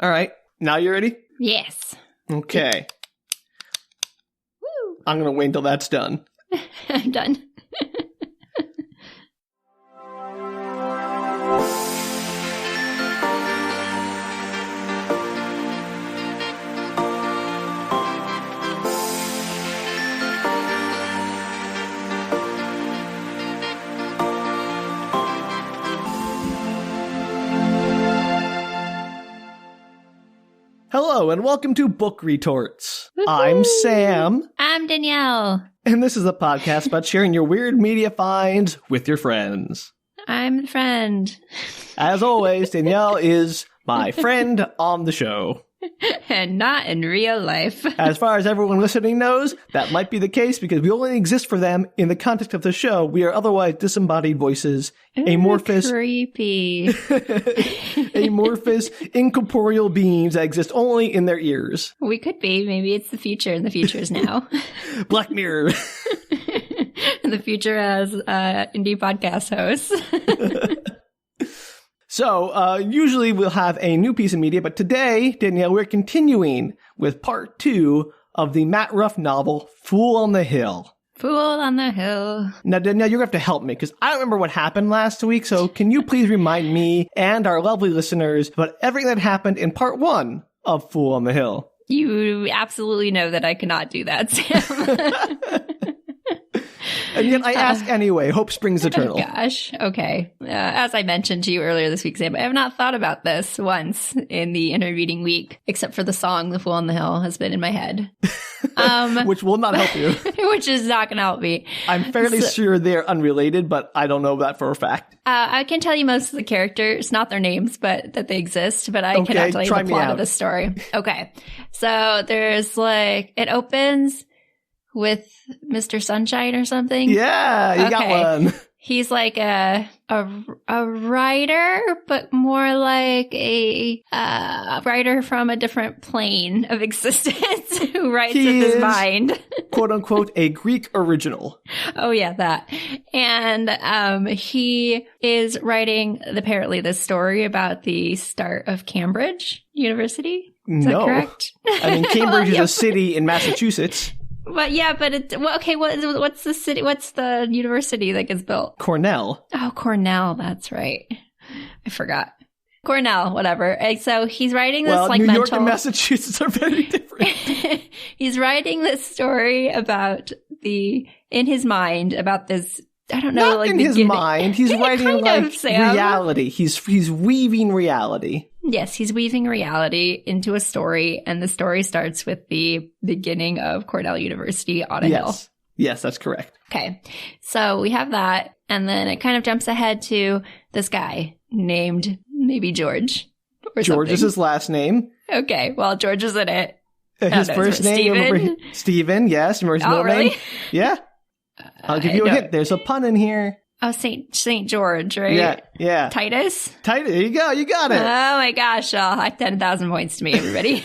All right. Now you ready? Yes. Okay. Woo. I'm going to wait until that's done. I'm done. Hello, and welcome to Book Retorts. Woo-hoo. I'm Sam. I'm Danielle. And this is a podcast about sharing your weird media finds with your friends. I'm the friend. As always, Danielle is my friend on the show. And not in real life. As far as everyone listening knows, that might be the case because we only exist for them in the context of the show. We are otherwise disembodied voices, amorphous, creepy, amorphous, incorporeal beings that exist only in their ears. We could be. Maybe it's the future, and the future is now. Black Mirror. And the future as indie podcast hosts. So, usually we'll have a new piece of media, but today, Danielle, we're continuing with part 2 of the Matt Ruff novel, Fool on the Hill. Fool on the Hill. Now, Danielle, you're going to have to help me, because I don't remember what happened last week, so can you please remind me and our lovely listeners about everything that happened in part 1 of Fool on the Hill? You absolutely know that I cannot do that, Sam. And yet I ask anyway. Hope springs eternal. Oh, gosh. Okay. As I mentioned to you earlier this week, Sam, I have not thought about this once in the intervening week, except for the song The Fool on the Hill has been in my head. Which will not help you. Which is not going to help me. I'm fairly sure they're unrelated, but I don't know that for a fact. I can tell you most of the characters, not their names, but that they exist, but I cannot tell you the plot of the story. Okay. So there's it opens with Mr. Sunshine or something. Yeah, you got one. He's like a writer, but more like a writer from a different plane of existence who writes with his mind. Quote unquote, a Greek original. Oh yeah, that. And he is writing apparently this story about the start of Cambridge University. Is that correct? I mean, Cambridge is a city in Massachusetts. But yeah, but what's the city? What's the university that gets built? Cornell. Oh, Cornell. That's right. I forgot. Cornell, whatever. And so he's writing this New York and Massachusetts are very different. He's writing this story about in his mind about this. I don't know. Not in his mind. He's writing reality. He's weaving reality. Yes, he's weaving reality into a story, and the story starts with the beginning of Cornell University on a hill. Yes, that's correct. Okay, so we have that, and then it kind of jumps ahead to this guy named maybe George. George is his last name. Okay, well, George is in it. His first name? Stephen, yes. Remember his middle name? Yeah. I'll give you a hint. There's a pun in here. Oh, Saint George, right? Yeah. Titus? There you go. You got it. Oh my gosh. 10,000 points to me, everybody.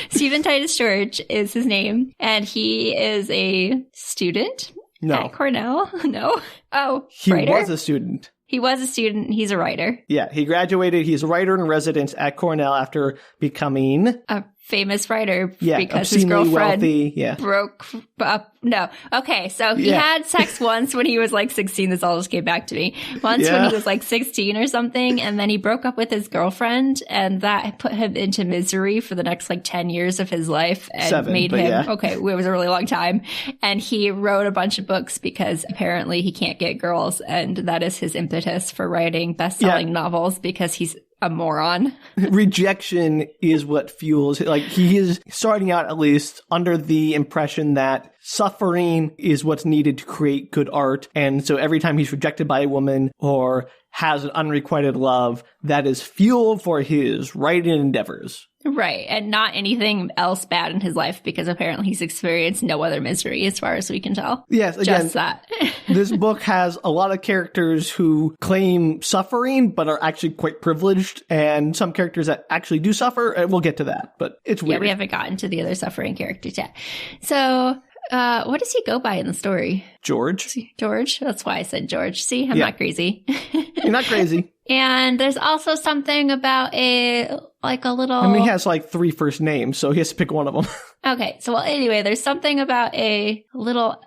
Stephen Titus George is his name, and he is a student at Cornell. No? Oh, he was a student. He was a student. He's a writer. Yeah, he graduated. He's a writer in residence at Cornell after becoming a famous writer. Yeah, because his girlfriend wealthy, broke up. No. Okay, so he had sex once when he was 16. This all just came back to me. Once when he was 16 or something, and then he broke up with his girlfriend, and that put him into misery for the next 10 years of his life and made him, okay, it was a really long time. And he wrote a bunch of books because apparently he can't get girls, and that is his impetus for writing best-selling novels because he's a moron. Rejection is what fuels he is starting out at least under the impression that suffering is what's needed to create good art. And so every time he's rejected by a woman or has an unrequited love, that is fuel for his writing endeavors. Right. And not anything else bad in his life because apparently he's experienced no other misery as far as we can tell. Yes. Again, just that. This book has a lot of characters who claim suffering but are actually quite privileged, and some characters that actually do suffer. And we'll get to that, but it's weird. Yeah, we haven't gotten to the other suffering characters yet. So what does he go by in the story? George. George? That's why I said George. See, I'm not crazy. You're not crazy. And there's also something about a like a little... I mean, he has like 3 first names, so he has to pick one of them. Okay, so well, anyway, there's something about a little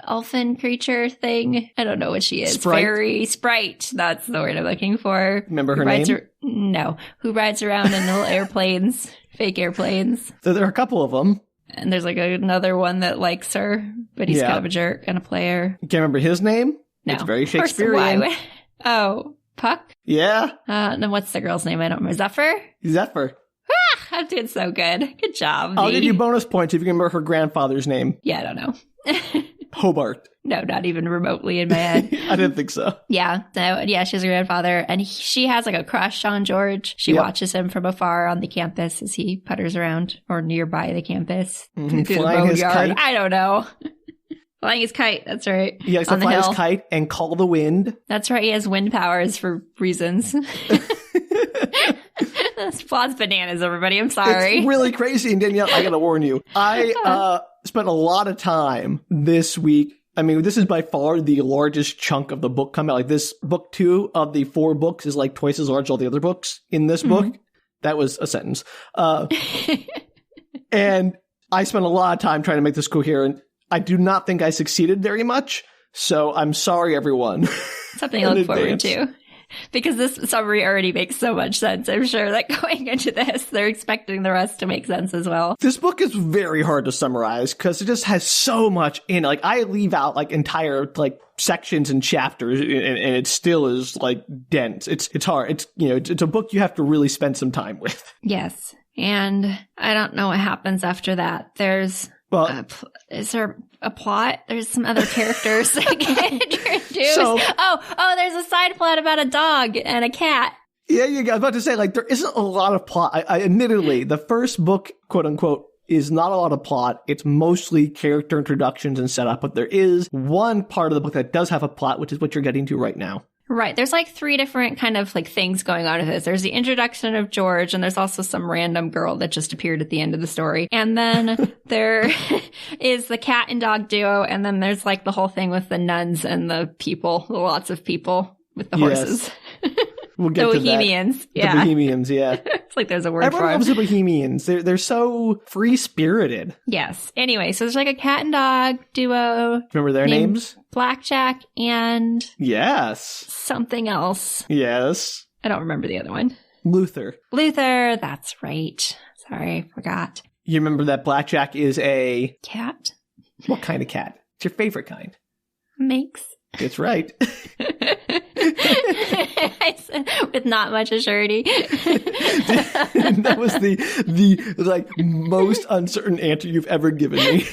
elfin creature thing. I don't know what she is. Sprite? Fairy sprite. That's the word I'm looking for. Remember her name? No. Who rides around in little airplanes, fake airplanes. So there are a couple of them. And there's like another one that likes her, but he's kind of a jerk and a player. You can't remember his name? No. It's very Shakespearean. Why? Oh, Puck? Yeah. Then what's the girl's name? I don't remember. Zephyr? Zephyr. I'm doing so good. Good job. I'll give you bonus points if you can remember her grandfather's name. Yeah, I don't know. Hobart. No, not even remotely in my head. I didn't think so. Yeah. So, yeah, she's a grandfather. And she has like a crush on George. She watches him from afar on the campus as he putters around or nearby the campus. Flying his kite. I don't know. Flying his kite. That's right. He likes to fly his kite and call the wind. That's right. He has wind powers for reasons. This plot's bananas, everybody. I'm sorry. It's really crazy. And Danielle, I gotta warn you, I spent a lot of time this week. I mean, this is by far the largest chunk of the book coming out. Like this book 2 of the 4 books is like twice as large as all the other books in this book. That was a sentence. And I spent a lot of time trying to make this coherent. I do not think I succeeded very much. So I'm sorry, everyone. Something to look forward to. Because this summary already makes so much sense. I'm sure that going into this, they're expecting the rest to make sense as well. This book is very hard to summarize because it just has so much in it. Like, I leave out like entire like sections and chapters, and it still is like dense. It's hard. It's a book you have to really spend some time with. Yes. And I don't know what happens after that. There's... is there a plot? There's some other characters that get introduced. There's a side plot about a dog and a cat. Yeah, I was about to say, like, there isn't a lot of plot. I admittedly, the first book, quote unquote, is not a lot of plot. It's mostly character introductions and setup, but there is one part of the book that does have a plot, which is what you're getting to right now. Right. There's like 3 different kind of like things going on with this. There's the introduction of George, and there's also some random girl that just appeared at the end of the story. And then there is the cat and dog duo. And then there's like the whole thing with the nuns and the people, lots of people with the horses. We'll get the to Bohemians. That. Yeah. The Bohemians, yeah. It's like there's a word Everyone for loves the Bohemians. They're so free-spirited. Yes. Anyway, so there's like a cat and dog duo. Remember their names? Blackjack and... Yes. Something else. Yes. I don't remember the other one. Luther. That's right. Sorry, I forgot. You remember that Blackjack is a... Cat? What kind of cat? It's your favorite kind. Makes. That's right. I said, with not much assurity. That was the like most uncertain answer you've ever given me.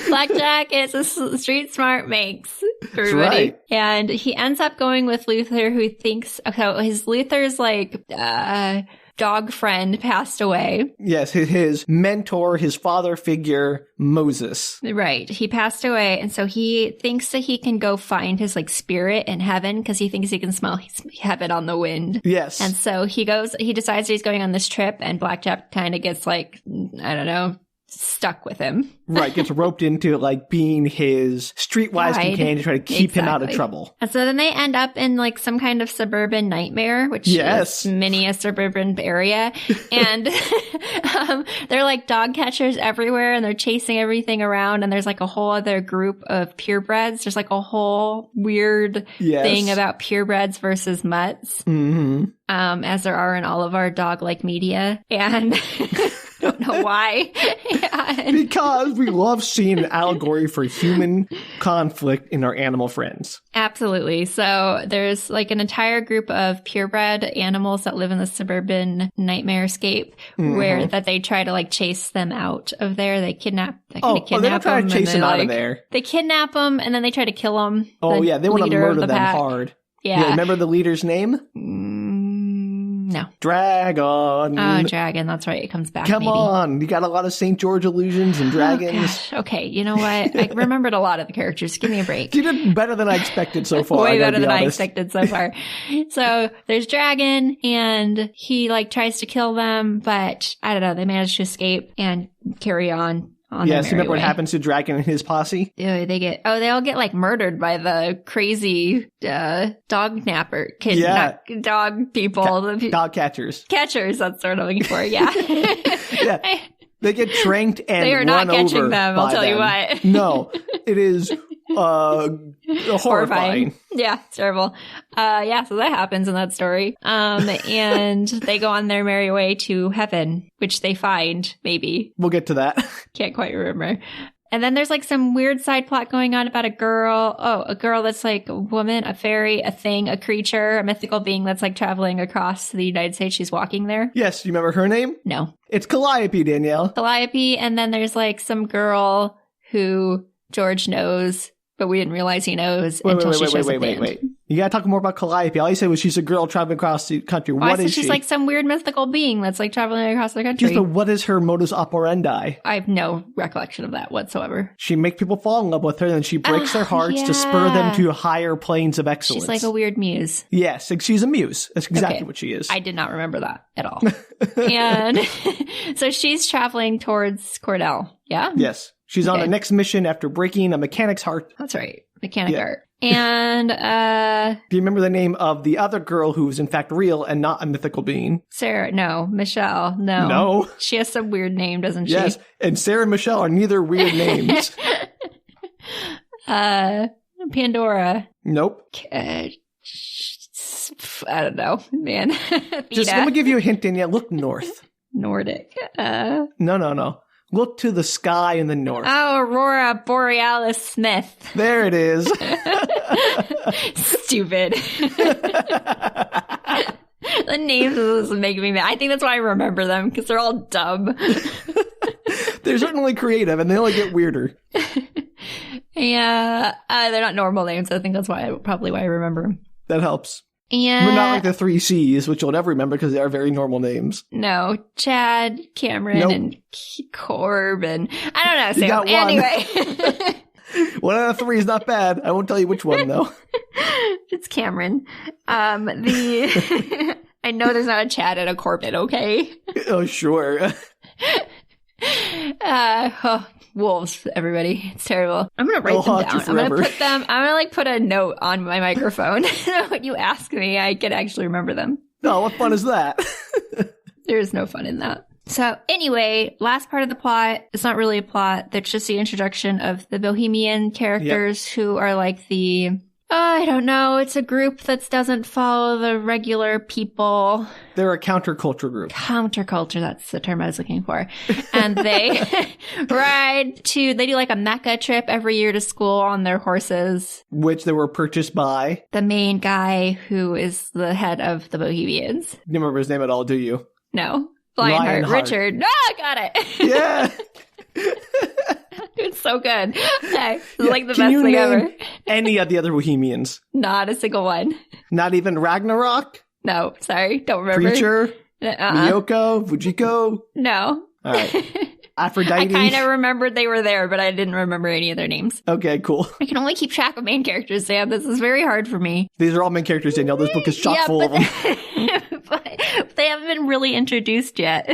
Blackjack is a street smart makes, everybody. Right. And he ends up going with Luther, who thinks, Luther's like, dog friend passed away. Yes, his mentor, his father figure, Moses. Right. He passed away. And so he thinks that he can go find his like spirit in heaven because he thinks he can smell heaven on the wind. Yes. And so he decides that he's going on this trip, and Blackjack kind of gets like, I don't know, stuck with him. Right, gets roped into like being his streetwise companion to try to keep him out of trouble. And so then they end up in like some kind of suburban nightmare, which is many a suburban area. And they're like dog catchers everywhere, and they're chasing everything around. And there's like a whole other group of purebreds. There's like a whole weird thing about purebreds versus mutts, as there are in all of our dog-like media. And... don't know why. Because we love seeing an allegory for human conflict in our animal friends. Absolutely. So there's like an entire group of purebred animals that live in the suburban nightmarescape where that they try to like chase them out of there. They kidnap they don't try to chase them out of there. They kidnap them and then they try to kill them. Oh yeah, they want to murder them hard. Yeah. Remember the leader's name? No. Dragon. Oh, dragon. That's right. It comes back. Come on. You got a lot of St. George illusions and dragons. Oh, okay. You know what? I remembered a lot of the characters. Give me a break. You did better than I expected so far. Way better than I expected so far. So there's dragon, and he like tries to kill them, but I don't know. They manage to escape and carry on on their Yes, merry remember what way. happens to Dragon and his posse? Ew, they all get like murdered by the crazy dog napper kid, Yeah. not dog people, the Dog catchers. catchers. That's what I'm looking for. Yeah, Yeah. They get tranked and they are not run catching over them. I'll by tell you them. what. No, it is horrifying. Yeah, it's terrible. Yeah, so that happens in that story. And they go on their merry way to heaven, which they find, maybe. We'll get to that. Can't quite remember. And then there's like some weird side plot going on about a girl. Oh, a girl that's like a woman, a fairy, a thing, a creature, a mythical being that's like traveling across the United States. She's walking there. Yes, you remember her name? No. It's Calliope, Danielle. Calliope. And then there's like some girl who George knows, but we didn't realize he knows until she shows up at the end. You gotta talk more about Calliope. All you said was she's a girl traveling across the country. Oh, I What said is she's she? like some weird mythical being that's like traveling across the country. Yes, but what is her modus operandi? I have no recollection of that whatsoever. She makes people fall in love with her, and she breaks their hearts to spur them to higher planes of excellence. She's like a weird muse. Yes, she's a muse. That's exactly Okay. what she is. I did not remember that at all. And so she's traveling towards Cordell. Yeah? Yes. She's on Okay. her next mission after breaking a mechanic's heart. That's right. Mechanic Yeah. art. And Do you remember the name of the other girl who was in fact real and not a mythical being? Sarah, no. Michelle, no. No. She has some weird name, doesn't she? Yes. And Sarah and Michelle are neither weird names. Pandora. Nope. I don't know, man. Just let me give you a hint, Danielle. Look north. Nordic. No. Look to the sky in the north. Oh, Aurora Borealis Smith. There it is. Stupid. The names of this make me mad. I think that's why I remember them, because they're all dumb. They're certainly creative, and they only get weirder. Yeah, they're not normal names. I think that's probably why I remember them. That helps. And But not like the 3 C's, which you'll never remember because they are very normal names. no, Chad, Cameron, Nope. and Corb, and I don't know. You got Sam. one. Anyway, 1 out of 3 is not bad. I won't tell you which one, though. it's Cameron. I know there's not a Chad and a Corbin. Okay. Oh, sure. Wolves, everybody. It's terrible. I'm gonna write They'll them haunt down. you I'm forever. gonna like put a note on my microphone. When you ask me, I can actually remember them. No, what fun is that? There is no fun in that. So anyway, last part of the plot, it's not really a plot. That's just the introduction of the Bohemian characters who are like I don't know. It's a group that doesn't follow the regular people. They're a counterculture group. Counterculture, that's the term I was looking for. And they they do like a Mecca trip every year to school on their horses. Which they were purchased by. The main guy who is the head of the Bohemians. You don't remember his name at all, do you? No. Lionheart. Lionheart. Richard. Ah, got it. Yeah. It's so good. Okay. It's like the Can best you thing name ever. any of the other Bohemians? Not a single one. Not even Ragnarok? No, sorry. Don't remember. Preacher? Miyoko? Fujiko? No. All right. I Aphrodite? kind of remembered they were there, but I didn't remember any of their names. Okay, cool. I can only keep track of main characters, Sam. This is very hard for me. These are all main characters, Danielle. This book is chock full of them. but they haven't been really introduced yet.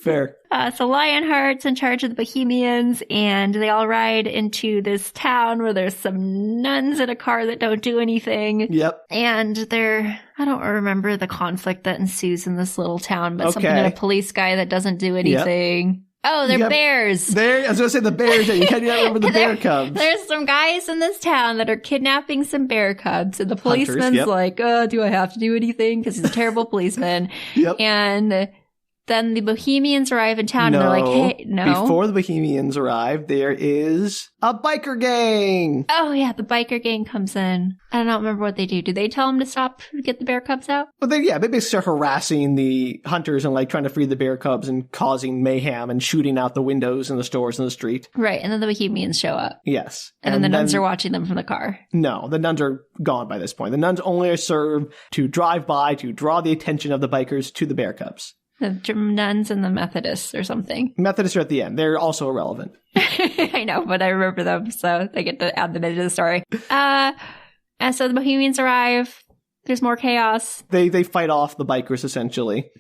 Fair. So Lionheart's in charge of the Bohemians, and they all ride into this town where there's some nuns in a car that don't do anything. Yep. And I don't remember the conflict that ensues in this little town, but something Okay. in a police guy that doesn't do anything. Oh, they're Yep. bears. I was going to say the bears. You can't remember the bear cubs. There's some guys in this town that are kidnapping some bear cubs, and the Hunters, policeman's yep. like, do I have to do anything? Because he's a terrible policeman. Yep. And then the Bohemians arrive in town, and they're like, hey, no. Before the Bohemians arrive, there is a biker gang. Oh, yeah, the biker gang comes in. I don't remember what they do. Do they tell them to stop, get the bear cubs out? Well, they basically start harassing the hunters and like trying to free the bear cubs and causing mayhem and shooting out the windows in the stores in the street. Right, and then the Bohemians show up. Yes. And then the nuns are watching them from the car. No, the nuns are gone by this point. The nuns only are served to drive by to draw the attention of the bikers to the bear cubs. The nuns and the Methodists or something. Methodists are at the end. They're also irrelevant. I know, but I remember them, so I get to add them into the story. And so the Bohemians arrive. There's more chaos. They fight off the bikers, essentially.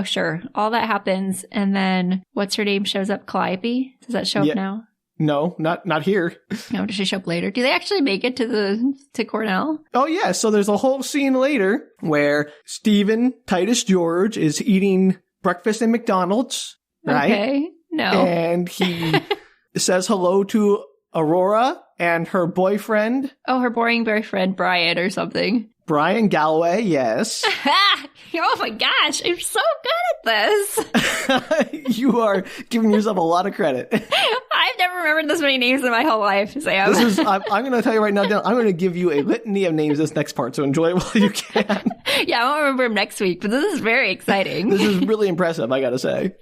Sure. All that happens, and then what's her name shows up? Calliope? Does that show up now? No, not here. No, does she show up later? Do they actually make it to Cornell? Oh, yeah. So there's a whole scene later where Stephen Titus George is eating breakfast in McDonald's, right? Okay. No. And he says hello to Aurora and her boyfriend. Oh, her boring boyfriend, Brian or something. Brian Galloway, yes. Oh my gosh, I'm so good at this. You are giving yourself a lot of credit. I've never remembered this many names in my whole life, Sam. I'm going to tell you right now, Dan, I'm going to give you a litany of names this next part, so enjoy it while you can. Yeah, I won't remember them next week, but this is very exciting. This is really impressive, I got to say.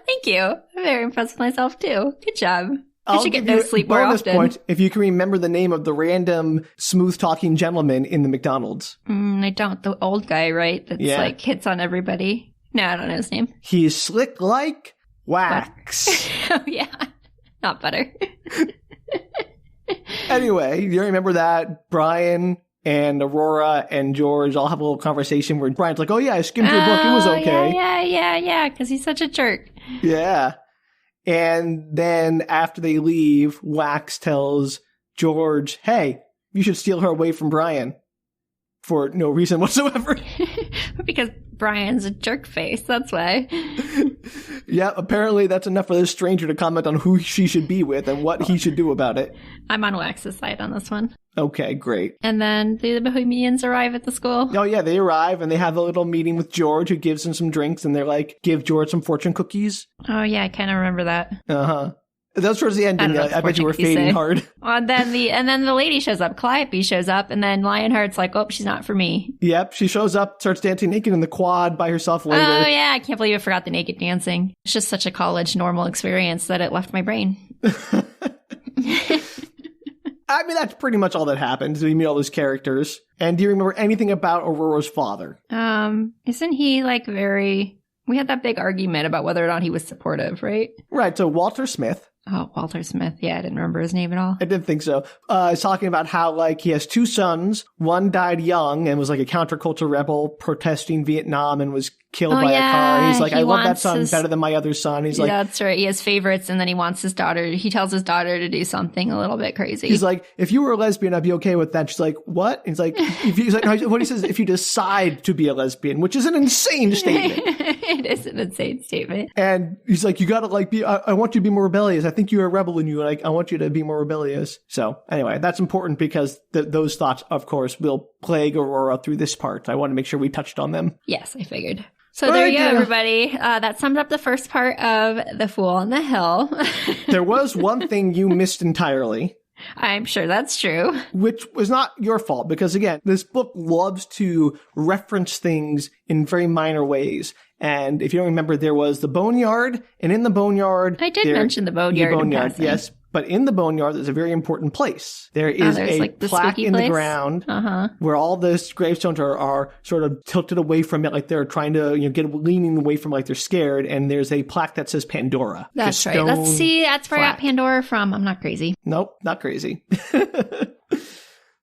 Thank you. I'm very impressed with myself, too. Good job. I should get no sleep more often. Bonus point if you can remember the name of the random smooth-talking gentleman in the McDonald's. I don't. The old guy, right? That's like hits on everybody. No, I don't know his name. He's slick like wax. Oh, yeah. Not butter. Anyway, you remember that Brian and Aurora and George all have a little conversation where Brian's like, oh, yeah, I skimmed your book. It was okay. Yeah, because he's such a jerk. Yeah. And then after they leave, Wax tells George, hey, you should steal her away from Brian. For no reason whatsoever. Because Brian's a jerk face, that's why. Yeah, apparently that's enough for this stranger to comment on who she should be with and what he should do about it. I'm on Wax's side on this one. Okay, great. And then the Bohemians arrive at the school. Oh yeah, they arrive and they have a little meeting with George, who gives them some drinks, and they're like, give George some fortune cookies. Oh yeah, I kind of remember that. Uh-huh. That was towards the ending. I bet you were fading hard. And then the lady shows up. Calliope shows up, and then Lionheart's like, "Oh, she's not for me." Yep, she shows up, starts dancing naked in the quad by herself later. Oh yeah, I can't believe I forgot the naked dancing. It's just such a college normal experience that it left my brain. I mean, that's pretty much all that happens. We meet all those characters. And do you remember anything about Aurora's father? Isn't he like very? We had that big argument about whether or not he was supportive, right? Right. So Walter Smith. Oh, Walter Smith. Yeah, I didn't remember his name at all. I didn't think so. He's talking about how, like, he has two sons. One died young and was, like, a counterculture rebel protesting Vietnam and was killed by a car. He's like, I love that son better than my other son. He's like, that's right. He has favorites, and then he wants his daughter. He tells his daughter to do something a little bit crazy. He's like, if you were a lesbian, I'd be okay with that. She's like, what? And he's like, what he says, if you decide to be a lesbian, which is an insane statement. It is an insane statement. And he's like, you gotta like be, I want you to be more rebellious. I think you're a rebel in you. Like, I want you to be more rebellious. So anyway, that's important because those thoughts, of course, will plague Aurora through this part. I want to make sure we touched on them. Yes, I figured. So there you go, everybody. That summed up the first part of The Fool on the Hill. There was one thing you missed entirely. I'm sure that's true. Which was not your fault, because again, this book loves to reference things in very minor ways. And if you don't remember, there was the boneyard, and in the boneyard... I did mention the boneyard. Yes. But in the boneyard, there's a very important place. There is a like plaque in the ground where all the gravestones are sort of tilted away from it, like they're trying to get leaning away from, like they're scared. And there's a plaque that says Pandora. That's right. That's where I got Pandora from. I'm not crazy. Nope, not crazy.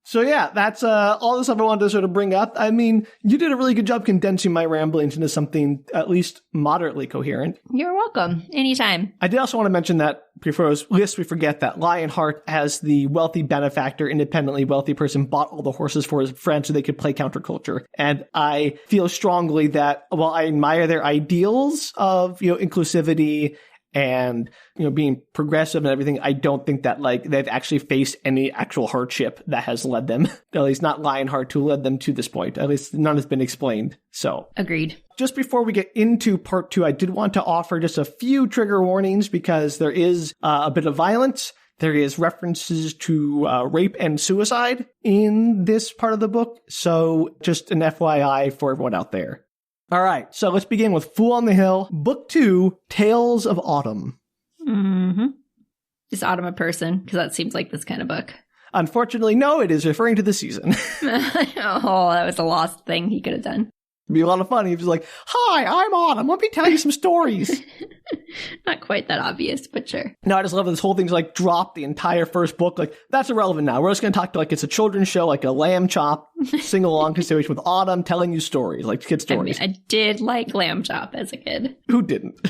So yeah, that's all the stuff I wanted to sort of bring up. I mean, you did a really good job condensing my ramblings into something at least moderately coherent. You're welcome. Anytime. I did also want to mention that before we forget that Lionheart, as the wealthy benefactor, independently wealthy person, bought all the horses for his friends so they could play counterculture. And I feel strongly that while I admire their ideals of, inclusivity and, being progressive and everything, I don't think that, like, they've actually faced any actual hardship that has led them, at least not Lionheart, who led them to this point. At least none has been explained. So. Agreed. Just before we get into part 2, I did want to offer just a few trigger warnings because there is a bit of violence. There is references to rape and suicide in this part of the book. So just an FYI for everyone out there. All right, so let's begin with Fool on the Hill, Book 2, Tales of Autumn. Mm-hmm. Is Autumn a person? Because that seems like this kind of book. Unfortunately, no, it is referring to the season. Oh, that was a lost thing he could have done. It'd be a lot of fun. He was like, hi, I'm Autumn. Let me tell you some stories. Not quite that obvious, but sure. No, I just love this whole thing's like drop the entire first book. Like, that's irrelevant now. We're just going to talk to like it's a children's show, like a lamb chop, sing along situation with Autumn telling you stories, like kid stories. I did like lamb chop as a kid. Who didn't?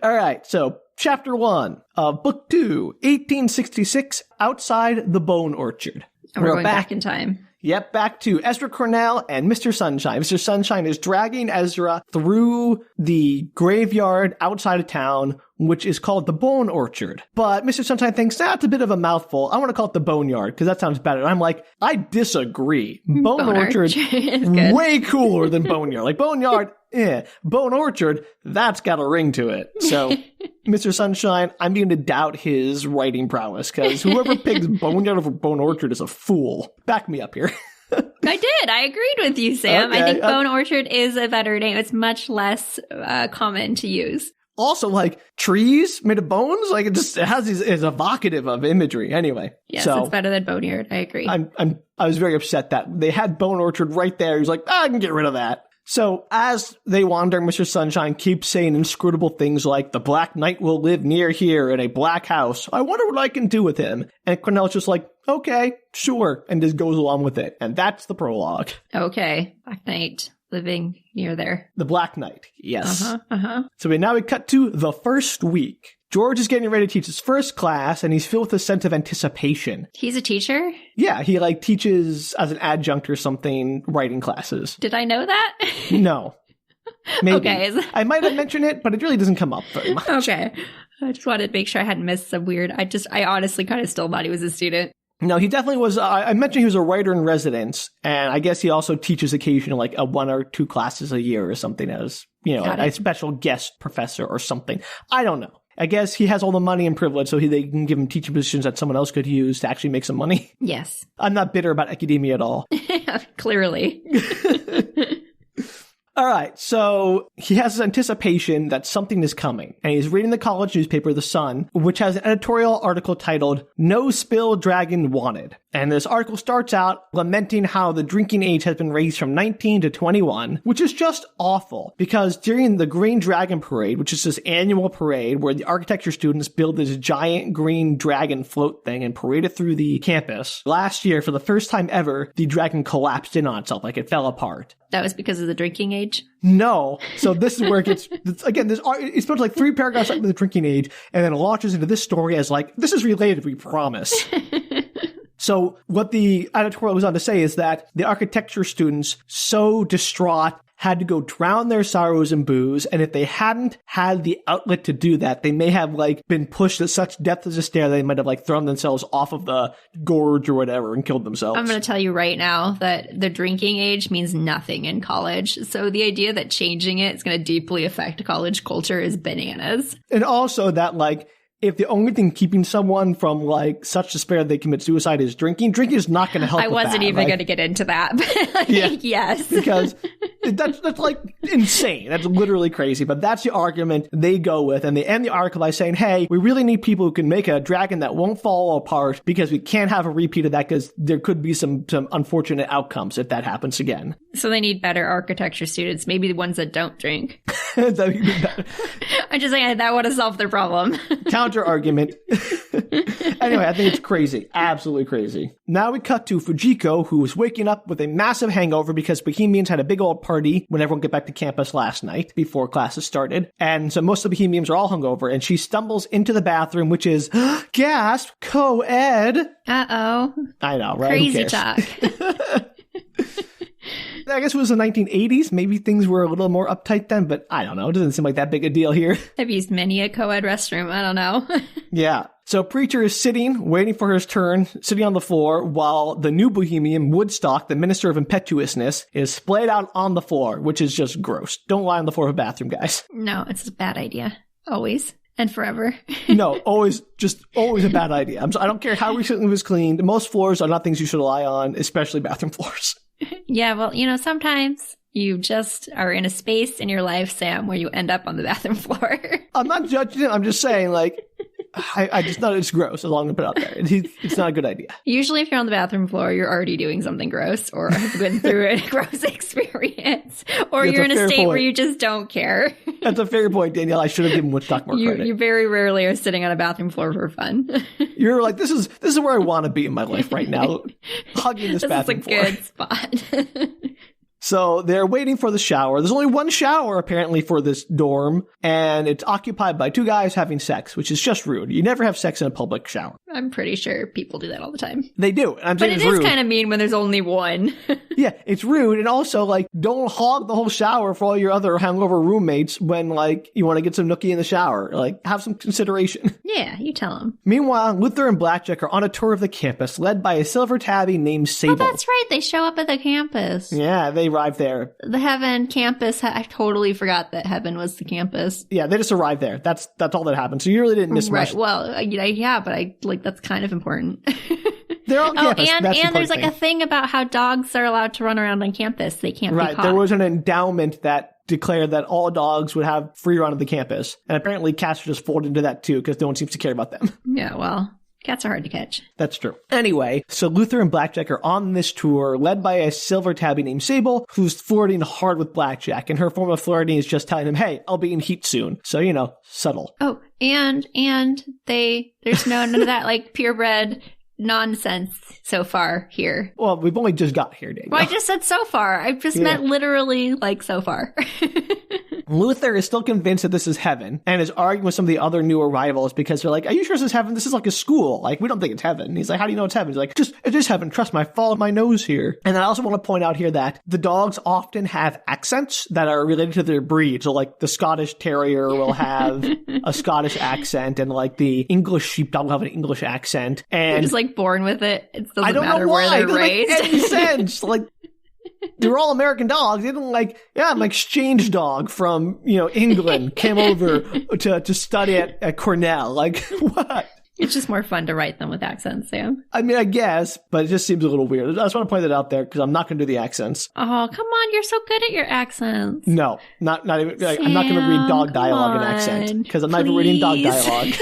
All right. So chapter 1 of book 2, 1866, Outside the Bone Orchard. And we're going back in time. Yep, back to Ezra Cornell and Mr. Sunshine. Mr. Sunshine is dragging Ezra through the graveyard outside of town, which is called the Bone Orchard. But Mr. Sunshine thinks, that's a bit of a mouthful. I want to call it the Boneyard, because that sounds better. And I'm like, I disagree. Bone Orchard, way cooler than Boneyard. Like, Boneyard, Bone Orchard, that's got a ring to it. So, Mr. Sunshine, I'm beginning to doubt his writing prowess, because whoever picks Boneyard over Bone Orchard is a fool. Back me up here. I did. I agreed with you, Sam. Okay. I think Bone Orchard is a better name. It's much less common to use. Also, like, trees made of bones, like, it has these, is evocative of imagery. Anyway. Yes, so, it's better than Boneyard. I agree. I was very upset that they had Bone Orchard right there. He was like, I can get rid of that. So as they wander, Mr. Sunshine keeps saying inscrutable things like, the Black Knight will live near here in a black house. I wonder what I can do with him. And Cornell's just like, okay, sure. And just goes along with it. And that's the prologue. Okay. Black Knight living near there. The Black Knight. Yes. Uh-huh. So now we cut to the first week. George is getting ready to teach his first class, and he's filled with a sense of anticipation. He's a teacher? Yeah, he like teaches as an adjunct or something writing classes. Did I know that? No. Maybe. Okay. I might have mentioned it, but it really doesn't come up very much. Okay. I just wanted to make sure I hadn't missed some weird. I honestly kind of still thought he was a student. No, he definitely was. I mentioned he was a writer in residence, and I guess he also teaches occasionally like a 1 or 2 classes a year or something as, you know, a special guest professor or something. I don't know. I guess he has all the money and privilege, so they can give him teaching positions that someone else could use to actually make some money. Yes. I'm not bitter about academia at all. Clearly. All right, so he has this anticipation that something is coming, and he's reading the college newspaper, The Sun, which has an editorial article titled, No Spill Dragon Wanted. And this article starts out lamenting how the drinking age has been raised from 19 to 21, which is just awful, because during the Green Dragon Parade, which is this annual parade where the architecture students build this giant green dragon float thing and parade it through the campus, last year, for the first time ever, the dragon collapsed in on itself, like it fell apart. That was because of the drinking age? No. So this is where it gets, again, it's supposed to like 3 paragraphs after the drinking age, and then it launches into this story as like, this is related, we promise. So what the editorial was on to say is that the architecture students, so distraught, had to go drown their sorrows in booze, and if they hadn't had the outlet to do that, they may have like been pushed to such depth as a stair they might have like thrown themselves off of the gorge or whatever and killed themselves. I'm going to tell you right now that the drinking age means nothing in college. So the idea that changing it is going to deeply affect college culture is bananas. And also that like, if the only thing keeping someone from like such despair they commit suicide is drinking is not going to help. I wasn't even going to get into that. But yes, because that's like insane. That's literally crazy. But that's the argument they go with, and they end the article by saying, "Hey, we really need people who can make a dragon that won't fall apart because we can't have a repeat of that because there could be some unfortunate outcomes if that happens again." So they need better architecture students, maybe the ones that don't drink. I'm just saying that would have solved their problem. Counter argument. Anyway, I think it's crazy. Absolutely crazy. Now we cut to Fujiko, who is waking up with a massive hangover because Bohemians had a big old party when everyone got back to campus last night before classes started. And so most of the Bohemians are all hungover, and she stumbles into the bathroom, which is, gasp, co-ed. Uh-oh. I know, right? Crazy talk. I guess it was the 1980s. Maybe things were a little more uptight then, but I don't know. It doesn't seem like that big a deal here. I've used many a co-ed restroom. I don't know. Yeah. So Preacher is sitting, waiting for his turn, sitting on the floor, while the new Bohemian, Woodstock, the Minister of Impetuousness, is splayed out on the floor, which is just gross. Don't lie on the floor of a bathroom, guys. No, it's a bad idea. Always. And forever. No, always a bad idea. I don't care how recently it was cleaned. Most floors are not things you should lie on, especially bathroom floors. Yeah, well, sometimes you just are in a space in your life, Sam, where you end up on the bathroom floor. I'm not judging it. I'm just saying, like, I just thought it's gross. As long as I put it out there, it's not a good idea. Usually, if you're on the bathroom floor, you're already doing something gross, or have been through a gross experience, or you're in a state where you just don't care. That's a fair point, Danielle. I should have given Woodstock more credit. You very rarely are sitting on a bathroom floor for fun. You're like, this is where I want to be in my life right now, hugging this bathroom floor. This is a good spot. So they're waiting for the shower. There's only one shower, apparently, for this dorm, and it's occupied by two guys having sex, which is just rude. You never have sex in a public shower. I'm pretty sure people do that all the time. They do. But it is kind of mean when there's only one. Yeah, it's rude. And also, like, don't hog the whole shower for all your other hungover roommates when, like, you want to get some nookie in the shower. Like, have some consideration. Yeah, you tell them. Meanwhile, Luther and Blackjack are on a tour of the campus, led by a silver tabby named Sable. Oh, that's right. They show up at the campus. Yeah, they arrive there. The Heaven campus. I totally forgot that Heaven was the campus. Yeah, they just arrived there. That's all that happened. So you really didn't miss much. Right. Well, yeah, but that's kind of important. They're on campus. And there's like a thing about how dogs are allowed to run around on campus. They can't be caught. There was an endowment that declared that all dogs would have free run of the campus. And apparently cats just fold into that too because no one seems to care about them. Yeah, well, cats are hard to catch. That's true. Anyway, so Luther and Blackjack are on this tour, led by a silver tabby named Sable, who's flirting hard with Blackjack. And her form of flirting is just telling him, hey, I'll be in heat soon. So, subtle. Oh, and there's none of that, like, purebred nonsense so far here. Well, we've only just got here, Danielle. Well, I just said so far. I just meant literally, like, so far. Luther is still convinced that this is heaven and is arguing with some of the other new arrivals because they're like, are you sure this is heaven? This is like a school. Like, we don't think it's heaven. And he's like, how do you know it's heaven? He's like, it is heaven. Trust me, I followed my nose here. And I also want to point out here that the dogs often have accents that are related to their breed. So, like, the Scottish Terrier will have a Scottish accent, and, like, the English Sheepdog will have an English accent. And they're just, like, born with it. It doesn't I don't matter know why. where they're raised. It doesn't make any sense. Like, they're all American dogs. They didn't I'm an exchange dog from, England, came over to study at Cornell. Like, what? It's just more fun to write them with accents, Sam. I mean, I guess, but it just seems a little weird. I just want to point that out there because I'm not going to do the accents. Oh, come on. You're so good at your accents. No, not even. I'm not going to read dog dialogue in accent because I'm not even reading dog dialogue.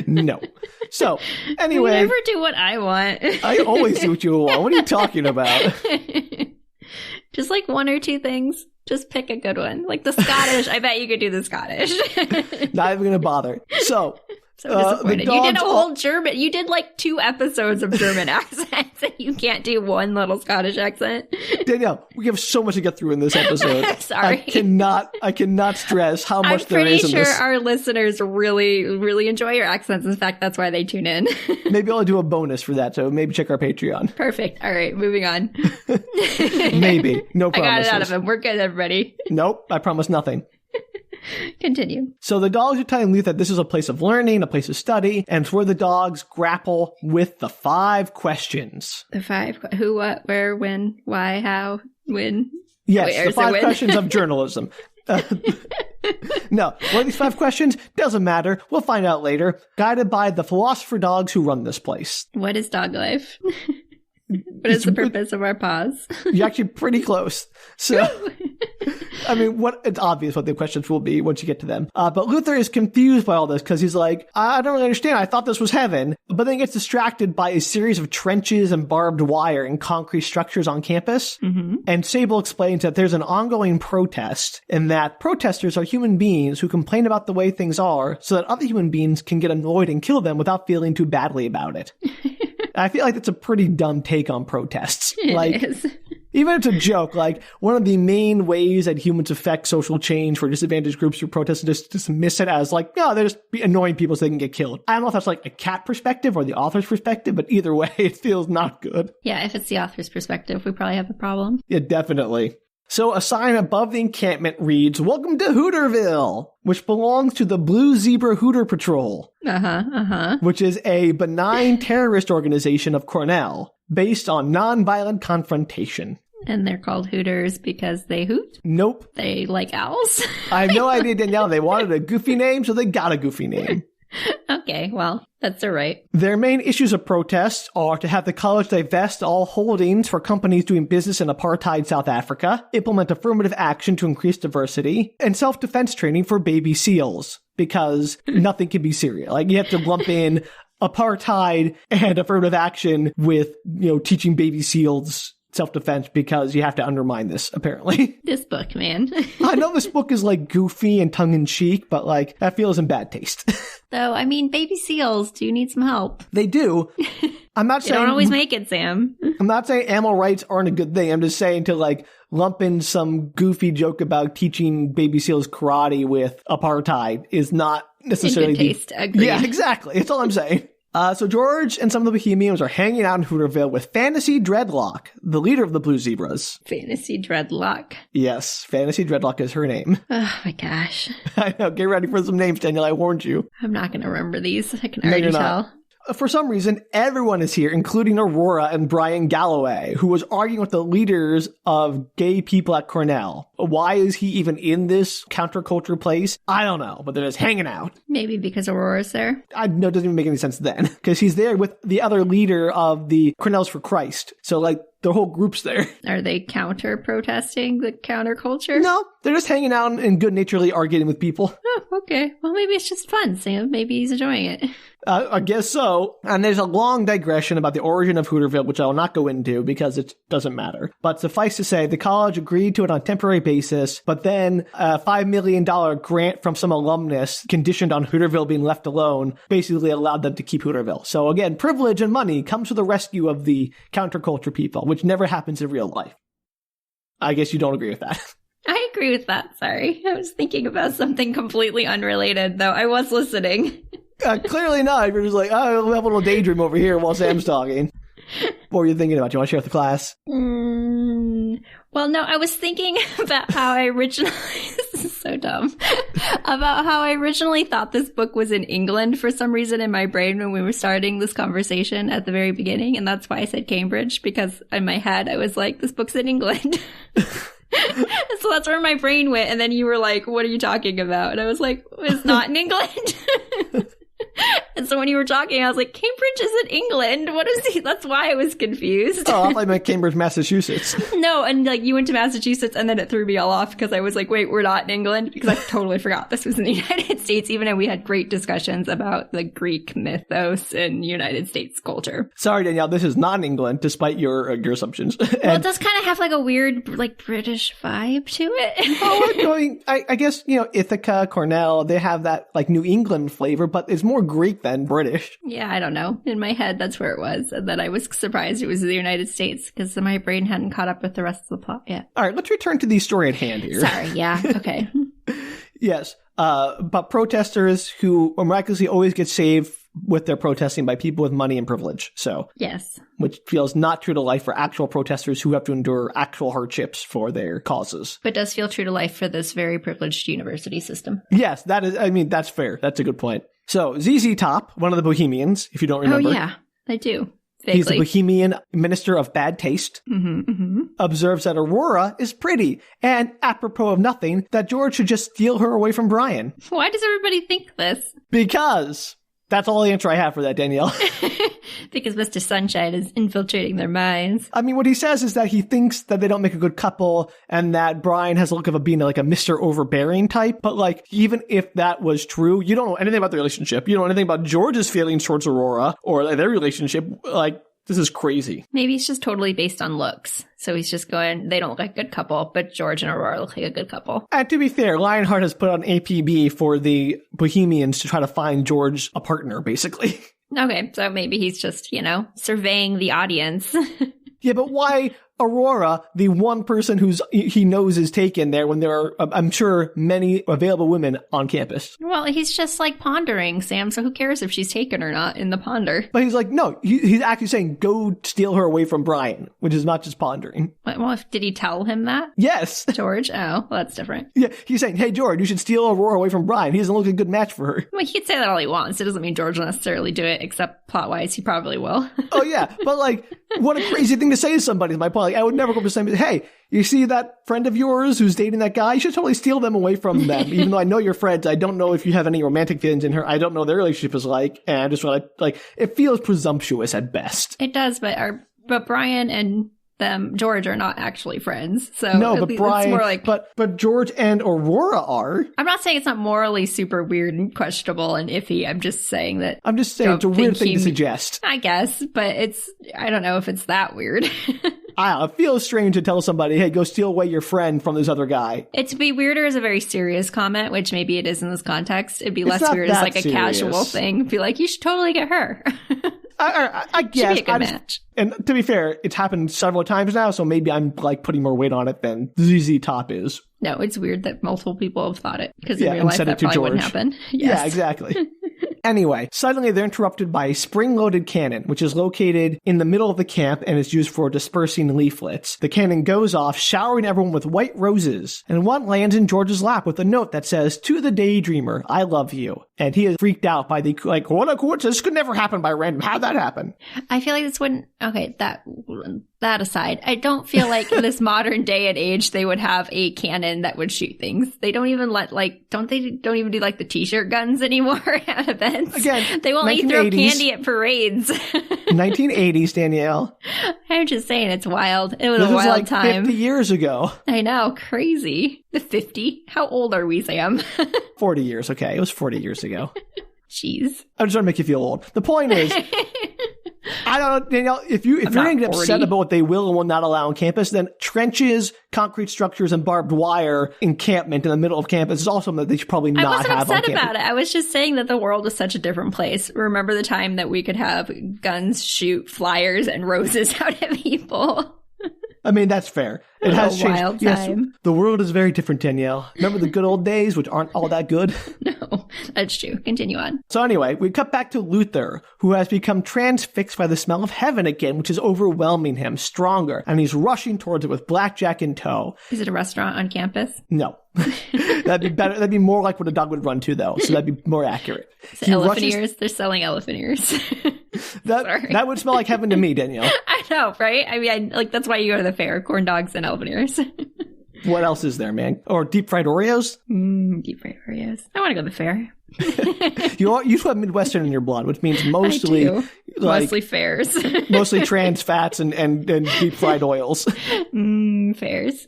No. So, anyway. You never do what I want. I always do what you want. What are you talking about? Just like one or two things. Just pick a good one. Like the Scottish. I bet you could do the Scottish. Not even going to bother. So disappointed. You did a whole German. You did like 2 episodes of German accents, and you can't do one little Scottish accent. Danielle, we have so much to get through in this episode. Sorry, I cannot stress how much there is in this. I'm pretty sure our listeners really, really enjoy your accents. In fact, that's why they tune in. Maybe I'll do a bonus for that. So maybe check our Patreon. Perfect. All right, moving on. Maybe. No promises. I got it out of him. We're good, everybody. Nope. I promise nothing. Continue. So the dogs are telling Luther that this is a place of learning, a place of study, and it's where the dogs grapple with the 5 questions. The 5? Who, what, where, when, why, how, when? Yes, the 5 questions of journalism. No, what are these 5 questions? Doesn't matter. We'll find out later. Guided by the philosopher dogs who run this place. What is dog life? What is the purpose of our paws? You're actually pretty close. So, I mean, it's obvious what the questions will be once you get to them. But Luther is confused by all this because he's like, I don't really understand. I thought this was heaven. But then he gets distracted by a series of trenches and barbed wire and concrete structures on campus. Mm-hmm. And Sable explains that there's an ongoing protest and that protesters are human beings who complain about the way things are so that other human beings can get annoyed and kill them without feeling too badly about it. I feel like that's a pretty dumb take on protests. It is. Even if it's a joke, like one of the main ways that humans affect social change for disadvantaged groups through protests and just dismiss it as like, no, they're just annoying people so they can get killed. I don't know if that's like a cat perspective or the author's perspective, but either way, it feels not good. Yeah, if it's the author's perspective, we probably have a problem. Yeah, definitely. So a sign above the encampment reads, "Welcome to Hooterville," which belongs to the Blue Zebra Hooter Patrol. Which is a benign terrorist organization of Cornell based on nonviolent confrontation. And they're called Hooters because they hoot? Nope. They like owls? I have no idea, Danielle. They wanted a goofy name, so they got a goofy name. Okay, well, that's all right. Their main issues of protest are to have the college divest all holdings for companies doing business in apartheid South Africa, implement affirmative action to increase diversity, and self-defense training for baby seals. because nothing can be serious. Like, you have to lump in apartheid and affirmative action with, teaching baby seals self-defense because you have to undermine this, apparently. This book, man. I know this book is, goofy and tongue-in-cheek, but, that feels in bad taste. Though, baby seals do need some help. They do. I'm not saying... They don't always make it, Sam. I'm not saying animal rights aren't a good thing. I'm just saying to, lump in some goofy joke about teaching baby seals karate with apartheid is not necessarily... In good taste, agreed. Yeah, exactly. That's all I'm saying. So George and some of the Bohemians are hanging out in Hooterville with Fantasy Dreadlock, the leader of the Blue Zebras. Fantasy Dreadlock. Yes, Fantasy Dreadlock is her name. Oh my gosh. I know. Get ready for some names, Danielle. I warned you. I'm not going to remember these. I can already tell. For some reason, everyone is here, including Aurora and Brian Galloway, who was arguing with the leaders of gay people at Cornell. Why is he even in this counterculture place? I don't know, but they're just hanging out. Maybe because Aurora's there? I know, it doesn't even make any sense then, because he's there with the other leader of the Cornells for Christ. So, the whole group's there. Are they counter-protesting the counterculture? No, they're just hanging out and good-naturedly arguing with people. Oh, okay. Well, maybe it's just fun, Sam. Maybe he's enjoying it. I guess so. And there's a long digression about the origin of Hooterville, which I will not go into because it doesn't matter. But suffice to say, the college agreed to it on a temporary basis, but then a $5 million grant from some alumnus conditioned on Hooterville being left alone basically allowed them to keep Hooterville. So again, privilege and money comes to the rescue of the counterculture people, which never happens in real life. I guess you don't agree with that. I agree with that. Sorry. I was thinking about something completely unrelated, though. I was listening. Clearly not. You're just we'll have a little daydream over here while Sam's talking. What were you thinking about? Do you want to share with the class? Well, no, I was thinking about how I originally... This is so dumb. About how I originally thought this book was in England for some reason in my brain when we were starting this conversation at the very beginning. And that's why I said Cambridge, because in my head I was like, this book's in England. So that's where my brain went. And then you were like, what are you talking about? And I was like, it's not in England. And so when you were talking, I was like, Cambridge is in England. What is he? That's why I was confused. Oh, I thought you meant Cambridge, Massachusetts. No, and you went to Massachusetts, and then it threw me all off because I was like, wait, we're not in England? Because I totally forgot this was in the United States, even though we had great discussions about the Greek mythos and United States culture. Sorry, Danielle, this is not in England, despite your assumptions. Well, it does kind of have a weird, British vibe to it. I guess, Ithaca, Cornell, they have that, New England flavor, but it's more Greek than British. Yeah, I don't know. In my head, that's where it was. And then I was surprised it was the United States because my brain hadn't caught up with the rest of the plot yet. All right, let's return to the story at hand here. Sorry, yeah, okay. Yes, but protesters who miraculously always get saved with their protesting by people with money and privilege. So, yes. Which feels not true to life for actual protesters who have to endure actual hardships for their causes. But does feel true to life for this very privileged university system. Yes, that's fair. That's a good point. So, ZZ Top, one of the Bohemians, if you don't remember. Oh, yeah, I do. Vaguely. He's the Bohemian minister of bad taste. Observes that Aurora is pretty, and apropos of nothing, that George should just steal her away from Brian. Why does everybody think this? Because that's all the answer I have for that, Danielle. Because Mr. Sunshine is infiltrating their minds. What he says is that he thinks that they don't make a good couple and that Brian has a look of being a Mr. Overbearing type. But even if that was true, you don't know anything about the relationship. You don't know anything about George's feelings towards Aurora or their relationship. This is crazy. Maybe it's just totally based on looks. So he's just going, they don't look like a good couple, but George and Aurora look like a good couple. And to be fair, Lionheart has put on APB for the Bohemians to try to find George a partner, basically. Okay, so maybe he's just, surveying the audience. Yeah, but why Aurora, the one person he knows is taken there when there are, I'm sure, many available women on campus? Well, he's just pondering, Sam, so who cares if she's taken or not in the ponder? But he's no, he's actually saying, go steal her away from Brian, which is not just pondering. Well, did he tell him that? Yes. George? Oh, well, that's different. Yeah, he's saying, hey, George, you should steal Aurora away from Brian. He doesn't look like a good match for her. Well, he could say that all he wants. It doesn't mean George will necessarily do it, except plot-wise, he probably will. Oh, yeah, but what a crazy thing to say to somebody is my point. I would never go up to somebody, hey, you see that friend of yours who's dating that guy? You should totally steal them away from them. Even though I know you're friends, I don't know if you have any romantic feelings in her. I don't know what their relationship is like. And I just want to, it feels presumptuous at best. It does, but Brian and George are not actually friends. So no, but Brian, it's more like, but George and Aurora are. I'm not saying it's not morally super weird and questionable and iffy. I'm just saying it's a weird thing to suggest. I guess, but I don't know if it's that weird. It feels strange to tell somebody, hey, go steal away your friend from this other guy. It'd be weirder as a very serious comment, which maybe it is in this context. It'd be less weird as like a casual thing. Be like, you should totally get her. I guess. Should be a good match. And to be fair, it's happened several times now, so maybe I'm like putting more weight on it than ZZ Top is. No, it's weird that multiple people have thought it, because in real life said that it to probably George. wouldn't happen. Yes. Yeah, exactly. Anyway, suddenly they're interrupted by a spring-loaded cannon, which is located in the middle of the camp and is used for dispersing leaflets. The cannon goes off, showering everyone with white roses, and one lands in George's lap with a note that says, "To the daydreamer, I love you." And he is freaked out by the, like, what a coincidence, this could never happen by random. How'd that happen? I feel like this wouldn't, okay, that aside, I don't feel like in this modern day and age they would have a cannon that would shoot things. They don't even don't even do like the t-shirt guns anymore at events. Again, they won't let you throw candy at parades. 1980s, Danielle. I'm just saying, it's wild. It was a wild like time. 50 years ago. I know, crazy. The 50? How old are we, Sam? 40 years, okay. It was 40 years ago. Jeez. I'm just trying to make you feel old. The point is, I don't know, Danielle, if you're going to get upset about what they will and will not allow on campus, then trenches, concrete structures, and barbed wire encampment in the middle of campus is also something that they should probably not have on campus. I wasn't upset about it. I was just saying that the world is such a different place. Remember the time that we could have guns shoot flyers and roses out at people? I mean, that's fair. It has changed. Wild yes, time. The world is very different, Danielle. Remember the good old days, which aren't all that good? No, that's true. Continue on. So anyway, we cut back to Luther, who has become transfixed by the smell of heaven again, which is overwhelming him stronger, and he's rushing towards it with blackjack in tow. Is it a restaurant on campus? No. That'd be better. That'd be more like what a dog would run to, though. So that'd be more accurate. So elephant ears? They're selling elephant ears. That would smell like heaven to me, Danielle. I know, right? I mean, that's why you go to the fair. Corn dogs and elephant ears. What else is there, man? Or deep fried Oreos? Deep fried Oreos. I want to go to the fair. You have Midwestern in your blood, which means mostly mostly fairs. Mostly trans fats and deep fried oils. Fairs.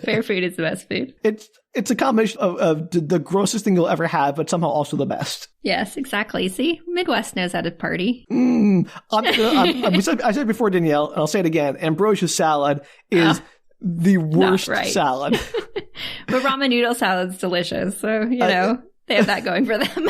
Fair food is the best food. It's a combination of the grossest thing you'll ever have, but somehow also the best. Yes, exactly. See, Midwest knows how to party. I said before, Danielle, and I'll say it again, ambrosia salad is the worst salad. But ramen noodle salad's delicious, so, you know, they have that going for them.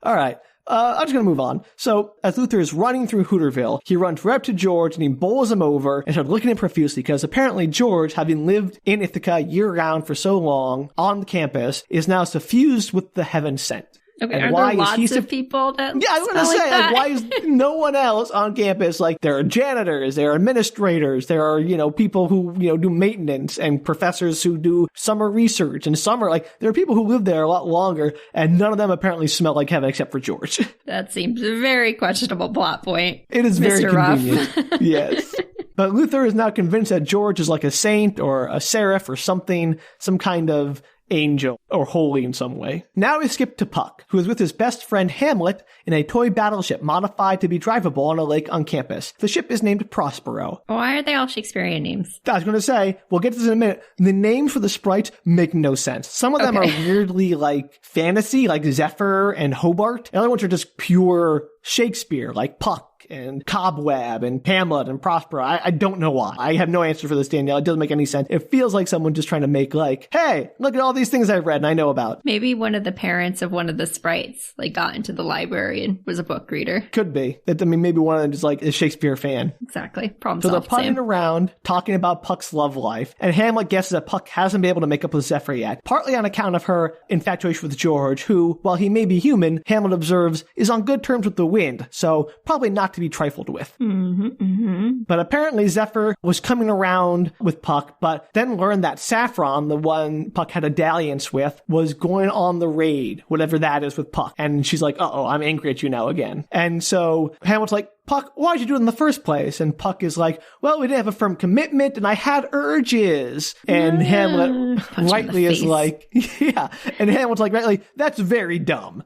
All right. I'm just going to move on. So, as Luther is running through Hooterville, he runs right up to George and he bowls him over and starts looking at him profusely because apparently George, having lived in Ithaca year-round for so long on the campus, is now suffused with the heaven scent. Okay, and are there lots of people that Yeah, I was going to say, like, why is no one else on campus? Like, there are janitors, there are administrators, there are, people who, do maintenance and professors who do summer research and there are people who live there a lot longer and none of them apparently smell like heaven except for George. That seems a very questionable plot point. It is very Mr. convenient. Ruff. Yes. But Luther is now convinced that George is like a saint or a seraph or something, some kind of angel or holy in some way. Now we skip to Puck, who is with his best friend Hamlet in a toy battleship modified to be drivable on a lake on campus. The ship is named Prospero. Why are they all Shakespearean names? I was going to say, we'll get to this in a minute. The names for the sprites make no sense. Some of them are weirdly like fantasy, like Zephyr and Hobart. And other ones are just pure Shakespeare, like Puck and Cobweb and Hamlet and Prospero. I don't know why. I have no answer for this, Danielle. It doesn't make any sense. It feels like someone just trying to make like, hey, look at all these things I've read and I know about. Maybe one of the parents of one of the sprites got into the library and was a book reader. Could be. Maybe one of them is like a Shakespeare fan. Exactly. Problem solved. So they're putting around, talking about Puck's love life, and Hamlet guesses that Puck hasn't been able to make up with Zephyr yet, partly on account of her infatuation with George, who, while he may be human, Hamlet observes, is on good terms with the wind, so probably not to be trifled with. But apparently Zephyr was coming around with Puck, but then learned that Saffron, the one Puck had a dalliance with, was going on the raid, whatever that is, with Puck. And she's like, uh-oh, I'm angry at you now again. And so Hamlet's like, Puck, why'd you do it in the first place? And Puck is like, well, we didn't have a firm commitment and I had urges. And Hamlet rightly is like, yeah. And Hamlet's like, rightly, that's very dumb.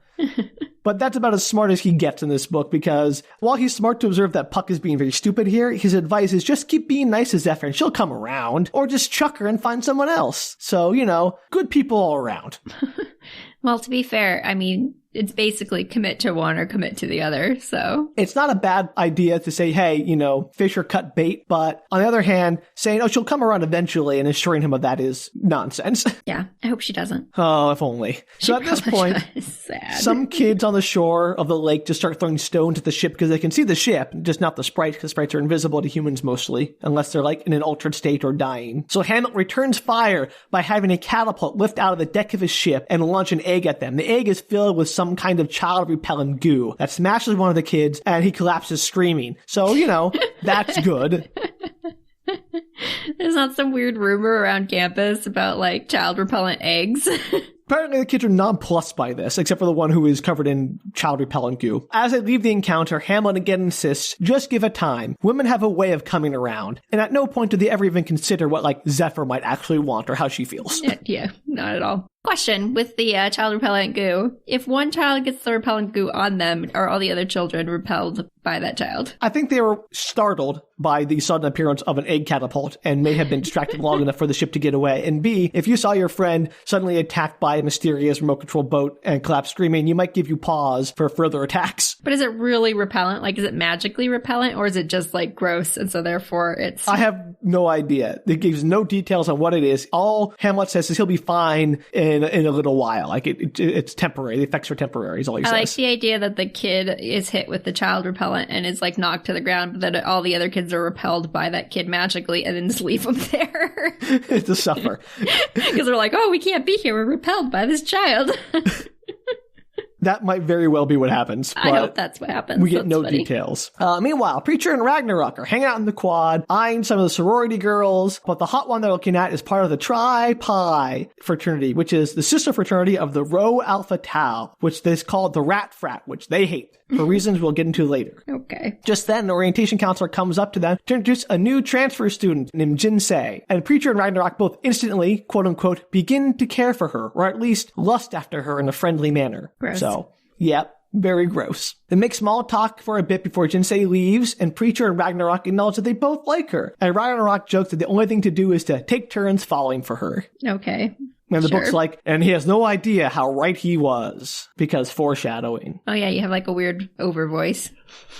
But that's about as smart as he gets in this book, because while he's smart to observe that Puck is being very stupid here, his advice is just keep being nice to Zephyr and she'll come around, or just chuck her and find someone else. So, good people all around. Well, to be fair, I mean, it's basically commit to one or commit to the other, so. It's not a bad idea to say, hey, fish or cut bait, but on the other hand, saying, she'll come around eventually and assuring him of that is nonsense. Yeah, I hope she doesn't. Oh, if only. So at this point, some kids on the shore of the lake just start throwing stones at the ship because they can see the ship, just not the sprites, because sprites are invisible to humans mostly, unless they're like in an altered state or dying. So Hamlet returns fire by having a catapult lift out of the deck of his ship and launch an egg at them. The egg is filled with some kind of child repellent goo that smashes one of the kids and he collapses screaming. So, that's good. There's not some weird rumor around campus about like child repellent eggs. Apparently the kids are nonplussed by this, except for the one who is covered in child repellent goo. As they leave the encounter, Hamlet again insists, just give it time. Women have a way of coming around. And at no point do they ever even consider what Zephyr might actually want or how she feels. Yeah, not at all. Question with the child repellent goo. If one child gets the repellent goo on them, are all the other children repelled by that child? I think they were startled by the sudden appearance of an egg catapult and may have been distracted long enough for the ship to get away. And B, if you saw your friend suddenly attacked by a mysterious remote control boat and collapse screaming, you might give you pause for further attacks. But is it really repellent? Like, is it magically repellent, or is it just gross and so therefore it's... I have no idea. It gives no details on what it is. All Hamlet says is he'll be fine in a little while. It's temporary. The effects are temporary is all he says. I like the idea that the kid is hit with the child repellent and is knocked to the ground, but that all the other kids are repelled by that kid magically and then just leave him there. To suffer. Because they're like, oh, we can't be here. We're repelled by this child. That might very well be what happens. I hope that's what happens. We get no details. Meanwhile, Preacher and Ragnarok are hanging out in the quad, eyeing some of the sorority girls, but the hot one they're looking at is part of the Tri-Pi fraternity, which is the sister fraternity of the Rho Alpha Tau, which is called the Rat Frat, which they hate, for reasons we'll get into later. Okay. Just then, an orientation counselor comes up to them to introduce a new transfer student named Jinsei, and Preacher and Ragnarok both instantly, quote-unquote, begin to care for her, or at least lust after her in a friendly manner. Gross. So, yep, very gross. They make small talk for a bit before Jinsei leaves, and Preacher and Ragnarok acknowledge that they both like her. And Ragnarok jokes that the only thing to do is to take turns falling for her. Okay. And the book's and he has no idea how right he was, because foreshadowing. Oh yeah, you have a weird over voice.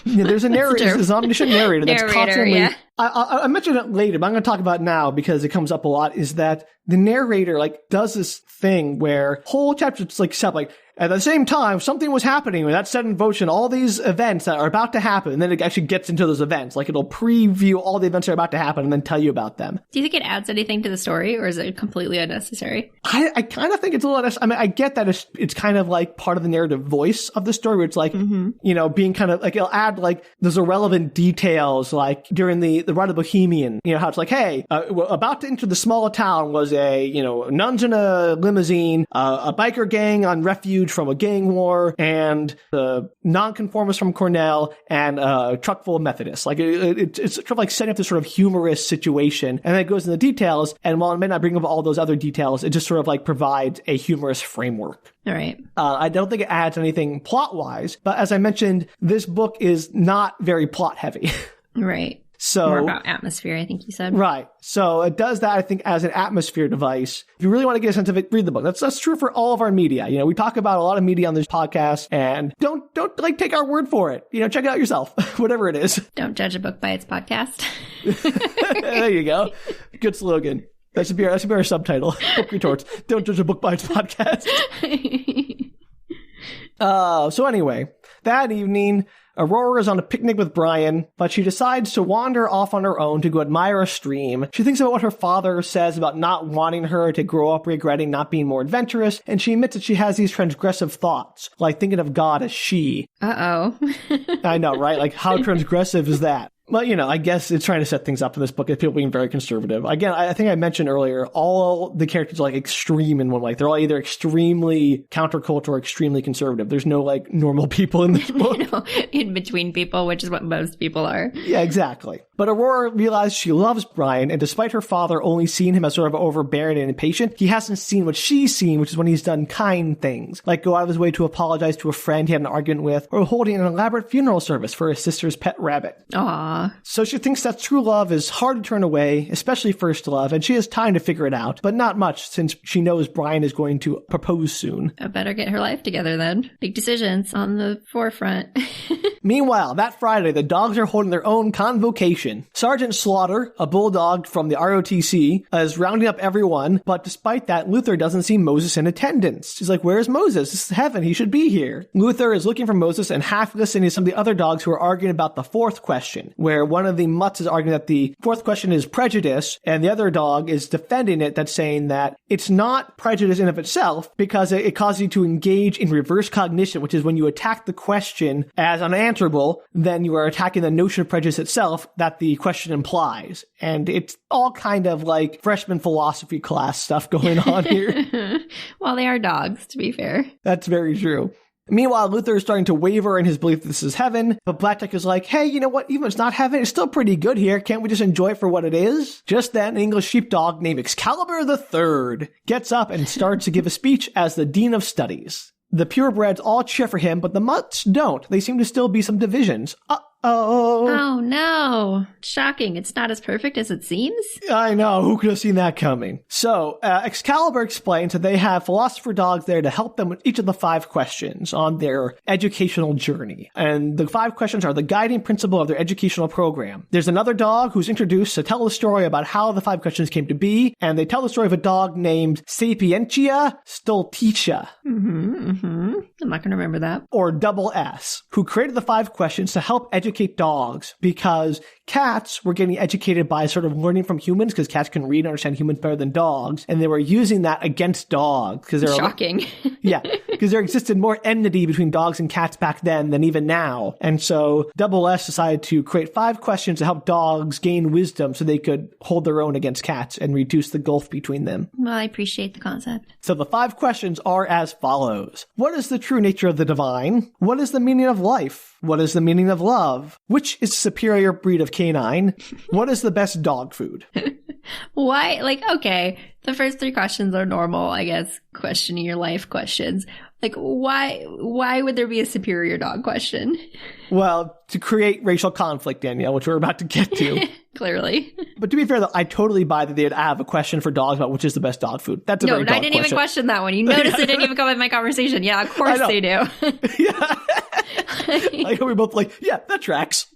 Yeah, there's a narrator, there's an omniscient narrator that's constantly... Yeah. I mentioned it later, but I'm going to talk about it now because it comes up a lot, is that the narrator, does this thing where whole chapters, set at the same time, something was happening, and that set in motion all these events that are about to happen, and then it actually gets into those events. It'll preview all the events that are about to happen and then tell you about them. Do you think it adds anything to the story, or is it completely unnecessary? I kind of think it's a little unnecessary. I mean, I get that it's kind of part of the narrative voice of the story, where it's being kind of, it'll add, those irrelevant details, during the ride of Bohemian, how it's hey, about to enter the small town was a, nuns in a limousine, a biker gang on refuge from a gang war, and the nonconformists from Cornell, and a truck full of Methodists. It's sort of setting up this sort of humorous situation, and then it goes into the details, and while it may not bring up all those other details, it just sort of provides a humorous framework. All right. I don't think it adds anything plot-wise, but as I mentioned, this book is not very plot-heavy. Right. So, more about atmosphere, I think you said. Right. So it does that, I think, as an atmosphere device. If you really want to get a sense of it, read the book. That's true for all of our media. We talk about a lot of media on this podcast, and don't take our word for it. Check it out yourself, whatever it is. Don't judge a book by its podcast. There you go. Good slogan. That should be our subtitle. Book retorts. Don't judge a book by its podcast. So anyway, that evening, Aurora is on a picnic with Brian, but she decides to wander off on her own to go admire a stream. She thinks about what her father says about not wanting her to grow up regretting not being more adventurous, and she admits that she has these transgressive thoughts, like thinking of God as she. Uh-oh. I know, right? How transgressive is that? Well, I guess it's trying to set things up in this book as people being very conservative. Again, I think I mentioned earlier, all the characters are like extreme in one way. They're all either extremely countercultural or extremely conservative. There's no like normal people in this book. In between people, which is what most people are. Yeah, exactly. But Aurora realized she loves Brian, and despite her father only seeing him as sort of overbearing and impatient, he hasn't seen what she's seen, which is when he's done kind things, like go out of his way to apologize to a friend he had an argument with, or holding an elaborate funeral service for his sister's pet rabbit. Aww. So she thinks that true love is hard to turn away, especially first love, and she has time to figure it out, but not much since she knows Brian is going to propose soon. I better get her life together then. Big decisions on the forefront. Meanwhile, that Friday, the dogs are holding their own convocation. Sergeant Slaughter, a bulldog from the ROTC, is rounding up everyone, but despite that, Luther doesn't see Moses in attendance. He's like, where's Moses? This is heaven. He should be here. Luther is looking for Moses and half listening to some of the other dogs who are arguing about the fourth question, where one of the mutts is arguing that the fourth question is prejudice, and the other dog is defending it, that's saying that it's not prejudice in of itself, because it causes you to engage in reverse cognition, which is when you attack the question as unanswerable, then you are attacking the notion of prejudice itself that the question implies. And it's all kind of like freshman philosophy class stuff going on here. Well, they are dogs, to be fair. That's very true. Meanwhile, Luther is starting to waver in his belief that this is heaven, but Blackjack is like, hey, you know what? Even if it's not heaven, it's still pretty good here. Can't we just enjoy it for what it is? Just then, an English sheepdog named Excalibur III gets up and starts to give a speech as the Dean of Studies. The purebreds all cheer for him, but the mutts don't. They seem to still be some divisions. Oh no. Shocking. It's not as perfect as it seems. I know. Who could have seen that coming? So, Excalibur explains that they have philosopher dogs there to help them with each of the 5 questions on their educational journey. And the 5 questions are the guiding principle of their educational program. There's another dog who's introduced to tell the story about how the 5 questions came to be. And they tell the story of a dog named Sapientia Stultitia. I'm not going to remember that. Or Double S, who created the 5 questions to help educate dogs, because cats were getting educated by sort of learning from humans, because cats can read and understand humans better than dogs, and they were using that against dogs. Shocking. Yeah, because there existed more enmity between dogs and cats back then than even now. And so Double S decided to create 5 questions to help dogs gain wisdom so they could hold their own against cats and reduce the gulf between them. Well, I appreciate the concept. So the 5 questions are as follows. What is the true nature of the divine? What is the meaning of life? What is the meaning of love? Which is the superior breed of canine? What is the best dog food? Why? Like, okay, the first 3 questions are normal, I guess, questioning your life questions. Like, why would there be a superior dog question? Well, to create racial conflict, Danielle, which we're about to get to. Clearly. But to be fair, though, I totally buy that they'd have a question for dogs about which is the best dog food. That's a very dog question. No, I didn't even question that one. You noticed it didn't even come in my conversation. Yeah, of course they do. Yeah. Like, we both like, yeah, that tracks.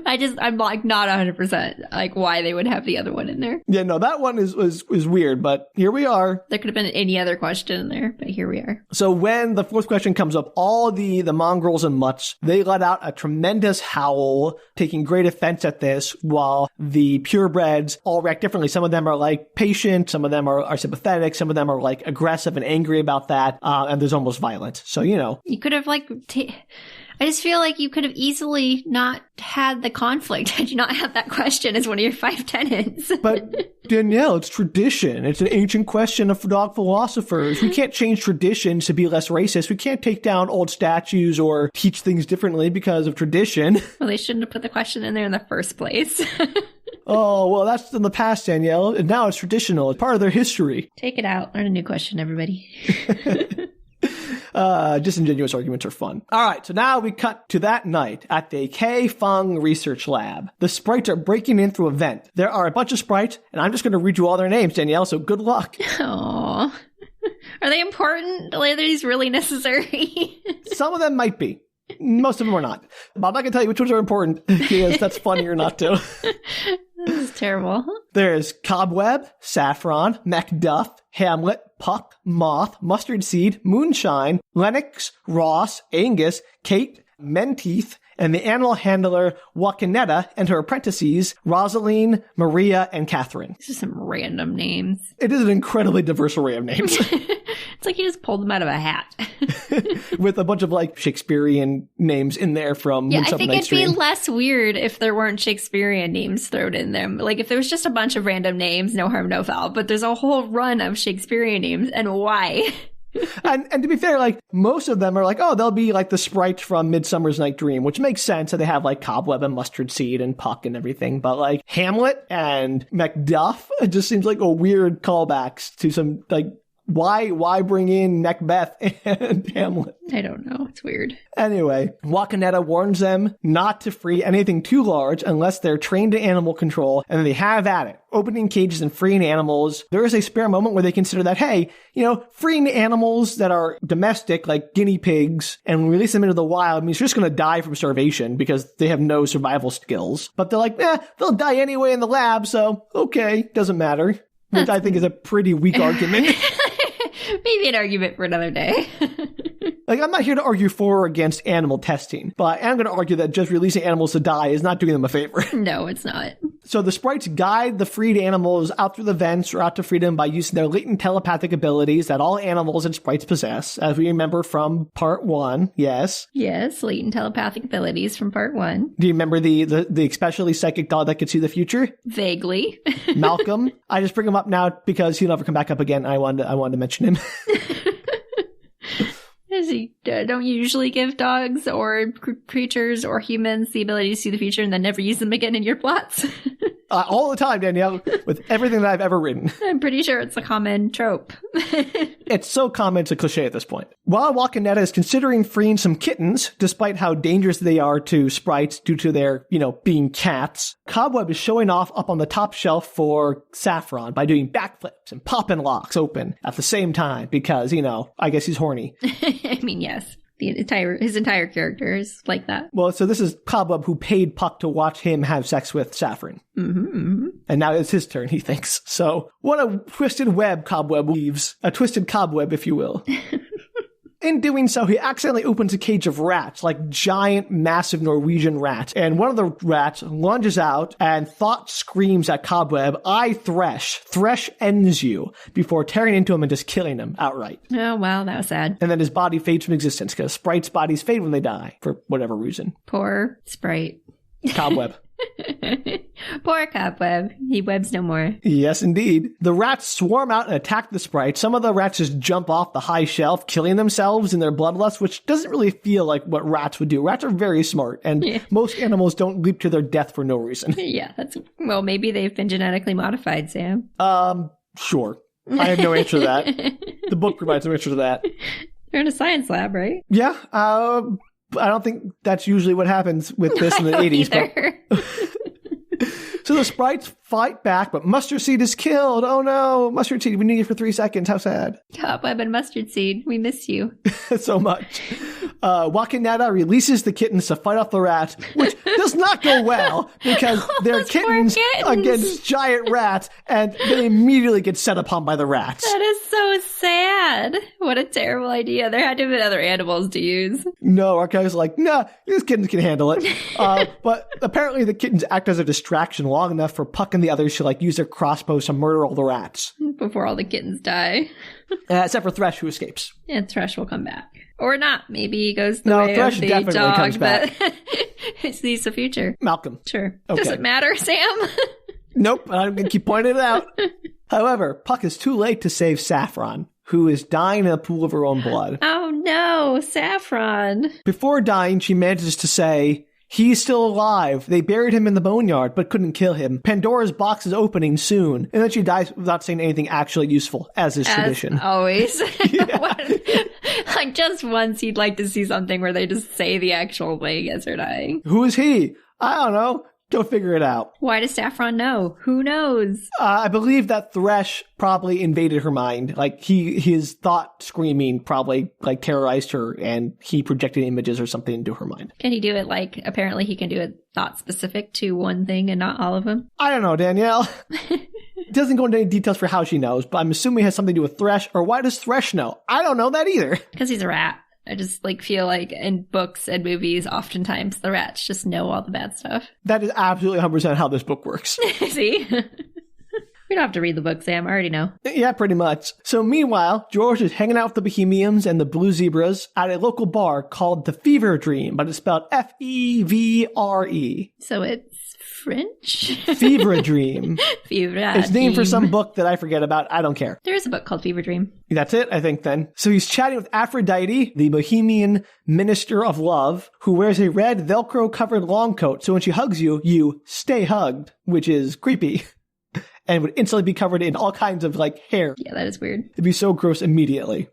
I'm like not 100% like why they would have the other one in there. Yeah, no, that one is weird, but here we are. There could have been any other question in there, but here we are. So when the 4th question comes up, all the mongrels and mutts, they let out a tremendous howl, taking great offense at this, while the purebreds all react differently. Some of them are like patient, some of them are sympathetic, some of them are like aggressive and angry about that, and there's almost violent. So, You could have like... I just feel like you could have easily not had the conflict had you not had that question as one of your 5 tenets. But Danielle, it's tradition. It's an ancient question of dog philosophers. We can't change traditions to be less racist. We can't take down old statues or teach things differently because of tradition. Well, they shouldn't have put the question in there in the first place. Oh, well, that's in the past, Danielle. And now it's traditional. It's part of their history. Take it out. Learn a new question, everybody. Disingenuous arguments are fun. All right, so now we cut to that night at the K Fung Research Lab. The sprites are breaking in through a vent. There are a bunch of sprites, and I'm just going to read you all their names, Danielle, so good luck. Aww. Are they important? Are these really necessary? Some of them might be. Most of them are not. But I'm not going to tell you which ones are important, because that's funny or not to. This is terrible. There's Cobweb, Saffron, Macduff, Hamlet, Puck, Moth, Mustard Seed, Moonshine, Lennox, Ross, Angus, Kate, Menteith, and the animal handler Wakaneta and her apprentices, Rosaline, Maria, and Catherine. These are some random names. It is an incredibly diverse array of names. It's like he just pulled them out of a hat. With a bunch of like Shakespearean names in there from I think it'd be less weird if there weren't Shakespearean names thrown in there. Like if there was just a bunch of random names, no harm, no foul. But there's a whole run of Shakespearean names, and why? and to be fair, like most of them are like, oh, they'll be like the sprites from Midsummer's Night Dream, which makes sense. So they have like Cobweb and Mustard Seed and Puck and everything. But like Hamlet and Macduff, it just seems like a weird callbacks to some like, why bring in Macbeth and Hamlet? I don't know. It's weird. Anyway, Wakaneta warns them not to free anything too large unless they're trained in animal control, and they have at it. Opening cages and freeing animals. There is a spare moment where they consider that, hey, freeing animals that are domestic, like guinea pigs, and release them into the wild means you're just going to die from starvation because they have no survival skills. But they're like, they'll die anyway in the lab, so okay, doesn't matter. Which I think is a pretty weak argument. Maybe an argument for another day. Like, I'm not here to argue for or against animal testing, but I am going to argue that just releasing animals to die is not doing them a favor. No, it's not. So the sprites guide the freed animals out through the vents or out to freedom by using their latent telepathic abilities that all animals and sprites possess, as we remember from part 1. Yes. Yes, latent telepathic abilities from part 1. Do you remember the especially psychic dog that could see the future? Vaguely. Malcolm. I just bring him up now because he'll never come back up again. I wanted to mention him. Don't you usually give dogs or creatures or humans the ability to see the future and then never use them again in your plots? All the time, Danielle, with everything that I've ever written. I'm pretty sure it's a common trope. It's so common, it's a cliche at this point. While Wakaneta is considering freeing some kittens, despite how dangerous they are to sprites due to their, being cats, Cobweb is showing off up on the top shelf for Saffron by doing backflips and popping locks open at the same time because, I guess he's horny. I mean, yes. His entire character is like that. Well, so this is Cobweb who paid Puck to watch him have sex with Saffron. Mm-hmm, mm-hmm. And now it's his turn, he thinks. So what a twisted web Cobweb weaves. A twisted cobweb, if you will. In doing so, he accidentally opens a cage of rats, like giant, massive Norwegian rats. And one of the rats lunges out and Thought screams at Cobweb, "I Thresh. Thresh ends you," before tearing into him and just killing him outright. Oh, wow, that was sad. And then his body fades from existence because sprites' bodies fade when they die, for whatever reason. Poor sprite. Cobweb. Poor Cobweb. He webs no more. Yes, indeed. The rats swarm out and attack the sprite. Some of the rats just jump off the high shelf, killing themselves in their bloodlust, which doesn't really feel like what rats would do. Rats are very smart, and most animals don't leap to their death for no reason. Yeah, well, maybe they've been genetically modified, Sam. Sure. I have no answer to that. The book provides no answer to that. You're in a science lab, right? Yeah, I don't think that's usually what happens with this in the 80s. But so the sprites fight back, but Mustard Seed is killed. Oh no, Mustard Seed, we need you for 3 seconds. How sad. Cobweb and Mustard Seed, we miss you. So much. Wakaneta releases the kittens to fight off the rats, which does not go well because they're kittens against giant rats, and they immediately get set upon by the rats. That is so sad. What a terrible idea. There had to have been other animals to use. No, our guy's like, nah, these kittens can handle it. But apparently the kittens act as a distraction long enough for Puck and the others to use their crossbows to murder all the rats. Before all the kittens die. Except for Thresh, who escapes. And Thresh will come back. Or not. Maybe he goes the way Thresh of the definitely dog comes back. that sees the future. Malcolm. Sure. Okay. Doesn't matter, Sam. Nope, I'm going to keep pointing it out. However, Puck is too late to save Saffron, who is dying in a pool of her own blood. Oh no, Saffron. Before dying, she manages to say, "He's still alive. They buried him in the boneyard, but couldn't kill him. Pandora's box is opening soon." And then she dies without saying anything actually useful, as is tradition. Always. Like, just once you'd like to see something where they just say the actual thing as they're dying. Who is he? I don't know. Go figure it out. Why does Saffron know? Who knows? I believe that Thresh probably invaded her mind. His thought screaming probably terrorized her, and he projected images or something into her mind. Can he do it apparently he can do it thought specific to one thing and not all of them? I don't know, Danielle. It doesn't go into any details for how she knows, but I'm assuming it has something to do with Thresh, or why does Thresh know? I don't know that either. Because he's a rat. I just like feel like in books and movies, oftentimes the rats just know all the bad stuff. That is absolutely 100% how this book works. See? We don't have to read the book, Sam. I already know. Yeah, pretty much. So meanwhile, George is hanging out with the Bohemians and the Blue Zebras at a local bar called the Fever Dream, but it's spelled F-E-V-R-E. So it's French? Fever Dream. Fever It's named for some book that I forget about. I don't care. There is a book called Fever Dream. That's it, I think, then. So he's chatting with Aphrodite, the Bohemian minister of love, who wears a red Velcro-covered long coat, so when she hugs you, you stay hugged, which is creepy. And would instantly be covered in all kinds of, like, hair. Yeah, that is weird. It'd be so gross immediately.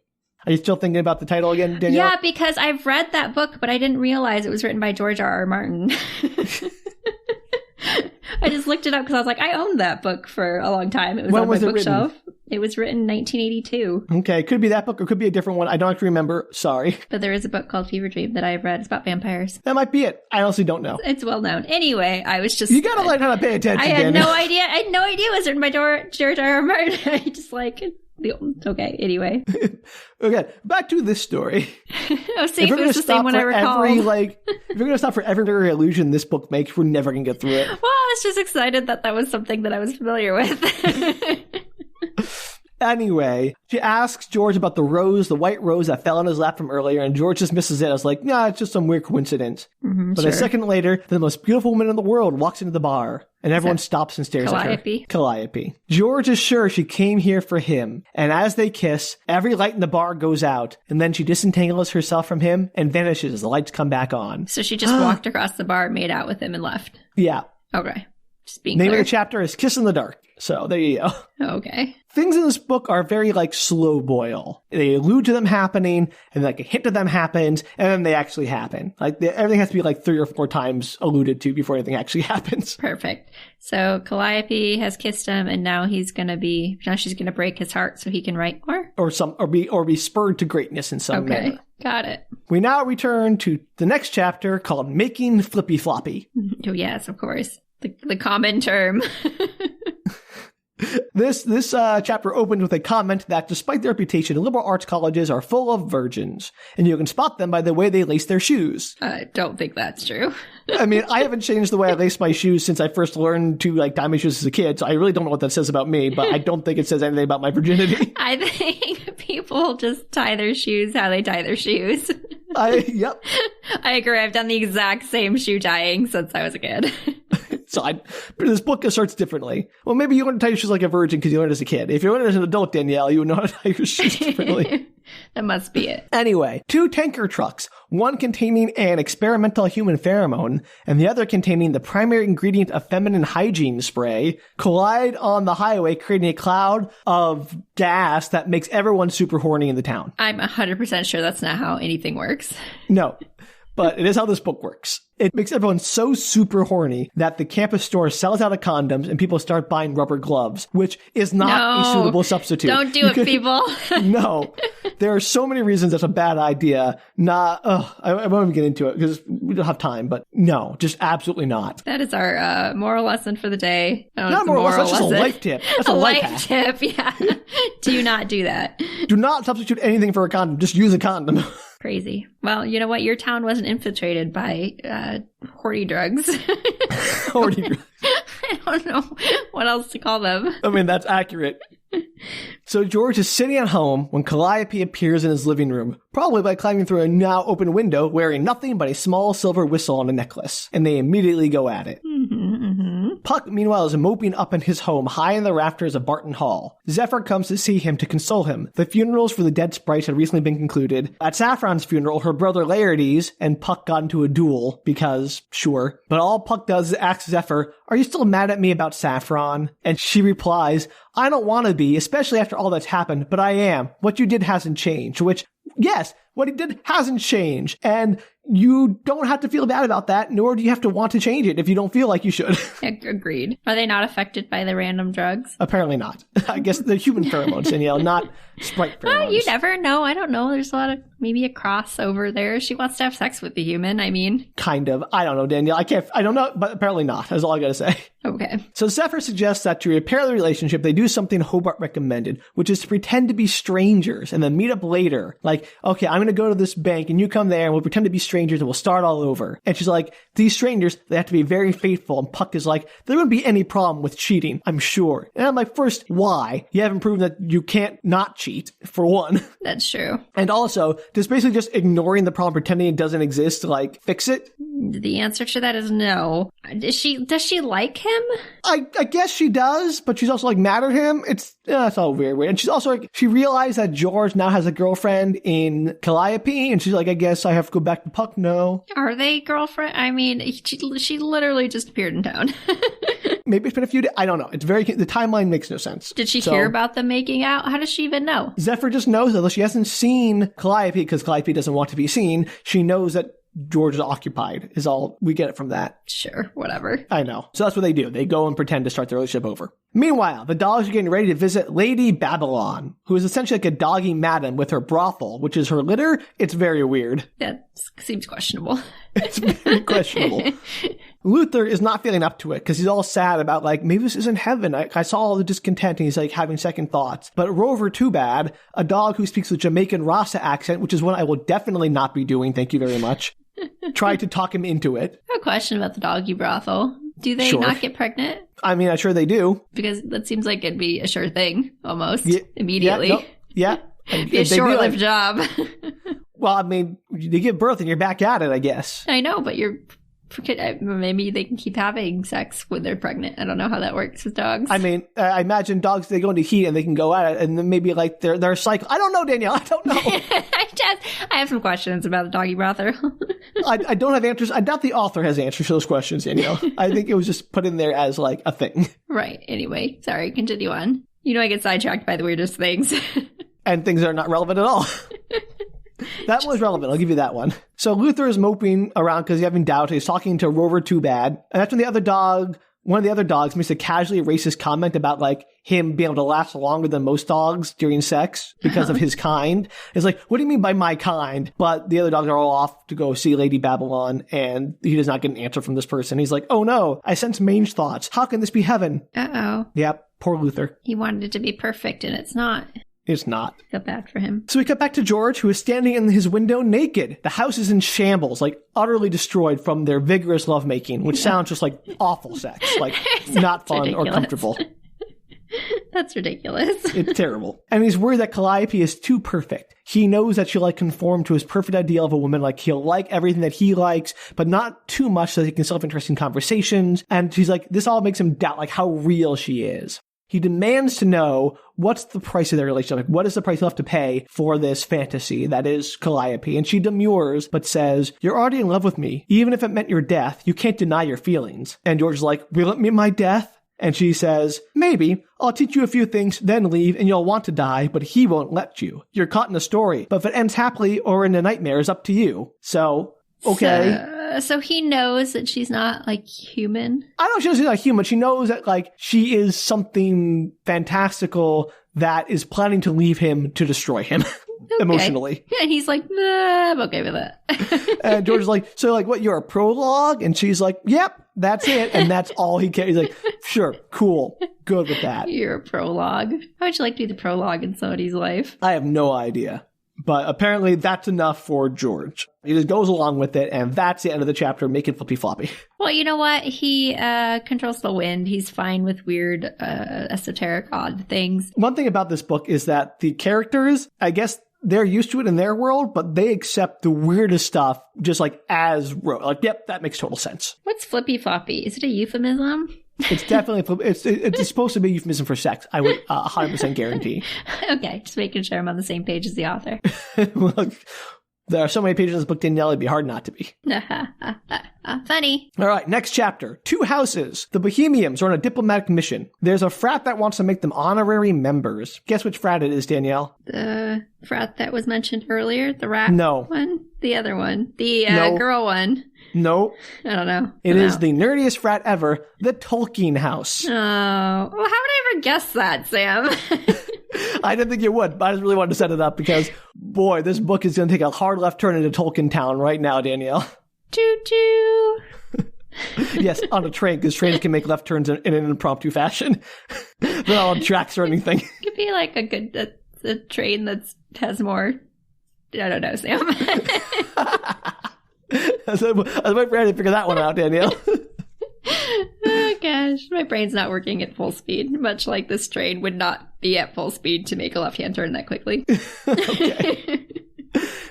Are you still thinking about the title again, Danielle? Yeah, because I've read that book, but I didn't realize it was written by George R.R. Martin. I just looked it up because I was like, I owned that book for a long time. It was on my bookshelf. It was written in 1982. Okay, could be that book or could be a different one. I don't actually remember. Sorry. But there is a book called Fever Dream that I've read. It's about vampires. That might be it. I honestly don't know. It's well known. Anyway, I was just... You gotta learn how to pay attention, I had Danielle. no idea. I had no idea it was written by George R.R. Martin. I just like... Okay, anyway. Okay, back to this story. Oh, see, if it was the same one I recall. If we're going to stop for every illusion this book makes, we're never going to get through it. Well, I was just excited that was something that I was familiar with. Anyway, she asks George about the white rose that fell in his lap from earlier, and George dismisses it. I was like, nah, it's just some weird coincidence. But a second later, the most beautiful woman in the world walks into the bar, and everyone stops and stares Calliope? at her. Calliope. George is sure she came here for him, and as they kiss, every light in the bar goes out, and then she disentangles herself from him and vanishes as the lights come back on. So she just walked across the bar, made out with him, and left. Yeah. Okay. Just being Name clear. of the chapter is Kiss in the Dark. So there you go. Okay. Things in this book are very like slow boil. They allude to them happening, and like a hint of them happens, and then they actually happen. Like everything has to be like 3 or 4 times alluded to before anything actually happens. Perfect. So Calliope has kissed him, and now she's gonna break his heart so he can write more, or be spurred to greatness in some manner. Got it. We now return to the next chapter called Making Flippy Floppy. Oh yes, of course. The common term. This chapter opens with a comment that despite their reputation, liberal arts colleges are full of virgins, and you can spot them by the way they lace their shoes. I don't think that's true. I mean, I haven't changed the way I lace my shoes since I first learned to like tie my shoes as a kid, so I really don't know what that says about me, but I don't think it says anything about my virginity. I think people just tie their shoes how they tie their shoes. Yep. I agree. I've done the exact same shoe tying since I was a kid. So but this book asserts differently. Well, maybe you learn to tie your shoes like a virgin because you learned as a kid. If you learned as an adult, Danielle, you would know how to tie your shoes differently. That must be it. Anyway, 2 tanker trucks, one containing an experimental human pheromone and the other containing the primary ingredient of feminine hygiene spray, collide on the highway, creating a cloud of gas that makes everyone super horny in the town. I'm 100% sure that's not how anything works. No. But it is how this book works. It makes everyone so super horny that the campus store sells out of condoms and people start buying rubber gloves, which is not a suitable substitute. Don't do it, people. No. There are so many reasons that's a bad idea. I won't even get into it because we don't have time, but no, just absolutely not. That is our moral lesson for the day. Not a moral lesson, that's just a life tip. That's a life tip, yeah. Do not do that. Do not substitute anything for a condom. Just use a condom. Crazy. Well, you know what? Your town wasn't infiltrated by horny drugs. Horny drugs. I don't know what else to call them. I mean, that's accurate. So George is sitting at home when Calliope appears in his living room, probably by climbing through a now open window, wearing nothing but a small silver whistle on a necklace, and they immediately go at it. Puck, meanwhile, is moping up in his home high in the rafters of Barton Hall. Zephyr comes to see him to console him. The funerals for the dead sprites had recently been concluded. At Saffron's funeral, her brother Laertes and Puck got into a duel, because, sure. But all Puck does is ask Zephyr, "Are you still mad at me about Saffron?" And she replies, "I don't want to be, especially after all that's happened, but I am. What you did hasn't changed," which, yes, what he did hasn't changed. And you don't have to feel bad about that, nor do you have to want to change it if you don't feel like you should. Agreed. Are they not affected by the random drugs? Apparently not. I guess they're human pheromones, Danielle, not sprite pheromones. Well, you never know. I don't know. There's a lot of, maybe a crossover there. She wants to have sex with the human, I mean. Kind of. I don't know, Danielle. I don't know, but apparently not. That's all I gotta say. Okay. So Zephyr suggests that to repair the relationship, they do something Hobart recommended, which is to pretend to be strangers and then meet up later. Like, okay, I'm gonna go to this bank and you come there and we'll pretend to be strangers and we'll start all over. And she's like, these strangers, they have to be very faithful. And Puck is like, there wouldn't be any problem with cheating, I'm sure. And I'm like, first, why? You haven't proven that you can't not cheat, for one. That's true. And also, does basically just ignoring the problem, pretending it doesn't exist, like, fix it? The answer to that is no. Does she like him? I guess she does, but she's also like mad at him. It's all weird. And she's also like, she realized that George now has a girlfriend in Calliope, and she's like, I guess I have to go back to Puck now. Are they girlfriend? I mean, she literally just appeared in town. Maybe it's been a few days. I don't know. The timeline makes no sense. Did she hear about them making out? How does she even know? Zephyr just knows, although she hasn't seen Calliope because Calliope doesn't want to be seen. She knows that George is occupied, is all we get it from that. Sure, whatever. I know. So that's what they do. They go and pretend to start the relationship over. Meanwhile, the dogs are getting ready to visit Lady Babylon, who is essentially like a doggy madam with her brothel, which is her litter. It's very weird. That seems questionable. It's very questionable. Luther is not feeling up to it because he's all sad about, like, maybe this isn't heaven. I saw all the discontent and he's like having second thoughts. But Rover, too bad, a dog who speaks with Jamaican Rasta accent, which is one I will definitely not be doing. Thank you very much. Tried to talk him into it. I have a question about the doggy brothel. Do they not get pregnant? I mean, I'm sure they do. Because that seems like it'd be a sure thing, almost, immediately. Yeah. It'd be a short-lived job. Well, I mean, you give birth and you're back at it, I guess. I know, but maybe they can keep having sex when they're pregnant. I don't know how that works with dogs. I mean, I imagine dogs, they go into heat and they can go at it, and then maybe like their cycle. I don't know, Danielle. I don't know. I have some questions about the doggy brothel. I don't have answers. I doubt the author has answers to those questions, Danielle. I think it was just put in there as like a thing. Right. Anyway, sorry. Continue on. You know, I get sidetracked by the weirdest things. And things that are not relevant at all. That was relevant. I'll give you that one. So Luther is moping around because he's having doubt. He's talking to Rover Too Bad. And that's when one of the other dogs makes a casually racist comment about like him being able to last longer than most dogs during sex because of his kind. It's like, what do you mean by my kind? But the other dogs are all off to go see Lady Babylon, and he does not get an answer from this person. He's like, oh no, I sense mange thoughts. How can this be heaven? Uh-oh. Yep, poor Luther. He wanted it to be perfect, and it's not. It's not. I feel bad for him. So we cut back to George, who is standing in his window naked. The house is in shambles, like utterly destroyed from their vigorous lovemaking, which sounds just like awful sex, like not fun ridiculous. Or comfortable. That's ridiculous. It's terrible. And he's worried that Calliope is too perfect. He knows that she'll like conform to his perfect ideal of a woman. Like he'll like everything that he likes, but not too much so that he can still have interesting conversations. And he's like, this all makes him doubt like how real she is. He demands to know what's the price of their relationship. Like, what is the price he'll have to pay for this fantasy that is Calliope? And she demurs, but says, you're already in love with me. Even if it meant your death, you can't deny your feelings. And George is like, will it mean my death? And she says, maybe. I'll teach you a few things, then leave, and you'll want to die, but he won't let you. You're caught in a story, but if it ends happily or in a nightmare is up to you. So, okay. So he knows that she's not, like, human? I don't know if she knows she's not human. She knows that, like, she is something fantastical that is planning to leave him to destroy him. Okay. Emotionally. And he's like, nah, I'm okay with that. And George is like, so, like, what, you're a prologue? And she's like, yep, that's it. And that's all he cares. He's like, sure, cool, good with that. You're a prologue. How would you like to be the prologue in somebody's life? I have no idea. But apparently that's enough for George. He just goes along with it, and that's the end of the chapter, make it flippy floppy. Well, you know what? He controls the wind. He's fine with weird, esoteric, odd things. One thing about this book is that the characters, I guess they're used to it in their world, but they accept the weirdest stuff just like as wrote. Like, yep, that makes total sense. What's flippy floppy? Is it a euphemism? It's definitely, it's supposed to be a euphemism for sex. I would 100% guarantee. Okay, just making sure I'm on the same page as the author. Look, There are so many pages in this book, Danielle, it'd be hard not to be. Funny. All right, next chapter. 2 houses. The Bohemians are on a diplomatic mission. There's a frat that wants to make them honorary members. Guess which frat it is, Danielle? The frat that was mentioned earlier? The rat one? The other one? The girl one? No. I don't know. It is the nerdiest frat ever, the Tolkien House. Oh. Well, how would I ever guess that, Sam? I didn't think you would, but I just really wanted to set it up because, boy, this book is going to take a hard left turn into Tolkien Town right now, Danielle. Choo-choo. Yes, on a train, because trains can make left turns in an impromptu fashion. They're not on tracks or anything. It could be like a train that has more... I don't know, Sam. I was waiting for you to figure that one out, Danielle. Oh, gosh. My brain's not working at full speed, much like this train would not be at full speed to make a left-hand turn that quickly. Okay.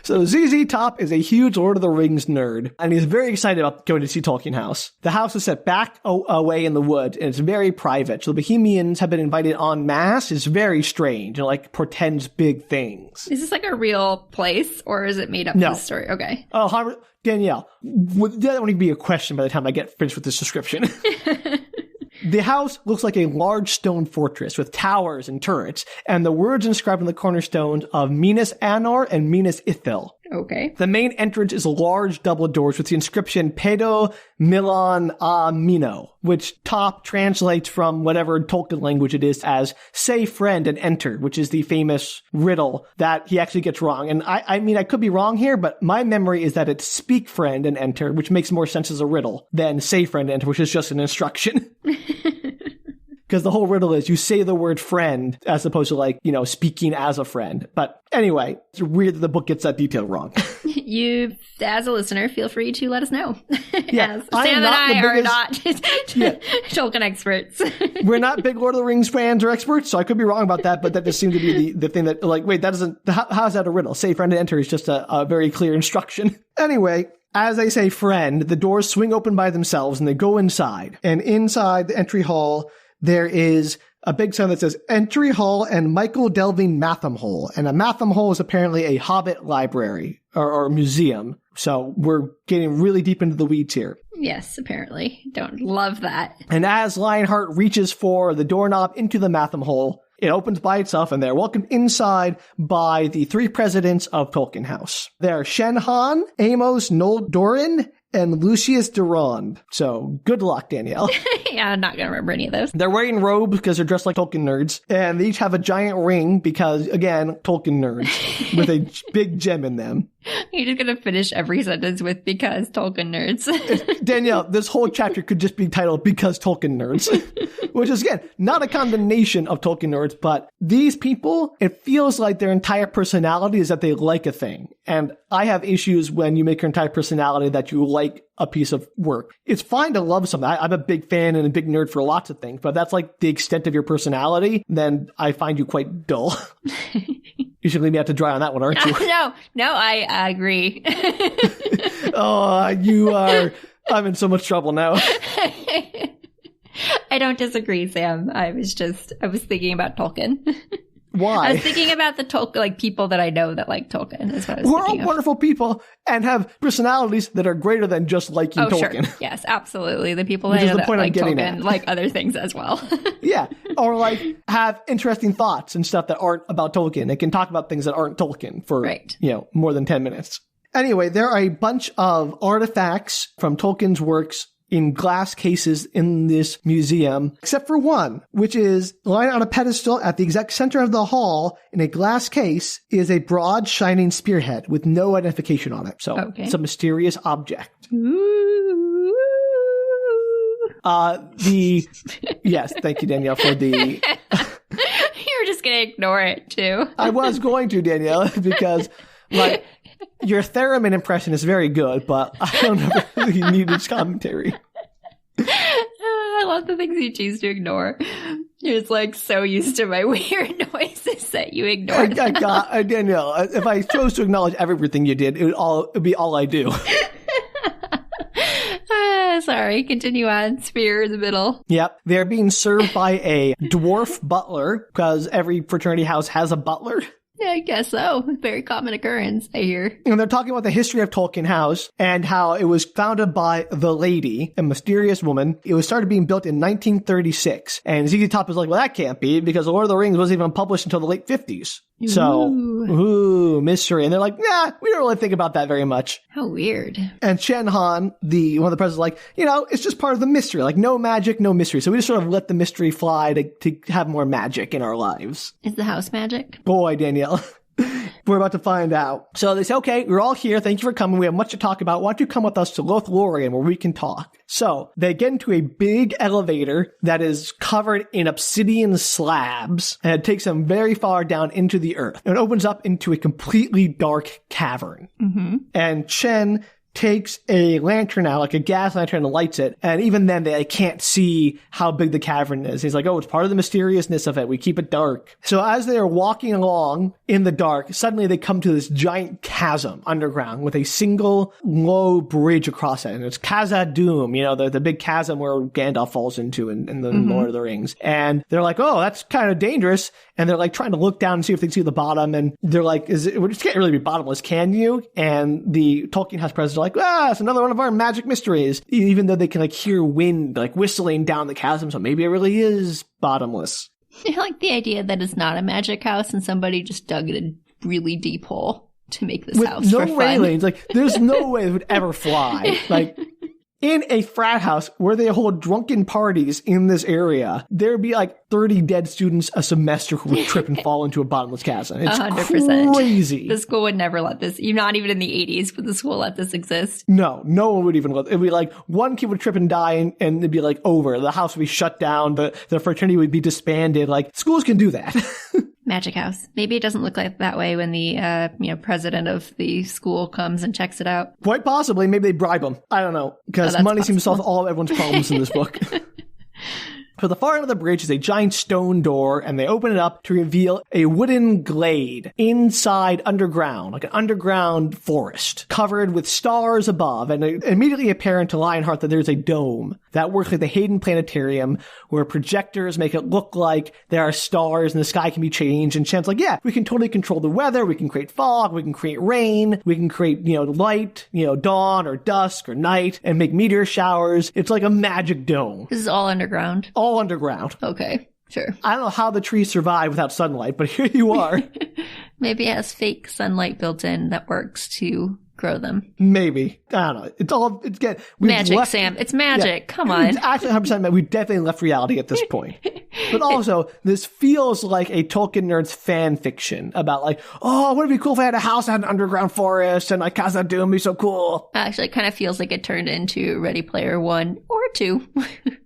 So ZZ Top is a huge Lord of the Rings nerd, and he's very excited about going to see Tolkien House. The house is set back away in the woods, and it's very private. So the Bohemians have been invited en masse. It's very strange, and like portends big things. Is this like a real place, or is it made up for this story? Okay. Oh, Danielle, that won't even be a question by the time I get finished with this description. The house looks like a large stone fortress with towers and turrets, and the words inscribed on the cornerstones of Minas Anor and Minas Ithil. Okay. The main entrance is large double doors with the inscription Pedo Milan a Mino, which Top translates from whatever Tolkien language it is as say friend and enter, which is the famous riddle that he actually gets wrong. And I mean, I could be wrong here, but my memory is that it's speak friend and enter, which makes more sense as a riddle than say friend and enter, which is just an instruction. Because the whole riddle is you say the word friend as opposed to like, speaking as a friend. But anyway, it's weird that the book gets that detail wrong. You, as a listener, feel free to let us know. Yeah, Sam and I are not Tolkien experts. We're not big Lord of the Rings fans or experts, so I could be wrong about that, but that just seemed to be the thing that, like, wait, that doesn't, how is that a riddle? Say friend and enter is just a very clear instruction. Anyway, as they say friend, the doors swing open by themselves and they go inside. And inside the entry hall, there is a big sign that says Entry Hall and Michael Delving Matham Hole. And a Matham Hole is apparently a Hobbit library or museum. So we're getting really deep into the weeds here. Yes, apparently. Don't love that. And as Lionheart reaches for the doorknob into the Matham Hole, it opens by itself and they're welcomed inside by the 3 presidents of Tolkien House. They're Shen Han, Amos Noldorin, and Lucius Durand. So good luck, Danielle. Yeah, I'm not going to remember any of those. They're wearing robes because they're dressed like Tolkien nerds. And they each have a giant ring because, again, Tolkien nerds with a big gem in them. You're just going to finish every sentence with because Tolkien nerds. Danielle, this whole chapter could just be titled Because Tolkien Nerds. Which is, again, not a condemnation of Tolkien nerds, but these people, it feels like their entire personality is that they like a thing. And I have issues when you make your entire personality that you like a piece of work. It's fine to love something. I'm a big fan and a big nerd for lots of things, but if that's like the extent of your personality, then I find you quite dull. You should leave me out to dry on that one, aren't you? No, I agree. Oh, you are. I'm in so much trouble now. I don't disagree, Sam. I was thinking about Tolkien. Why? I was thinking about the Tolkien, like people that I know that like Tolkien. Is what I was We're all thinking of. wonderful people and have personalities that are greater than just liking Tolkien. Sure. Yes, absolutely. The people that Which I is know the that point I'm like getting Tolkien at. like other things as well. Yeah. Or like have interesting thoughts and stuff that aren't about Tolkien. They can talk about things that aren't Tolkien for, more than 10 minutes. Anyway, there are a bunch of artifacts from Tolkien's works in glass cases in this museum, except for one, which is lying on a pedestal at the exact center of the hall in a glass case is a broad, shining spearhead with no identification on it. So it's a mysterious object. Ooh. Yes, thank you, Danielle, for the... You were just going to ignore it, too. I was going to, Danielle, because, like... Your theremin impression is very good, but I don't know if you need this commentary. I love the things you choose to ignore. You're just like so used to my weird noises that you ignore. Danielle, if I chose to acknowledge everything you did, it would be all I do. Sorry, continue on. Spear in the middle. Yep. They're being served by a dwarf butler, because every fraternity house has a butler. Yeah, I guess so. Very common occurrence, I hear. And they're talking about the history of Tolkien House and how it was founded by the Lady, a mysterious woman. It was started being built in 1936. And ZZ Top is like, well, that can't be because The Lord of the Rings wasn't even published until the late 50s. So, mystery. And they're like, nah, we don't really think about that very much. How weird. And Chen Han, one of the presidents, is like, it's just part of the mystery. Like, no magic, no mystery. So we just sort of let the mystery fly to have more magic in our lives. Is the house magic? Boy, Danielle. We're about to find out. So they say, okay, we're all here. Thank you for coming. We have much to talk about. Why don't you come with us to Lothlorien where we can talk? So they get into a big elevator that is covered in obsidian slabs, and it takes them very far down into the earth. And it opens up into a completely dark cavern. Mm-hmm. And Chen takes a lantern out, like a gas lantern, and lights it. And even then, they can't see how big the cavern is. He's like, oh, it's part of the mysteriousness of it. We keep it dark. So as they are walking along in the dark, suddenly they come to this giant chasm underground with a single low bridge across it. And it's Khazad-dûm, the big chasm where Gandalf falls into in the Lord of the Rings. And they're like, oh, that's kind of dangerous. And they're like trying to look down and see if they can see the bottom. And they're like, it just can't really be bottomless, can you? And the Tolkien House president are like, it's another one of our magic mysteries. Even though they can hear wind whistling down the chasm. So maybe it really is bottomless. I like the idea that it's not a magic house and somebody just dug a really deep hole to make this house for fun. No railings. There's no way it would ever fly. In a frat house where they hold drunken parties in this area, there'd be 30 dead students a semester who would trip and fall into a bottomless chasm. It's 100%. Crazy. The school would never let this, not even in the 80s would the school let this exist. No one would even let it. It'd be one kid would trip and die and it'd be over. The house would be shut down. The fraternity would be disbanded. Schools can do that. Magic house. Maybe it doesn't look like that way when the president of the school comes and checks it out. Quite possibly. Maybe they bribe him. I don't know. Because money seems to solve all of everyone's problems in this book. For the far end of the bridge is a giant stone door, and they open it up to reveal a wooden glade inside underground, like an underground forest, covered with stars above, and immediately apparent to Lionheart that there's a dome that works like the Hayden Planetarium, where projectors make it look like there are stars and the sky can be changed. And Chen's like, yeah, we can totally control the weather, we can create fog, we can create rain, we can create, light, dawn or dusk or night, and make meteor showers. It's like a magic dome. This is all underground? All underground. Okay, sure. I don't know how the trees survive without sunlight, but here you are. Maybe it has fake sunlight built in that works to grow them. Maybe. I don't know. It's magic, Sam. It's magic. Yeah, come on. It's actually 100% we definitely left reality at this point. But also, this feels like a Tolkien nerd's fan fiction about wouldn't it be cool if I had a house that had an underground forest and Khazad-dûm would be so cool. Actually, it kind of feels like it turned into Ready Player 1 or 2.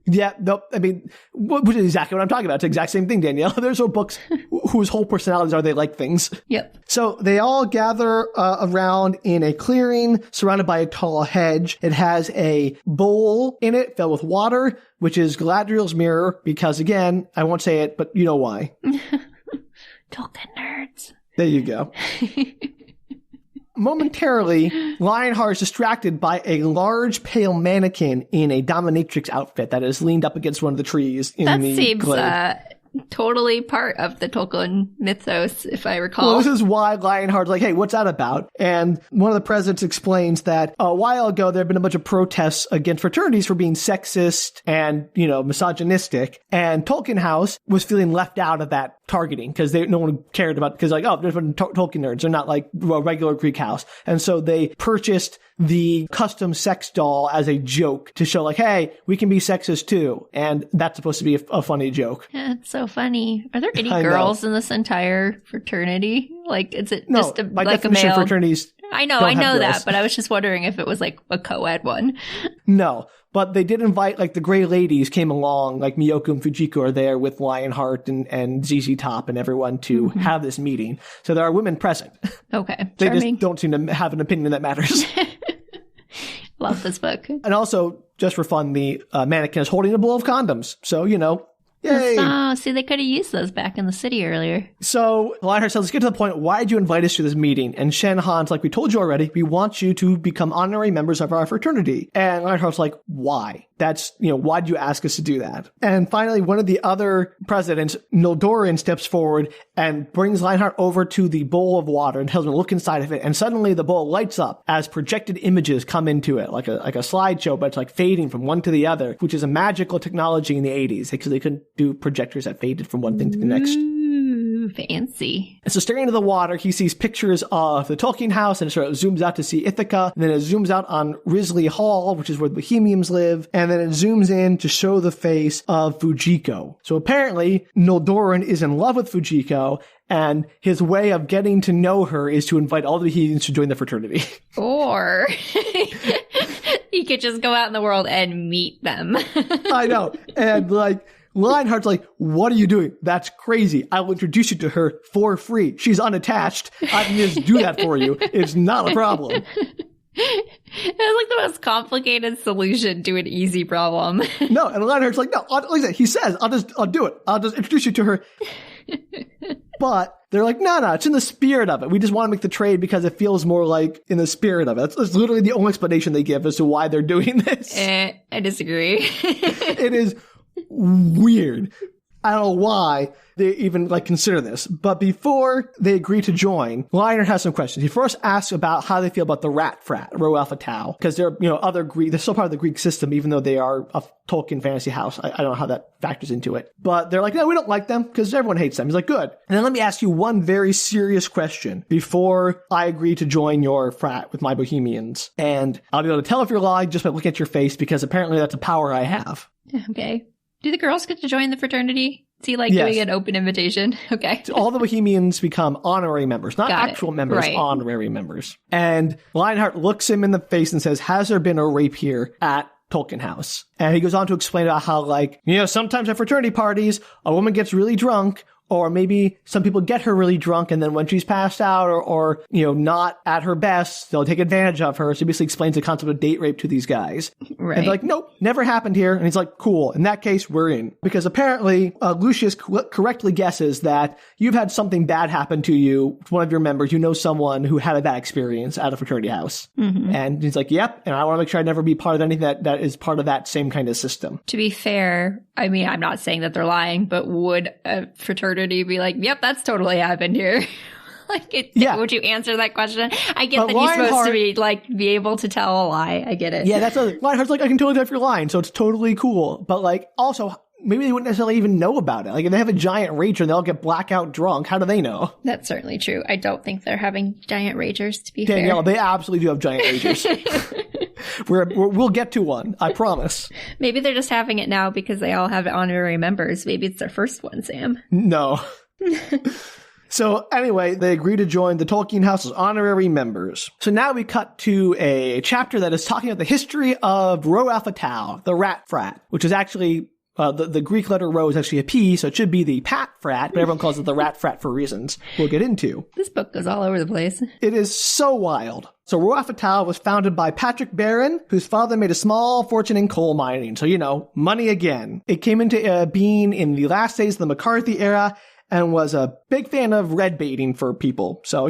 Yeah, no, I mean, which is exactly what I'm talking about. It's the exact same thing, Danielle. There's books whose whole personalities are they like things. Yep. So they all gather around in a clearing surrounded by a tall hedge. It has a bowl in it filled with water, which is Galadriel's mirror, because again, I won't say it, but you know why. Tolkien nerds. There you go. Momentarily, Lionheart is distracted by a large pale mannequin in a dominatrix outfit that is leaned up against one of the trees in the glade. That seems totally part of the Tolkien mythos, if I recall. Well, this is why Lionheart's like, hey, what's that about? And one of the presidents explains that a while ago there have been a bunch of protests against fraternities for being sexist and, misogynistic. And Tolkien House was feeling left out of that targeting because no one cared about, because there's been Tolkien nerds. They're not like a regular Greek house. And so they purchased the custom sex doll as a joke to show hey, we can be sexist too. And that's supposed to be a funny joke. Yeah, it's so funny. Are there any girls in this entire fraternity? Is it just a male? Fraternities I know that, but I was just wondering if it was a co-ed one. No. But they did invite, the Grey Ladies came along, Miyoko and Fujiko are there with Lionheart and ZZ Top and everyone to have this meeting. So there are women present. Okay. They just don't seem to have an opinion that matters. Love this book. And also, just for fun, the mannequin is holding a bowl of condoms. So, yay. Oh, see, they could have used those back in the city earlier. So Lionheart says, let's get to the point. Why did you invite us to this meeting? And Shen Han's like, we told you already. We want you to become honorary members of our fraternity. And Lionheart's like, why? That's, why'd you ask us to do that? And finally, one of the other presidents, Nildorin, steps forward and brings Lionheart over to the bowl of water and tells him to look inside of it. And suddenly the bowl lights up as projected images come into it, like a slideshow, but it's like fading from one to the other, which is a magical technology in the 80s because they couldn't do projectors that faded from one thing to the next. Fancy. And so staring into the water, he sees pictures of the Tolkien House, and it sort of zooms out to see Ithaca, and then it zooms out on Risley Hall, which is where the Bohemians live, and then it zooms in to show the face of Fujiko. So apparently, Nildorin is in love with Fujiko, and his way of getting to know her is to invite all the Bohemians to join the fraternity. Or he could just go out in the world and meet them. I know. And Lionheart's like, what are you doing? That's crazy. I will introduce you to her for free. She's unattached. I can just do that for you. It's not a problem. It's like the most complicated solution to an easy problem. No, and Lionheart's like, no, like I said, he says, I'll do it. I'll just introduce you to her. But they're like, no, it's in the spirit of it. We just want to make the trade because it feels more like in the spirit of it. That's literally the only explanation they give as to why they're doing this. I disagree. It is weird. I don't know why they even consider this. But before they agree to join, Lionheart has some questions. He first asks about how they feel about the rat frat, Rho Alpha Tau, because they're, other Greek, they're still part of the Greek system, even though they are a Tolkien fantasy house. I don't know how that factors into it. But they're like, no, we don't like them because everyone hates them. He's like, good. And then let me ask you one very serious question before I agree to join your frat with my Bohemians. And I'll be able to tell if you're lying just by looking at your face because apparently that's a power I have. Okay. Do the girls get to join the fraternity? Is he doing an open invitation? Okay. So all the Bohemians become honorary members, not actual members, right. Honorary members. And Lionheart looks him in the face and says, has there been a rape here at Tolkien House? And he goes on to explain about how, sometimes at fraternity parties, a woman gets really drunk, or maybe some people get her really drunk, and then when she's passed out or not at her best, they'll take advantage of her. So he basically explains the concept of date rape to these guys. Right. And they're like, nope, never happened here. And he's like, cool. In that case, we're in. Because apparently, Lucius correctly guesses that you've had something bad happen to you, one of your members, someone who had a bad experience at a fraternity house. Mm-hmm. And he's like, yep, and I want to make sure I never be part of anything that is part of that same kind of system. To be fair, I mean, I'm not saying that they're lying, but would a fraternity be like, yep, that's totally happened here? Would you answer that question? I get that you're supposed to be able to tell a lie. I get it. Yeah, that's Lionheart's like, I can totally tell if you're lying, so it's totally cool. But also, maybe they wouldn't necessarily even know about it. If they have a giant rager and they all get blackout drunk, how do they know? That's certainly true. I don't think they're having giant ragers, to be Danielle, fair. They absolutely do have giant ragers. We'll get to one, I promise. Maybe they're just having it now because they all have honorary members. Maybe it's their first one, Sam. No. So anyway, they agree to join the Tolkien House as honorary members. So now we cut to a chapter that is talking about the history of Rho Alpha Tau, the rat frat, which is actually the Greek letter rho is actually a P, so it should be the Pat frat, but everyone calls it the rat frat for reasons we'll get into. This book goes all over the place. It is so wild. So Rho Alpha Tau was founded by Patrick Barron, whose father made a small fortune in coal mining. So, money again. It came into being in the last days of the McCarthy era and was a big fan of red baiting for people. So,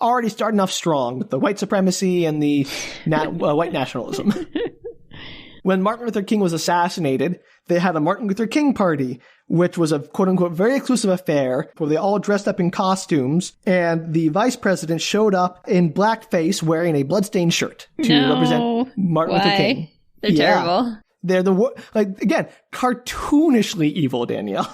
already starting off strong with the white supremacy and the white nationalism. When Martin Luther King was assassinated, they had a Martin Luther King party, which was a quote-unquote very exclusive affair where they all dressed up in costumes, and the vice president showed up in blackface wearing a bloodstained shirt to represent Martin Luther King. They're terrible. They're again, cartoonishly evil, Danielle.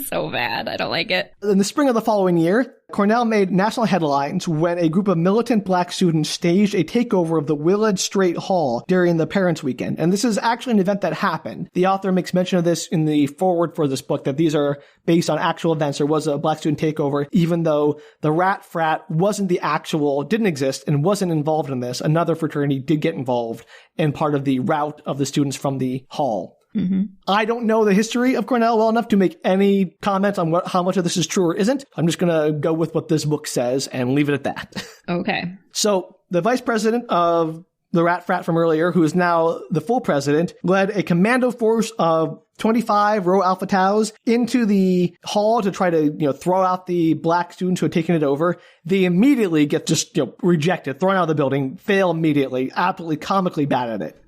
So bad. I don't like it. In the spring of the following year, Cornell made national headlines when a group of militant black students staged a takeover of the Willard Strait Hall during the Parents' Weekend. And this is actually an event that happened. The author makes mention of this in the foreword for this book, that these are based on actual events. There was a black student takeover, even though the rat frat didn't exist and wasn't involved in this. Another fraternity did get involved in part of the rout of the students from the hall. Mm-hmm. I don't know the history of Cornell well enough to make any comments on how much of this is true or isn't. I'm just going to go with what this book says and leave it at that. Okay. So the vice president of the rat frat from earlier, who is now the full president, led a commando force of 25 Rho Alpha Taus into the hall to try to, throw out the black students who had taken it over. They immediately get just, rejected, thrown out of the building, fail immediately, absolutely comically bad at it.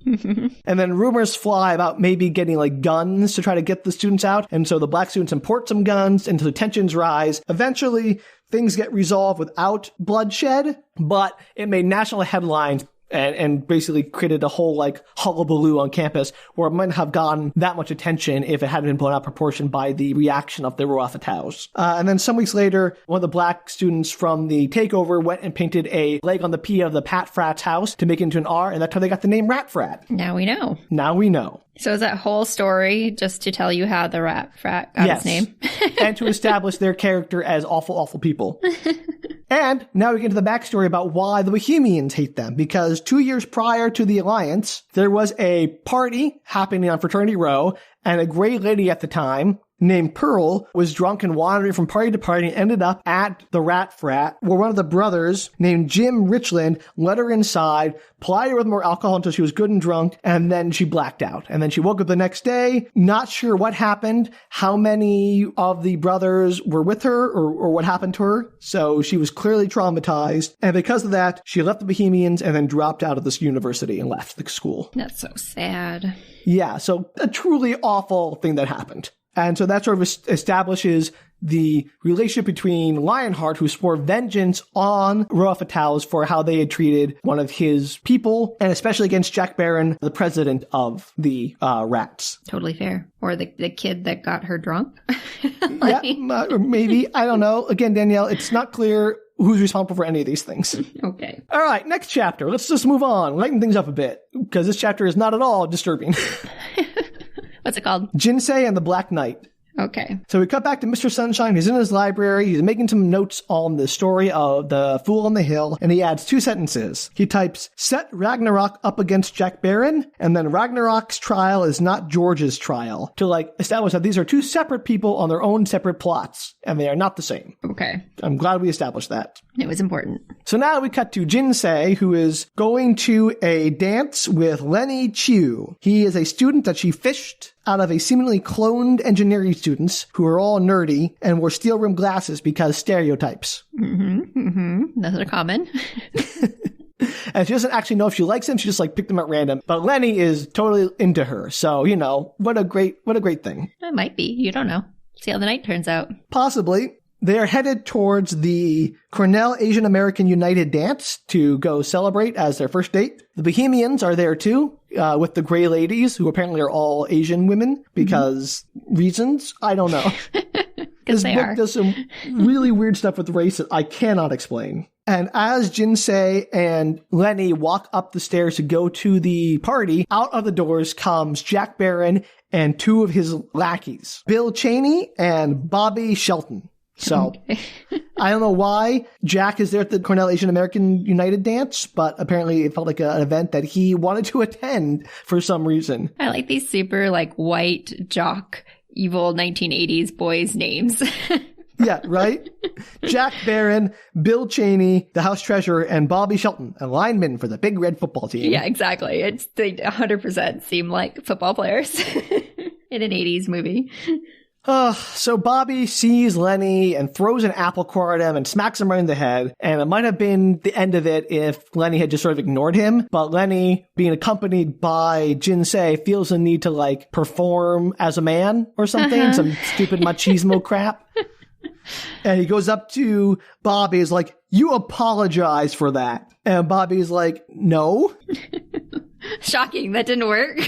And then rumors fly about maybe getting like guns to try to get the students out. And so the black students import some guns and the tensions rise. Eventually, things get resolved without bloodshed, but it made national headlines and basically created a whole like hullabaloo on campus where it might have gotten that much attention if it hadn't been blown out of proportion by the reaction of the Rho Alpha Taus. And then some weeks later, one of the black students from the takeover went and painted a leg on the P of the Pat Frat's house to make it into an R, and that's how they got the name Rat Frat. Now we know. Now we know. So is that whole story just to tell you how the Rat Frat got its name? And to establish their character as awful, awful people. And now we get to the backstory about why the Bohemians hate them. Because 2 years prior to the alliance, there was a party happening on Fraternity Row, and a gray lady at the time named Pearl was drunk and wandering from party to party and ended up at the Rat Frat, where one of the brothers named Jim Richland let her inside, plied her with more alcohol until she was good and drunk, and then she blacked out. And then she woke up the next day, not sure what happened, how many of the brothers were with her, or what happened to her. So she was clearly traumatized. And because of that, she left the Bohemians and then dropped out of this university and left the school. That's so sad. Yeah, so a truly awful thing that happened. And so that sort of establishes the relationship between Lionheart, who swore vengeance on Rho Alpha Taus for how they had treated one of his people, and especially against Jack Barron, the president of the rats. Totally fair. Or the kid that got her drunk. Yeah, or maybe. I don't know. Again, Danielle, it's not clear who's responsible for any of these things. Okay. All right, next chapter. Let's just move on. Lighten things up a bit, because this chapter is not at all disturbing. What's it called? Jinsei and the Black Knight. Okay. So we cut back to Mr. Sunshine. He's in his library. He's making some notes on the story of the Fool on the Hill, and he adds 2 sentences. He types, "Set Ragnarok up against Jack Barron," and then Ragnarok's trial is not George's trial, to establish that these are 2 separate people on their own separate plots, and they are not the same. Okay. I'm glad we established that. It was important. So now we cut to Jinsei, who is going to a dance with Lenny Chu. He is a student that she fished out of a seemingly cloned engineering students who are all nerdy and wore steel rimmed glasses because stereotypes. Those are common. And she doesn't actually know if she likes them. She just picked them at random. But Lenny is totally into her. So, what a great thing. It might be. You don't know. See how the night turns out. Possibly. They are headed towards the Cornell Asian American United Dance to go celebrate as their first date. The Bohemians are there too, with the gray ladies, who apparently are all Asian women because reasons. I don't know. This book does some really weird stuff with race that I cannot explain. And as Jinsei and Lenny walk up the stairs to go to the party, out of the doors comes Jack Barron and 2 of his lackeys, Bill Cheney and Bobby Shelton. So, I don't know why Jack is there at the Cornell Asian American United Dance, but apparently it felt like an event that he wanted to attend for some reason. I like these super white jock evil 1980s boys' names. Yeah, right? Jack Barron, Bill Cheney, the House Treasurer, and Bobby Shelton, a lineman for the Big Red football team. Yeah, exactly. They 100% seem like football players in an 80s movie. So Bobby sees Lenny and throws an apple core at him and smacks him right in the head. And it might have been the end of it if Lenny had just sort of ignored him. But Lenny, being accompanied by Jinsei, feels the need to perform as a man or something. Some stupid machismo crap. And he goes up to Bobby, is like, "You apologize for that." And Bobby's like, "No." Shocking. That didn't work.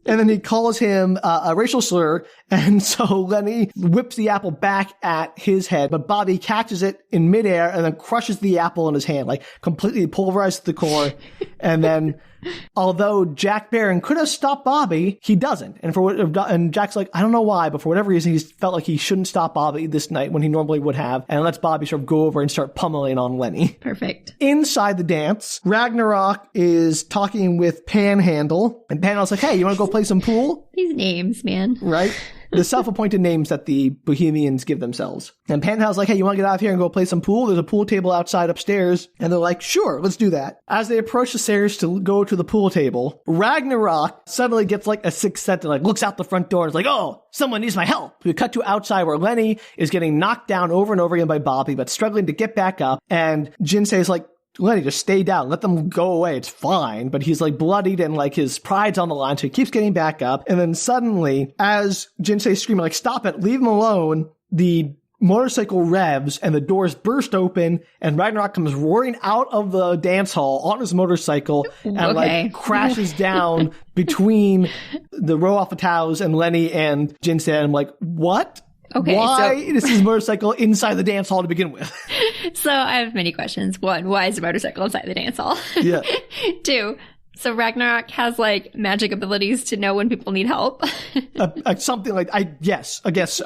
And then he calls him a racial slur. And so Lenny whips the apple back at his head, but Bobby catches it in midair and then crushes the apple in his hand, completely pulverized the core. And then, although Jack Barron could have stopped Bobby, he doesn't. And Jack's like, I don't know why, but for whatever reason, he felt like he shouldn't stop Bobby this night when he normally would have, and lets Bobby sort of go over and start pummeling on Lenny. Perfect. Inside the dance, Ragnarok is talking with Panhandle, and Panhandle's like, "Hey, you want to go play some pool?" These names, man. Right? the self-appointed names that the Bohemians give themselves. And Penthouse like, hey, you want to get out of here and go play some pool? There's a pool table outside upstairs. And they're like, sure, let's do that. As they approach the stairs to go to the pool table, Ragnarok suddenly gets like a sixth sense and like looks out the front door and is like, oh, someone needs my help. We cut to outside where Lenny is getting knocked down over and over again by Bobby, but struggling to get back up. And Jinsei is like, Lenny, just stay down. Let them go away. It's fine. But he's like bloodied and like his pride's on the line. So he keeps getting back up. And then suddenly, as Jinsei's screaming like, stop it, leave him alone, the motorcycle revs and the doors burst open and Ragnarok comes roaring out of the dance hall on his motorcycle and like crashes down between the row off of Taos and Lenny and Jinsei. And I'm like, what? Okay, why is his motorcycle inside the dance hall to begin with? So I have many questions. One, why is a motorcycle inside the dance hall? Yeah. 2, so Ragnarok has like magic abilities to know when people need help. Something like, I guess so.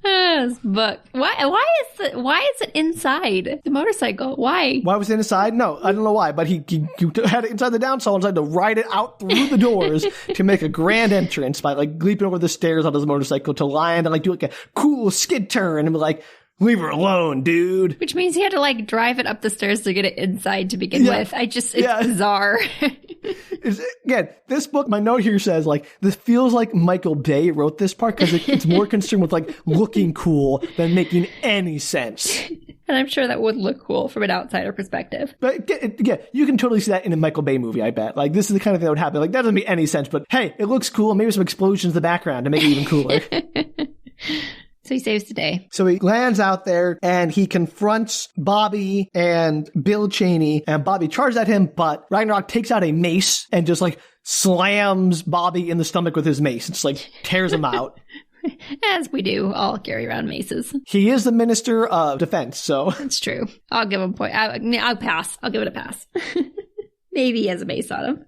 This book. Why is it inside the motorcycle? Why was it inside? No, I don't know why, but he had it inside the dance hall and tried to ride it out through the doors to make a grand entrance by like leaping over the stairs on his motorcycle to land and like do like a cool skid turn and be like, leave her alone, dude. Which means he had to like drive it up the stairs to get it inside to begin with. It's bizarre. Again, this book, my note here says like, this feels like Michael Bay wrote this part because it's more concerned with like looking cool than making any sense. And I'm sure that would look cool from an outsider perspective. But yeah, you can totally see that in a Michael Bay movie, I bet. Like, this is the kind of thing that would happen. Like, that doesn't make any sense, but hey, it looks cool. Maybe some explosions in the background to make it even cooler. So he saves the day. So he lands out there and he confronts Bobby and Bill Cheney, and Bobby charges at him, but Ragnarok takes out a mace and just like slams Bobby in the stomach with his mace. It's like tears him out. As we do, all carry around maces. He is the Minister of Defense, so. That's true. I'll give him a point. I'll pass. I'll give it a pass. Maybe he has a mace on him.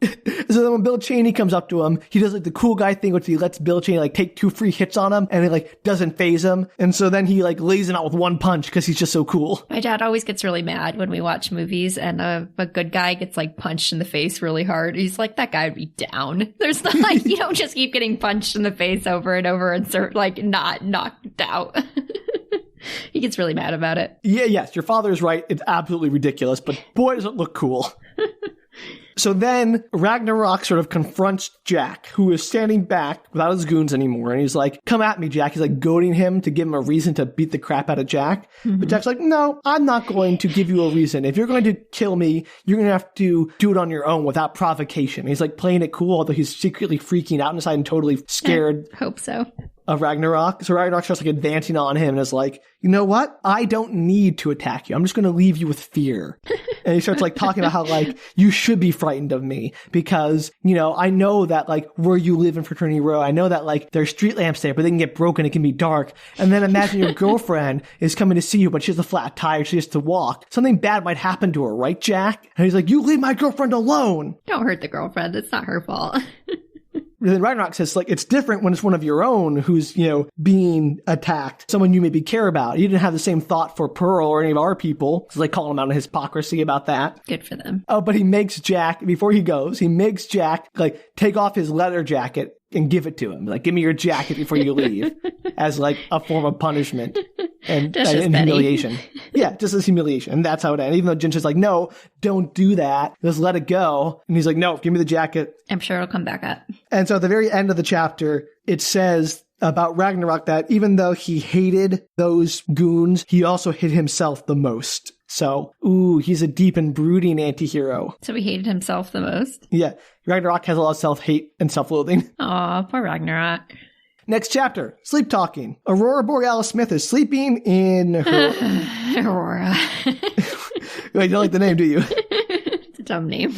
So then when Bill Cheney comes up to him, he does like the cool guy thing, which he lets Bill Cheney like take 2 free hits on him and it like doesn't phase him. And so then he like lays him out with 1 punch because he's just so cool. My dad always gets really mad when we watch movies and a good guy gets like punched in the face really hard. He's like, that guy would be down. There's not like, you don't just keep getting punched in the face over and over and like not knocked out. He gets really mad about it. Yeah, yes, your father is right. It's absolutely ridiculous, but boy, does it look cool. So then Ragnarok sort of confronts Jack, who is standing back without his goons anymore. And he's like, come at me, Jack. He's like goading him to give him a reason to beat the crap out of Jack. Mm-hmm. But Jack's like, no, I'm not going to give you a reason. If you're going to kill me, you're going to have to do it on your own without provocation. He's like playing it cool, although he's secretly freaking out inside and totally scared. I hope so. Of Ragnarok. So Ragnarok starts like advancing on him and is like, you know what? I don't need to attack you. I'm just going to leave you with fear. And he starts like talking about how like you should be frightened of me because, you know, I know that like where you live in Fraternity Row, I know that like there's street lamps there, but they can get broken. It can be dark. And then imagine your girlfriend is coming to see you, but she has a flat tire. She has to walk. Something bad might happen to her, right, Jack? And he's like, you leave my girlfriend alone. Don't hurt the girlfriend. It's not her fault. Then Ragnarok says, like, it's different when it's one of your own who's, you know, being attacked, someone you maybe care about. You didn't have the same thought for Pearl or any of our people. So like calling him out on his hypocrisy about that. Good for them. Oh, but he makes Jack, before he goes, he makes Jack, like, take off his leather jacket and give it to him. Like, give me your jacket before you leave as like a form of punishment and humiliation. Yeah, just as humiliation. And that's how it ends. Even though Jinsei's like, no, don't do that. Just let it go. And he's like, no, give me the jacket. I'm sure it'll come back up. And so at the very end of the chapter, it says about Ragnarok that even though he hated those goons, he also hate himself the most. So, he's a deep and brooding anti-hero. So he hated himself the most? Yeah. Ragnarok has a lot of self-hate and self-loathing. Aw, poor Ragnarok. Next chapter, sleep talking. Aurora Borealis Smith is sleeping in her... Aurora. Wait, you don't like the name, do you? It's a dumb name.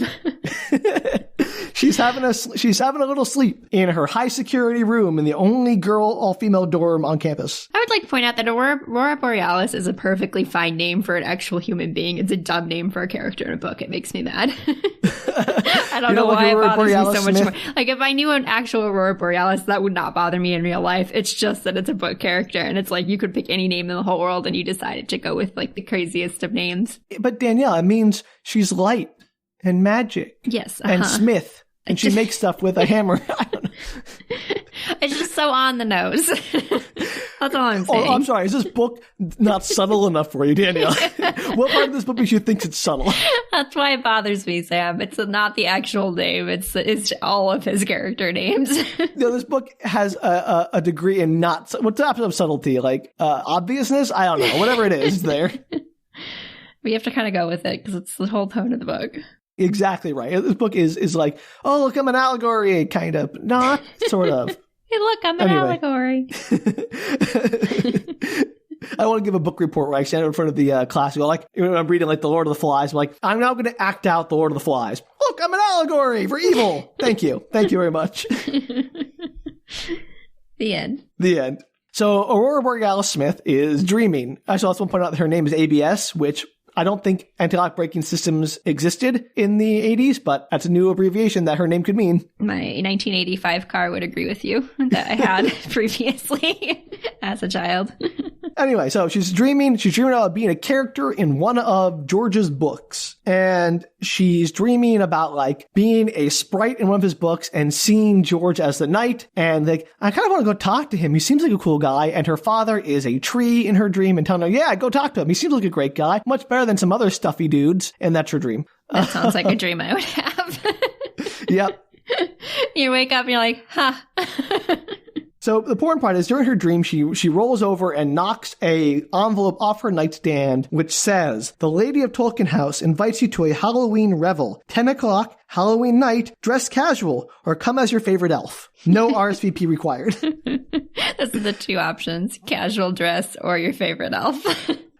She's having a little sleep in her high security room in the only all-female dorm on campus. I would like to point out that Aurora Borealis is a perfectly fine name for an actual human being. It's a dumb name for a character in a book. It makes me mad. I don't know why it bothers me so much more. Like, if I knew an actual Aurora Borealis, that would not bother me in real life. It's just that it's a book character, and it's like you could pick any name in the whole world, and you decided to go with like the craziest of names. But Danielle, it means she's light and magic. Yes. And Smith. And she makes stuff with a hammer. I don't know. It's just so on the nose. That's all I'm saying. Oh, I'm sorry. Is this book not subtle enough for you, Danielle? What part of this book makes you think it's subtle? That's why it bothers me, Sam. It's not the actual name. It's all of his character names. No, this book has a degree in not... What's the opposite of subtlety? Like obviousness? I don't know. Whatever it is, there. We have to kind of go with it because it's the whole tone of the book. Exactly right. This book is like, oh, look, I'm an allegory, kind of. Not, sort of. Hey, look, I'm an allegory. I want to give a book report where I stand in front of the class. Like, when I'm reading like The Lord of the Flies, I'm like, I'm now going to act out The Lord of the Flies. Look, I'm an allegory for evil. Thank you. Thank you very much. The end. The end. So Aurora Borealis Smith is dreaming. I also want to point out that her name is ABS, which I don't think anti-lock braking systems existed in the 80s, but that's a new abbreviation that her name could mean. My 1985 car would agree with you that I had previously as a child. Anyway, so she's dreaming about being a character in one of George's books. And she's dreaming about like being a sprite in one of his books and seeing George as the knight. And like, I kind of want to go talk to him. He seems like a cool guy. And her father is a tree in her dream and telling her, yeah, go talk to him. He seems like a great guy. Much better than some other stuffy dudes. And that's her dream. That sounds like a dream I would have. Yep. You wake up and you're like, huh. So the important part is during her dream, she rolls over and knocks a envelope off her nightstand, which says, "The Lady of Tolkien House invites you to a Halloween revel. 10 o'clock, Halloween night, dress casual, or come as your favorite elf. No RSVP required." Those are the two options, casual dress or your favorite elf.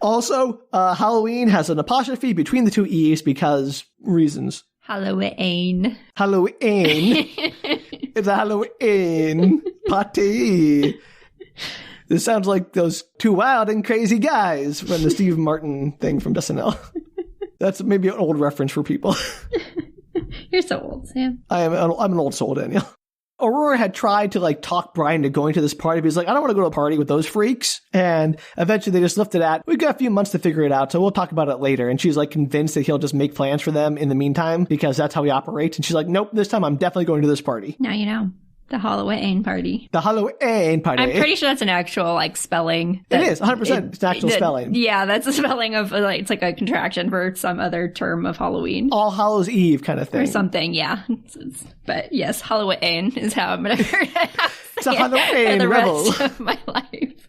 Also, Halloween has an apostrophe between the two E's because reasons. Halloween. Halloween. It's a Halloween party. This sounds like those two wild and crazy guys from the Steve Martin thing from SNL. That's maybe an old reference for people. You're so old, Sam. I'm an old soul, Danielle. Aurora had tried to like talk Brian to going to this party, but he's like, I don't want to go to a party with those freaks. And eventually they just left it at, we've got a few months to figure it out, so we'll talk about it later. And she's like convinced that he'll just make plans for them in the meantime because that's how he operates. And she's like, nope, this time I'm definitely going to this party. Now you know. The Halloween party. The Halloween party. I'm pretty sure that's an actual, like, spelling. It is, 100%. It's an actual spelling. Yeah, that's a spelling of, like, it's like a contraction for some other term of Halloween. All Hallows Eve kind of thing. Or something, yeah. But yes, Halloween is how I'm going to It's a Halloween the revel. rest of my life.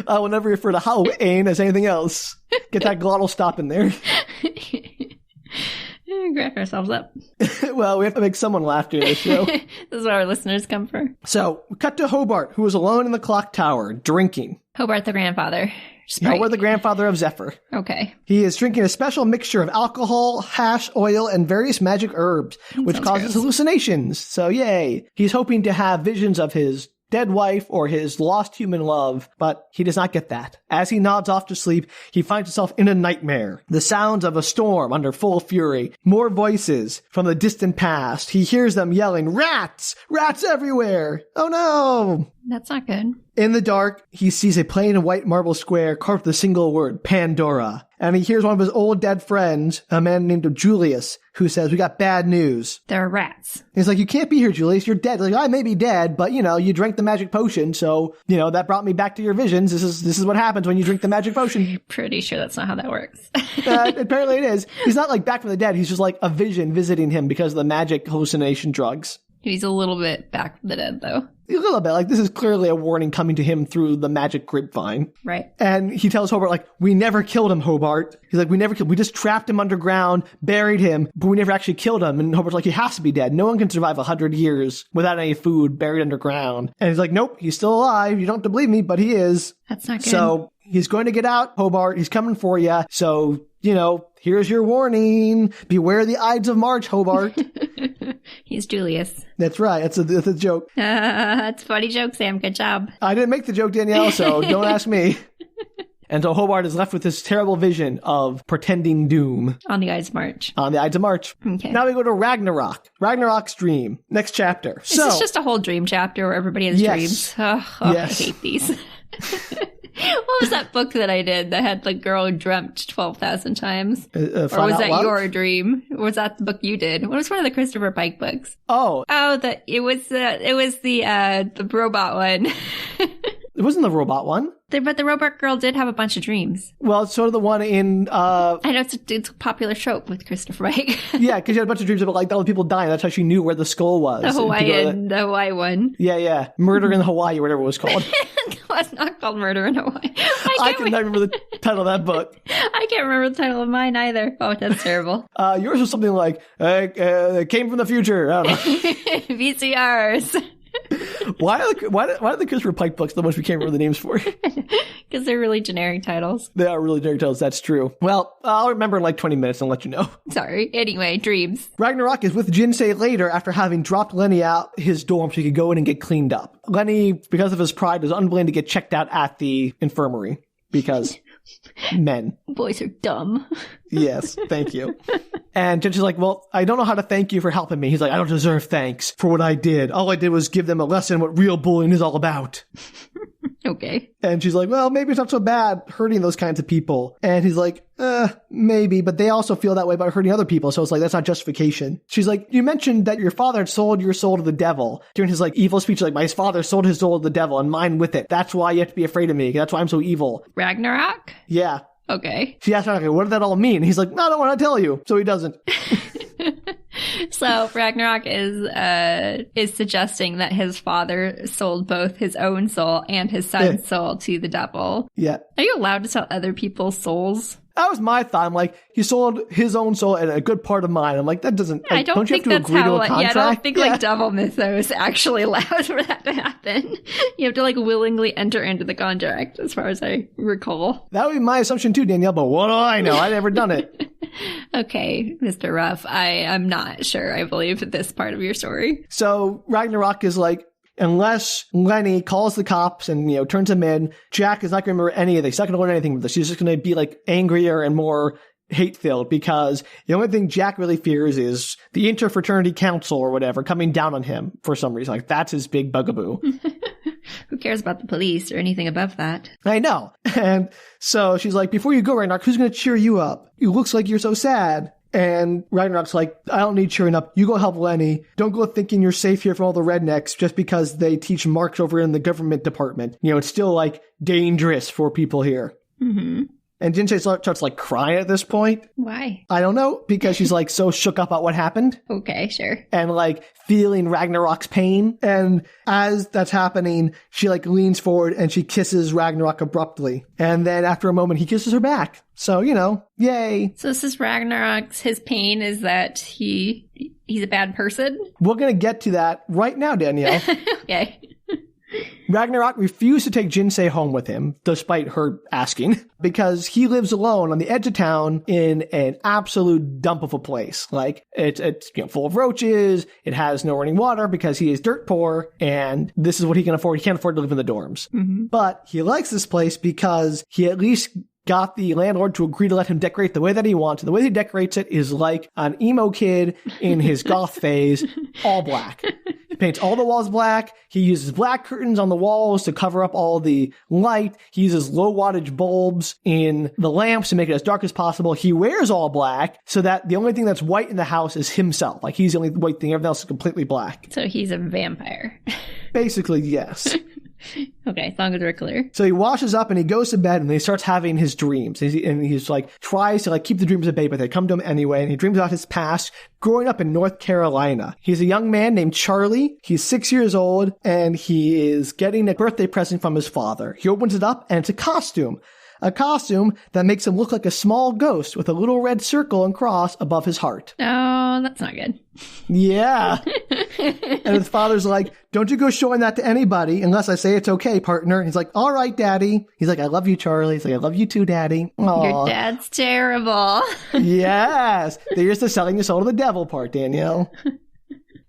I will never refer to Halloween as anything else. Get that glottal stop in there. Crack ourselves up. Well, we have to make someone laugh during this show. This is what our listeners come for. So, we cut to Hobart, who is alone in the clock tower, drinking. Hobart the grandfather. Sprite. Hobart the grandfather of Zephyr. Okay. He is drinking a special mixture of alcohol, hash, oil, and various magic herbs, which causes hallucinations. So, yay. He's hoping to have visions of his dead wife or his lost human love, but he does not get that. As he nods off to sleep, he finds himself in a nightmare. The sounds of a storm under full fury. More voices from the distant past. He hears them yelling, "Rats! Rats everywhere! Oh no!" That's not good. In the dark, he sees a plain white marble square carved with a single word, Pandora. And he hears one of his old dead friends, a man named Julius, who says, "We got bad news. There are rats." He's like, "You can't be here, Julius. You're dead." Like, "I may be dead, but, you drank the magic potion. So, that brought me back to your visions. This is what happens when you drink the magic potion." Pretty sure that's not how that works. Apparently it is. He's not like back from the dead. He's just like a vision visiting him because of the magic hallucination drugs. He's a little bit back from the dead, though. A little bit. Like, this is clearly a warning coming to him through the magic grapevine. Right. And he tells Hobart, like, "We never killed him, Hobart." He's like, "We never killed him. We just trapped him underground, buried him, but we never actually killed him." And Hobart's like, "He has to be dead. No one can survive 100 years without any food, buried underground." And he's like, "Nope, he's still alive. You don't have to believe me, but he is." That's not good. So he's going to get out, Hobart. He's coming for you. So, here's your warning. Beware the Ides of March, Hobart. He's Julius. That's right. That's a joke. That's a funny joke, Sam. Good job. I didn't make the joke, Danielle, so don't ask me. And so Hobart is left with this terrible vision of pretending doom. On the Ides of March. On the Ides of March. Okay. Now we go to Ragnarok. Ragnarok's dream. Next chapter. Is this just a whole dream chapter where everybody has dreams? Oh, yes. I hate these. What was that book that I did that had the girl who dreamt 12,000 times? Or was that Love? your dream? Or was that the book you did? What was one of the Christopher Pike books? Oh, It was the robot one. it wasn't the robot one. But the robot girl did have a bunch of dreams. Well, it's sort of the one in... I know it's a popular trope with Christopher Pike. Yeah, because she had a bunch of dreams about like all the people dying. That's how she knew where the skull was. The Hawaii one. Yeah. Murder in Hawaii, or whatever it was called. No, it's not called Murder in Hawaii. I cannot remember the title of that book. I can't remember the title of mine either. Oh, that's terrible. Yours was something like, came from the future. I don't know. VCRs. Why are the Christopher Pike books the ones we can't remember the names for? Because they're really generic titles. They are really generic titles, that's true. Well, I'll remember in like 20 minutes and let you know. Sorry. Anyway, dreams. Ragnarok is with Jinsei later after having dropped Lenny out his dorm so he could go in and get cleaned up. Lenny, because of his pride, is unwilling to get checked out at the infirmary because men. Boys are dumb. Yes, thank you. And Jinsei's like, well, I don't know how to thank you for helping me. He's like, I don't deserve thanks for what I did. All I did was give them a lesson what real bullying is all about. Okay. And she's like, well, maybe it's not so bad hurting those kinds of people. And he's like, maybe, but they also feel that way about hurting other people. So it's like, that's not justification. She's like, you mentioned that your father had sold your soul to the devil during his like evil speech. Like, my father sold his soul to the devil and mine with it. That's why you have to be afraid of me. That's why I'm so evil. Ragnarok? Yeah. Okay. She asked Ragnarok, what did that all mean? And he's like, no, I don't want to tell you. So he doesn't. So Ragnarok is suggesting that his father sold both his own soul and his son's soul to the devil. Yeah. Are you allowed to sell other people's souls? That was my thought. I'm like, he sold his own soul and a good part of mine. I'm like, that doesn't, like, I don't you have think to that's agree how, to a contract? I don't think like devil mythos actually allows for that to happen. You have to like willingly enter into the contract, as far as I recall. That would be my assumption too, Danielle, but what do I know? I've never done it. Okay, Mr. Ruff, I am not sure I believe this part of your story. So Ragnarok is like, unless Lenny calls the cops and, turns him in, Jack is not going to remember any of this. He's not going to learn anything from this. He's just going to be like angrier and more hate-filled because the only thing Jack really fears is the interfraternity council or whatever coming down on him for some reason. Like, that's his big bugaboo. Who cares about the police or anything above that? I know. And so she's like, before you go, Ragnarok, who's going to cheer you up? It looks like you're so sad. And Ragnarok's like, I don't need cheering up. You go help Lenny. Don't go thinking you're safe here from all the rednecks just because they teach Marx over in the government department. It's still like dangerous for people here. Mm-hmm. And Jinsei starts like crying at this point. Why? I don't know, because she's like so shook up about what happened. Okay, sure. And like feeling Ragnarok's pain. And as that's happening, she like leans forward and she kisses Ragnarok abruptly. And then after a moment, he kisses her back. So, yay. So this is Ragnarok's, his pain is that he's a bad person? We're going to get to that right now, Danielle. Okay. Ragnarok refused to take Jinsei home with him, despite her asking, because he lives alone on the edge of town in an absolute dump of a place. Like, it's full of roaches, it has no running water because he is dirt poor, and this is what he can afford. He can't afford to live in the dorms. Mm-hmm. But he likes this place because he at least got the landlord to agree to let him decorate the way that he wants. And the way he decorates it is like an emo kid in his goth phase, all black. He paints all the walls black. He uses black curtains on the walls to cover up all the light. He uses low wattage bulbs in the lamps to make it as dark as possible. He wears all black so that the only thing that's white in the house is himself. Like, he's the only white thing. Everything else is completely black. So he's a vampire. Basically, yes. Okay, as long as we're clear. So he washes up and he goes to bed and he starts having his dreams. And he's like, tries to like keep the dreams at bay, but they come to him anyway. And he dreams about his past growing up in North Carolina. He's a young man named Charlie. He's 6 years old and he is getting a birthday present from his father. He opens it up and it's a costume. A costume that makes him look like a small ghost with a little red circle and cross above his heart. Oh, that's not good. Yeah. And his father's like, don't you go showing that to anybody unless I say it's okay, partner. And he's like, all right, Daddy. He's like, I love you, Charlie. He's like, I love you too, Daddy. Aww. Your dad's terrible. Yes. There's the selling your soul to the devil part, Danielle.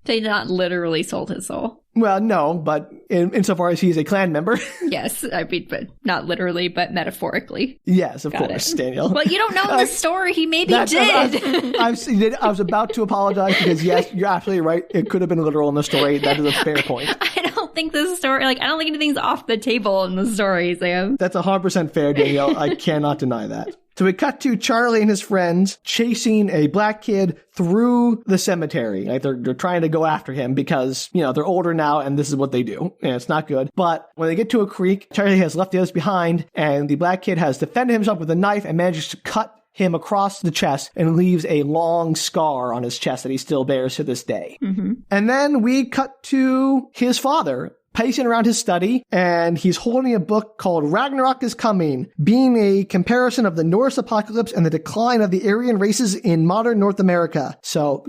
They not literally sold his soul. Well, no, but insofar as he's a clan member. Yes, I mean, but not literally, but metaphorically. Yes, of course, Danielle. Well, you don't know the story. He maybe did. I was about to apologize because, yes, you're absolutely right. It could have been literal in the story. That is a fair point. I don't think this story, I don't think anything's off the table in the story, Sam. That's 100% fair, Danielle. I cannot deny that. So we cut to Charlie and his friends chasing a black kid through the cemetery. Like they're trying to go after him because, they're older now and this is what they do. And it's not good. But when they get to a creek, Charlie has left the others behind and the black kid has defended himself with a knife and manages to cut him across the chest and leaves a long scar on his chest that he still bears to this day. Mm-hmm. And then we cut to his father pacing around his study, and he's holding a book called Ragnarok is Coming, being a comparison of the Norse apocalypse and the decline of the Aryan races in modern North America. So,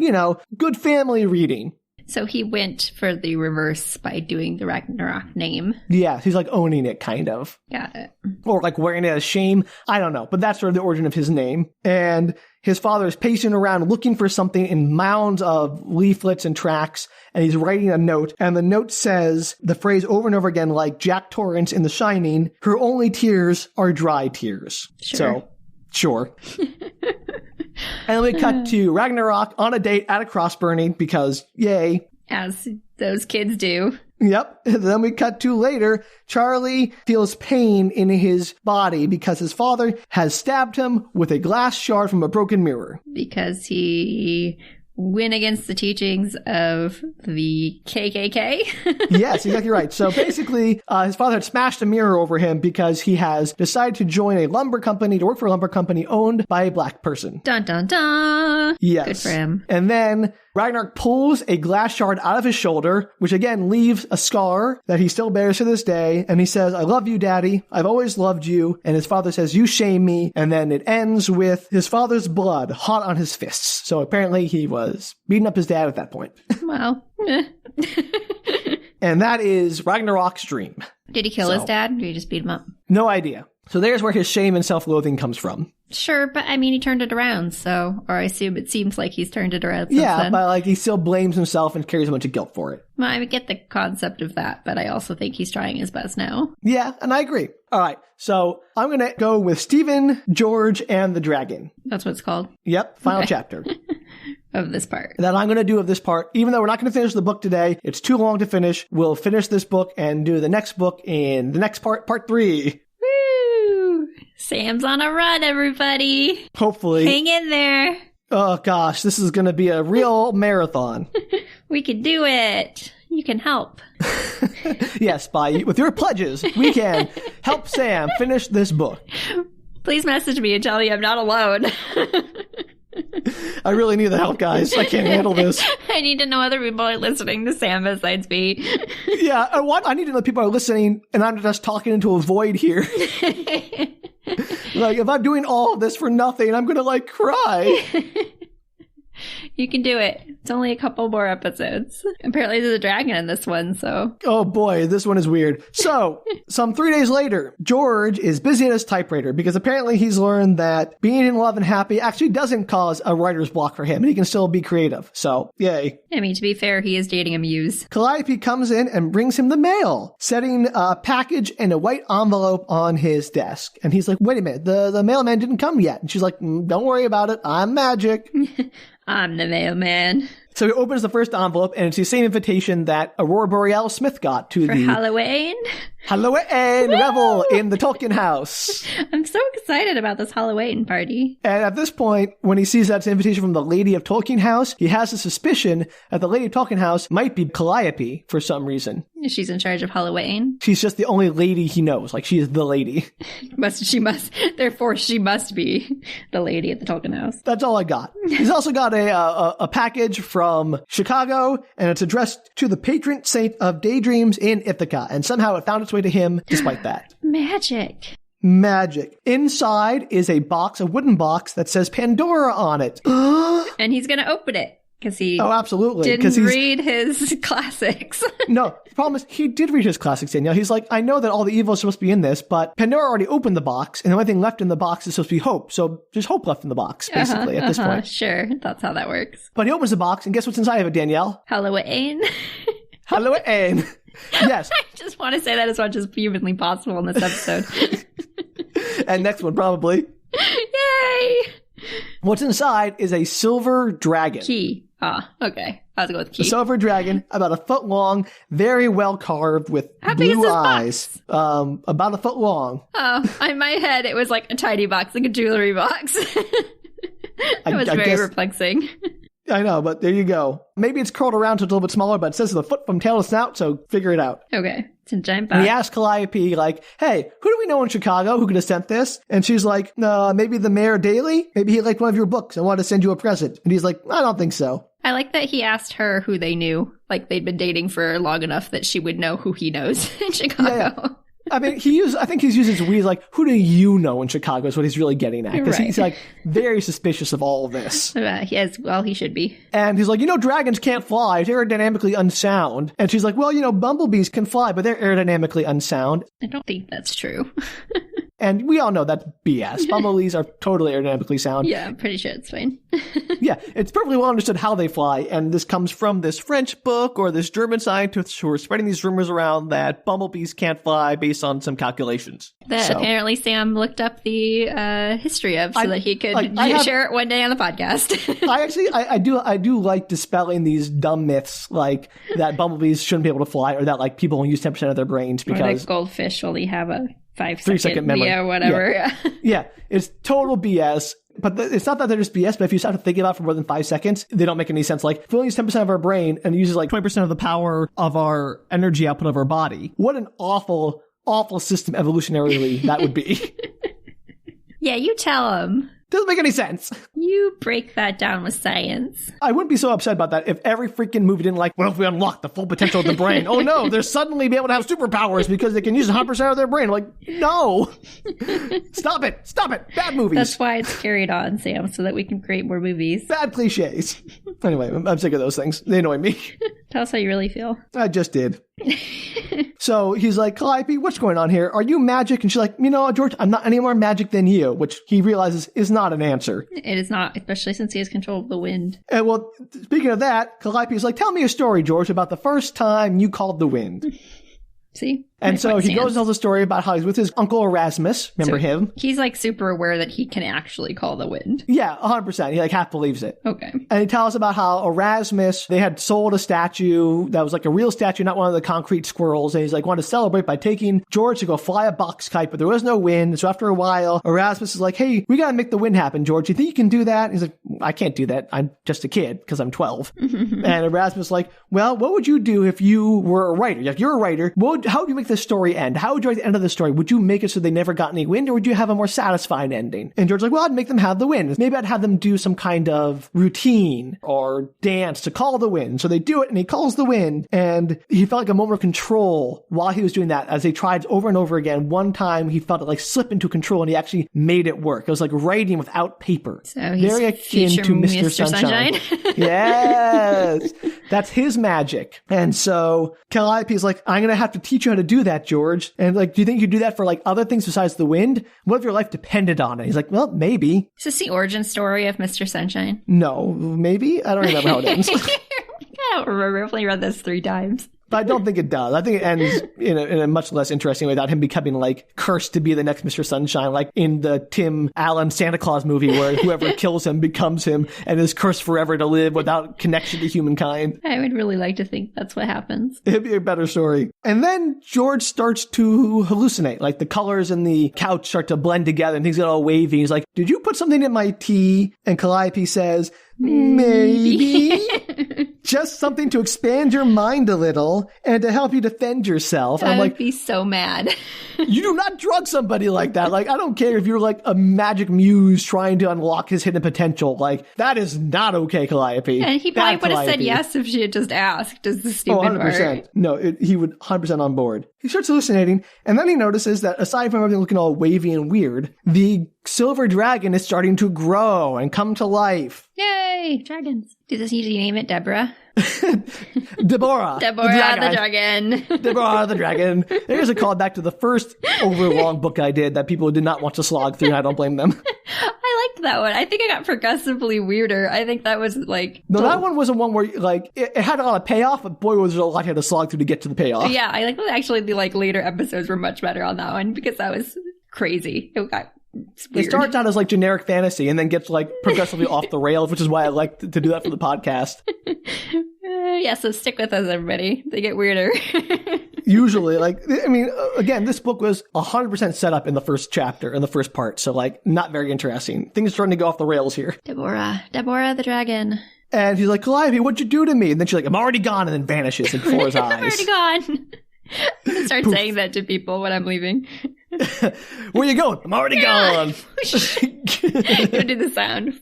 good family reading. So he went for the reverse by doing the Ragnarok name. Yeah, he's owning it, kind of. Got it. Or wearing it as shame. I don't know, but that's sort of the origin of his name. And his father is pacing around looking for something in mounds of leaflets and tracts, and he's writing a note. And the note says the phrase over and over again, like Jack Torrance in The Shining, her only tears are dry tears. Sure. So, sure. And then we cut to Ragnarok on a date at a cross burning because, yay. As those kids do. Yep. And then we cut to later, Charlie feels pain in his body because his father has stabbed him with a glass shard from a broken mirror. Because he went against the teachings of the KKK. Yes, exactly right. So basically, his father had smashed a mirror over him because he has decided to join a lumber company, to work for a lumber company owned by a black person. Dun, dun, dun. Yes. Good for him. And then Ragnarok pulls a glass shard out of his shoulder, which again leaves a scar that he still bears to this day. And he says, I love you, Daddy. I've always loved you. And his father says, you shame me. And then it ends with his father's blood hot on his fists. So apparently he was beating up his dad at that point. Wow. And that is Ragnarok's dream. Did he kill his dad? Or did he just beat him up? No idea. So there's where his shame and self-loathing comes from. Sure, but he turned it around, or I assume it seems like he's turned it around since Yeah, then. but he still blames himself and carries a bunch of guilt for it. Well, I get the concept of that, but I also think he's trying his best now. Yeah, and I agree. All right, so I'm going to go with Stephen, George, and the Dragon. That's what it's called? Yep, final chapter. Of this part. That I'm going to do of this part. Even though we're not going to finish the book today, it's too long to finish. We'll finish this book and do the next book in the next part, part 3. Woo! Sam's on a run, everybody. Hopefully. Hang in there. Oh, gosh, this is going to be a real marathon. We can do it. You can help. Yes, with your pledges, we can help Sam finish this book. Please message me and tell me I'm not alone. I really need the help, guys. I can't handle this. I need to know other people are listening to Sam besides me. Yeah, I need to know people are listening and I'm just talking into a void here. If I'm doing all of this for nothing, I'm going to cry. You can do it. It's only a couple more episodes. Apparently there's a dragon in this one, so. Oh boy, this one is weird. So, some 3 days later, George is busy at his typewriter because apparently he's learned that being in love and happy actually doesn't cause a writer's block for him and he can still be creative. So, yay. To be fair, he is dating a muse. Calliope comes in and brings him the mail, setting a package and a white envelope on his desk. And he's like, wait a minute, the mailman didn't come yet. And she's like, don't worry about it. I'm magic. I'm the mailman. So he opens the first envelope, and it's the same invitation that Aurora Borealis Smith got to For Halloween? Halloween revel in the Tolkien House. I'm so excited about this Halloween party. And at this point, when he sees that's an invitation from the Lady of Tolkien House, he has a suspicion that the Lady of Tolkien House might be Calliope for some reason. She's in charge of Halloween. She's just the only lady he knows. She is the lady. Therefore, she must be the lady at the Tolkien House. That's all I got. He's also got a package from Chicago, and it's addressed to the patron saint of daydreams in Ithaca, and somehow it found its way to him despite that. Magic. Inside is a wooden box that says Pandora on it. And he's going to open it. Because he didn't read his classics. No, the problem is he did read his classics, Danielle. He's like, I know that all the evil is supposed to be in this, but Pandora already opened the box, and the only thing left in the box is supposed to be hope. So there's hope left in the box, basically, at this point. Sure, that's how that works. But he opens the box, and guess what's inside of it, Danielle? Halloween. Halloween. Yes. I just want to say that as much as humanly possible in this episode. And next one, probably. Yay! What's inside is a silver dragon. Key. Ah, okay. I'll go with The key. silver dragon, about a foot long, very well carved with How big is blue this eyes. About a foot long. Oh, in my head, it was like a tiny box, like a jewelry box. It was very perplexing. I know, but there you go. Maybe it's curled around so it's a little bit smaller, but it says the foot from tail to snout, so figure it out. Okay. It's a giant box. And he asked Calliope, like, hey, who do we know in Chicago who could have sent this? And she's like, maybe the Mayor Daley? Maybe he liked one of your books and wanted to send you a present. And he's like, I don't think so. I like that he asked her who they knew. Like, they'd been dating for long enough that she would know who he knows in Chicago. Yeah. I mean, I think he's using his weed like, who do you know in Chicago is what he's really getting at. Because he's like very suspicious of all of this. He should be. And he's like, dragons can't fly. They're aerodynamically unsound. And she's like, well, bumblebees can fly, but they're aerodynamically unsound. I don't think that's true. And we all know that's BS. Bumblebees are totally aerodynamically sound. Yeah, I'm pretty sure it's fine. Yeah, it's perfectly well understood how they fly. And this comes from this French book or this German scientist who are spreading these rumors around that bumblebees can't fly based on some calculations. That apparently Sam looked up the history of so that he could share it one day on the podcast. I do like dispelling these dumb myths like that bumblebees shouldn't be able to fly or that like people only use 10% of their brains because or that goldfish only have a 3-second memory. Yeah, whatever. Yeah, it's total BS. But it's not that they're just BS, but if you start to think about it for more than 5 seconds, they don't make any sense. Like, if we only use 10% of our brain and it uses like 20% of the power of our energy output of our body, what an awful, awful system evolutionarily that would be. Yeah, you tell him. Doesn't make any sense. You break that down with science. I wouldn't be so upset about that if every freaking movie didn't like, what if we unlock the full potential of the brain? Oh no, they're suddenly be able to have superpowers because they can use 100% of their brain. I'm like, no. Stop it. Stop it. Bad movies. That's why it's carried on, Sam, so that we can create more movies. Bad cliches. Anyway, I'm sick of those things. They annoy me. Tell us how you really feel. I just did. So he's like, Calliope, what's going on here? Are you magic? And she's like, George, I'm not any more magic than you, which he realizes is not an answer. It is not, especially since he has control of the wind. And well, speaking of that, Calliope is like, tell me a story, George, about the first time you called the wind. See? And so he goes and tells a story about how he's with his uncle Erasmus. Remember him? He's like super aware that he can actually call the wind. Yeah, 100%. He like half believes it. Okay. And he tells about how Erasmus, they had sold a statue that was like a real statue, not one of the concrete squirrels. And he's like, wanted to celebrate by taking George to go fly a box kite, but there was no wind. So after a while, Erasmus is like, hey, we got to make the wind happen, George. You think you can do that? And he's like, I can't do that. I'm just a kid because I'm 12. And Erasmus is like, well, what would you do if you were a writer? Like, you're a writer. How would you make this story end? How would you write the end of the story? Would you make it so they never got any wind, or would you have a more satisfying ending? And George's like, well, I'd make them have the wind. Maybe I'd have them do some kind of routine or dance to call the wind. So they do it, and he calls the wind, and he felt like a moment of control while he was doing that. As they tried over and over again, one time he felt it like slip into control, and he actually made it work. It was like writing without paper. So he's very akin to Mr. Sunshine. Yes, that's his magic. And so Calliope's like, I'm going to have to teach you how to do that, George. And like, do you think you could do that for like other things besides the wind? What if your life depended on it? He's like, well, maybe. Is this the origin story of Mr. Sunshine? No, maybe. I don't remember how it ends. I don't remember. I've only read this 3 times. But I don't think it does. I think it ends in a much less interesting way without him becoming like cursed to be the next Mr. Sunshine, like in the Tim Allen Santa Claus movie where whoever kills him becomes him and is cursed forever to live without connection to humankind. I would really like to think that's what happens. It'd be a better story. And then George starts to hallucinate. Like the colors in the couch start to blend together and things get all wavy. He's like, did you put something in my tea? And Calliope says, maybe. Just something to expand your mind a little and to help you defend yourself. I would like, be so mad. You do not drug somebody like that. Like, I don't care if you're like a magic muse trying to unlock his hidden potential. Like, that is not okay, Calliope. And he probably would have said yes if she had just asked. Is the stupid 100%. part? No, he would 100% on board. He starts hallucinating, and then he notices that aside from everything looking all wavy and weird, the silver dragon is starting to grow and come to life. Yay! Dragons. Did you name it Deborah? Deborah. Deborah the dragon. Deborah the dragon. There's a callback to the first overlong book I did that people did not want to slog through, and I don't blame them. I liked that one. I think it got progressively weirder. I think that was like... No, that one wasn't one where like it had a lot of payoff, but boy, was there a lot you had to slog through to get to the payoff. Yeah, I like actually the like later episodes were much better on that one because that was crazy. It got It starts out as like generic fantasy and then gets like progressively off the rails, which is why I like to do that for the podcast. Yeah, so stick with us, everybody. They get weirder. Usually, like, I mean, again, this book was 100% set up in the first chapter, in the first part. So, like, not very interesting. Things are starting to go off the rails here. Deborah the dragon. And he's like, Calliope, what'd you do to me? And then she's like, I'm already gone, and then vanishes before his eyes. I'm already gone. I'm going to start saying that to people when I'm leaving. Where you going? I'm already gone. You do the sound.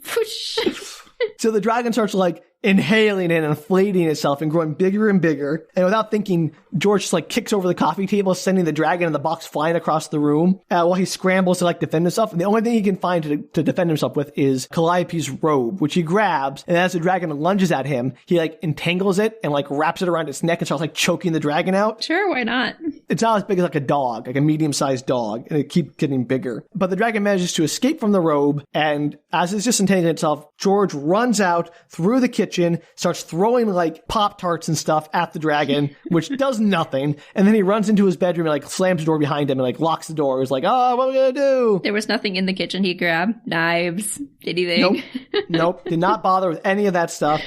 So the dragon starts like inhaling and inflating itself and growing bigger and bigger. And without thinking, George just like kicks over the coffee table, sending the dragon and the box flying across the room while he scrambles to like defend himself. And the only thing he can find to defend himself with is Calliope's robe, which he grabs. And as the dragon lunges at him, he like entangles it and like wraps it around its neck and starts like choking the dragon out. Sure, why not? It's not as big as like a dog, like a medium-sized dog, and it keeps getting bigger. But the dragon manages to escape from the robe, and as it's just entangling itself, George runs out through the kitchen, starts throwing like Pop-Tarts and stuff at the dragon, which does nothing. And then he runs into his bedroom and like slams the door behind him and like locks the door. He's like, oh, what are we gonna do? There was nothing in the kitchen he grabbed. Knives, anything. Nope. Did not bother with any of that stuff.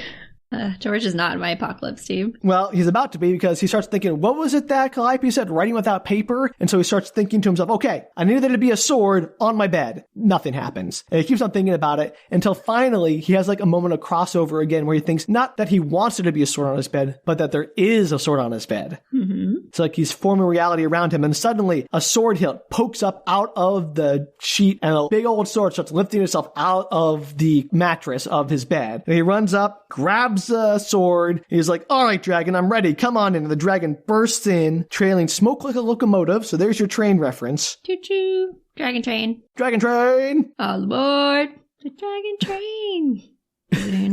George is not in my apocalypse team. Well, he's about to be, because he starts thinking, what was it that Calliope said? Writing without paper? And so he starts thinking to himself, okay, I needed there to be a sword on my bed. Nothing happens. And he keeps on thinking about it until finally he has like a moment of crossover again where he thinks not that he wants there to be a sword on his bed, but that there is a sword on his bed. Mm-hmm. It's like he's forming reality around him. And suddenly a sword hilt pokes up out of the sheet, and a big old sword starts lifting itself out of the mattress of his bed. And he runs up, grabs a sword. He's like, all right, dragon, I'm ready. Come on in. And the dragon bursts in, trailing smoke like a locomotive. So there's your train reference. Choo-choo. Dragon train. Dragon train. All aboard the dragon train. Dragon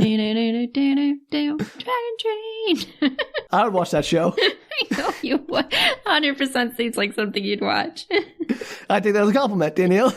train. I would watch that show. I know you would. 100% seems like something you'd watch. I take that as a compliment, Danielle.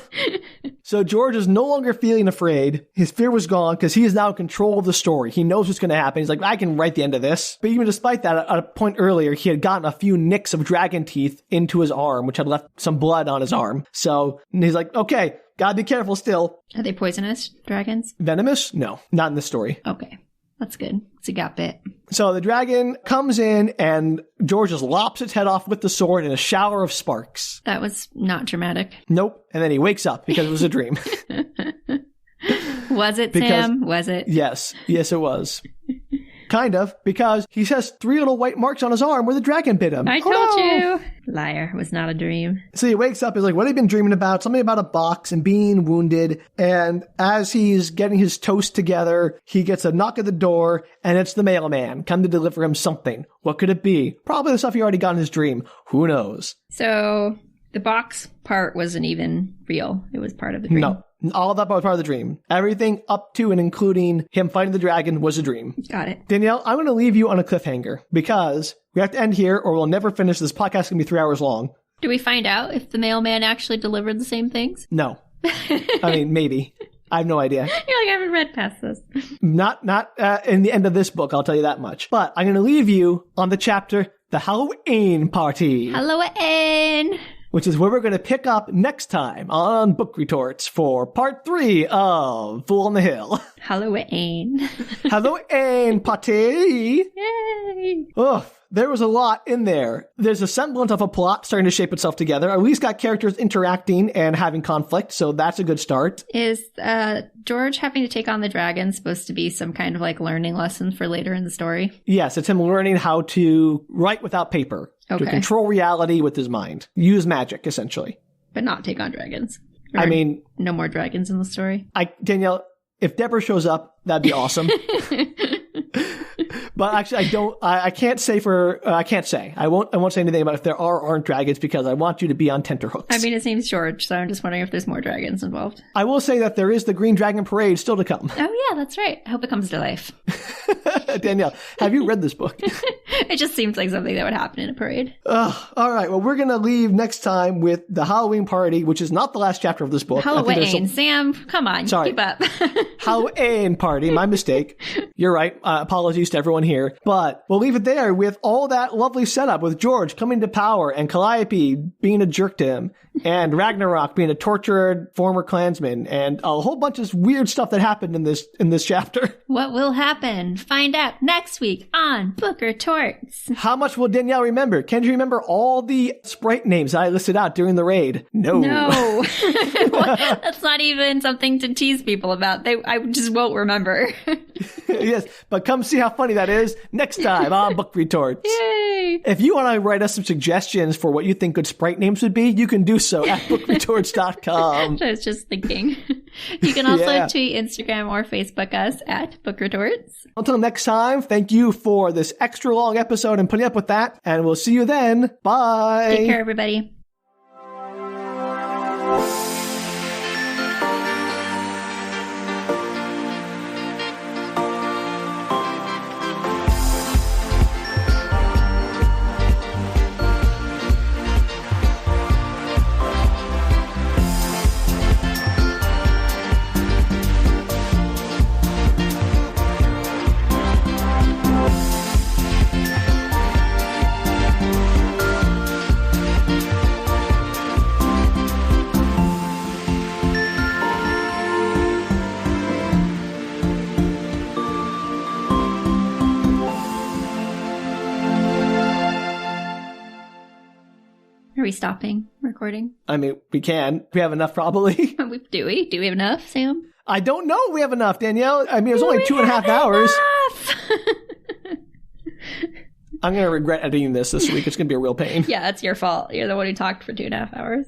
So George is no longer feeling afraid. His fear was gone because he is now in control of the story. He knows what's going to happen. He's like, I can write the end of this. But even despite that, at a point earlier, he had gotten a few nicks of dragon teeth into his arm, which had left some blood on his arm. So he's like, okay, gotta be careful still. Are they poisonous dragons? Venomous? No, not in this story. Okay. That's good. So he got bit. So the dragon comes in and George just lops its head off with the sword in a shower of sparks. That was not dramatic. Nope. And then he wakes up because it was a dream. Was it, Sam? Was it? Yes. Yes, it was. Kind of, because he has 3 little white marks on his arm where the dragon bit him. I told you. Liar. It was not a dream. So he wakes up, he's like, what have you been dreaming about? Something about a box and being wounded. And as he's getting his toast together, he gets a knock at the door, and it's the mailman come to deliver him something. What could it be? Probably the stuff he already got in his dream. Who knows? So the box part wasn't even real. It was part of the dream. No. All of that was part of the dream. Everything up to and including him fighting the dragon was a dream. Got it. Danielle, I'm going to leave you on a cliffhanger because we have to end here or we'll never finish. This podcast is going to be 3 hours long. Do we find out if the mailman actually delivered the same things? No. I mean, maybe. I have no idea. You're like, I haven't read past this. Not in the end of this book, I'll tell you that much. But I'm going to leave you on the chapter, The Hallowe'en Party. Hallowe'en. Which is where we're going to pick up next time on Book Retorts for part 3 of Fool on the Hill. Hallowe'en. Hallowe'en party. Yay. Oh, there was a lot in there. There's a semblance of a plot starting to shape itself together. At least got characters interacting and having conflict, so that's a good start. Is George having to take on the dragon supposed to be some kind of like learning lesson for later in the story? Yes, it's him learning how to write without paper. Okay. To control reality with his mind. Use magic, essentially. But not take on dragons. I mean... No more dragons in the story. Danielle, if Deborah shows up, that'd be awesome. But actually, I can't say I can't say. I won't say anything about if there are or aren't dragons because I want you to be on tenterhooks. I mean, his name's George, so I'm just wondering if there's more dragons involved. I will say that there is the Green Dragon Parade still to come. Oh, yeah, that's right. I hope it comes to life. Danielle, have you read this book? It just seems like something that would happen in a parade. All right. Well, we're going to leave next time with the Halloween party, which is not the last chapter of this book. Halloween. Sam, come on. Sorry. Keep up. Halloween party. My mistake. You're right. Apologies to everyone here. But we'll leave it there with all that lovely setup with George coming to power and Calliope being a jerk to him and Ragnarok being a tortured former clansman and a whole bunch of weird stuff that happened in this chapter. What will happen? Find out next week on Book Retorts. How much will Danielle remember? Can you remember all the sprite names I listed out during the raid? No. That's not even something to tease people about. I just won't remember. Yes, but come see how funny that is next time on Book Retorts. Yay! If you want to write us some suggestions for what you think good sprite names would be, you can do so at bookretorts.com. I was just thinking. You can also tweet, Instagram, or Facebook us at Book Retorts. Until next time, thank you for this extra long episode and putting up with that, and we'll see you then. Bye! Take care, everybody. Are we stopping recording? I mean, we can. We have enough, probably. Do we? Do we have enough, Sam? I don't know if we have enough, Danielle. I mean, it was only 2.5 hours. I'm going to regret editing this week. It's going to be a real pain. Yeah, that's your fault. You're the one who talked for 2.5 hours.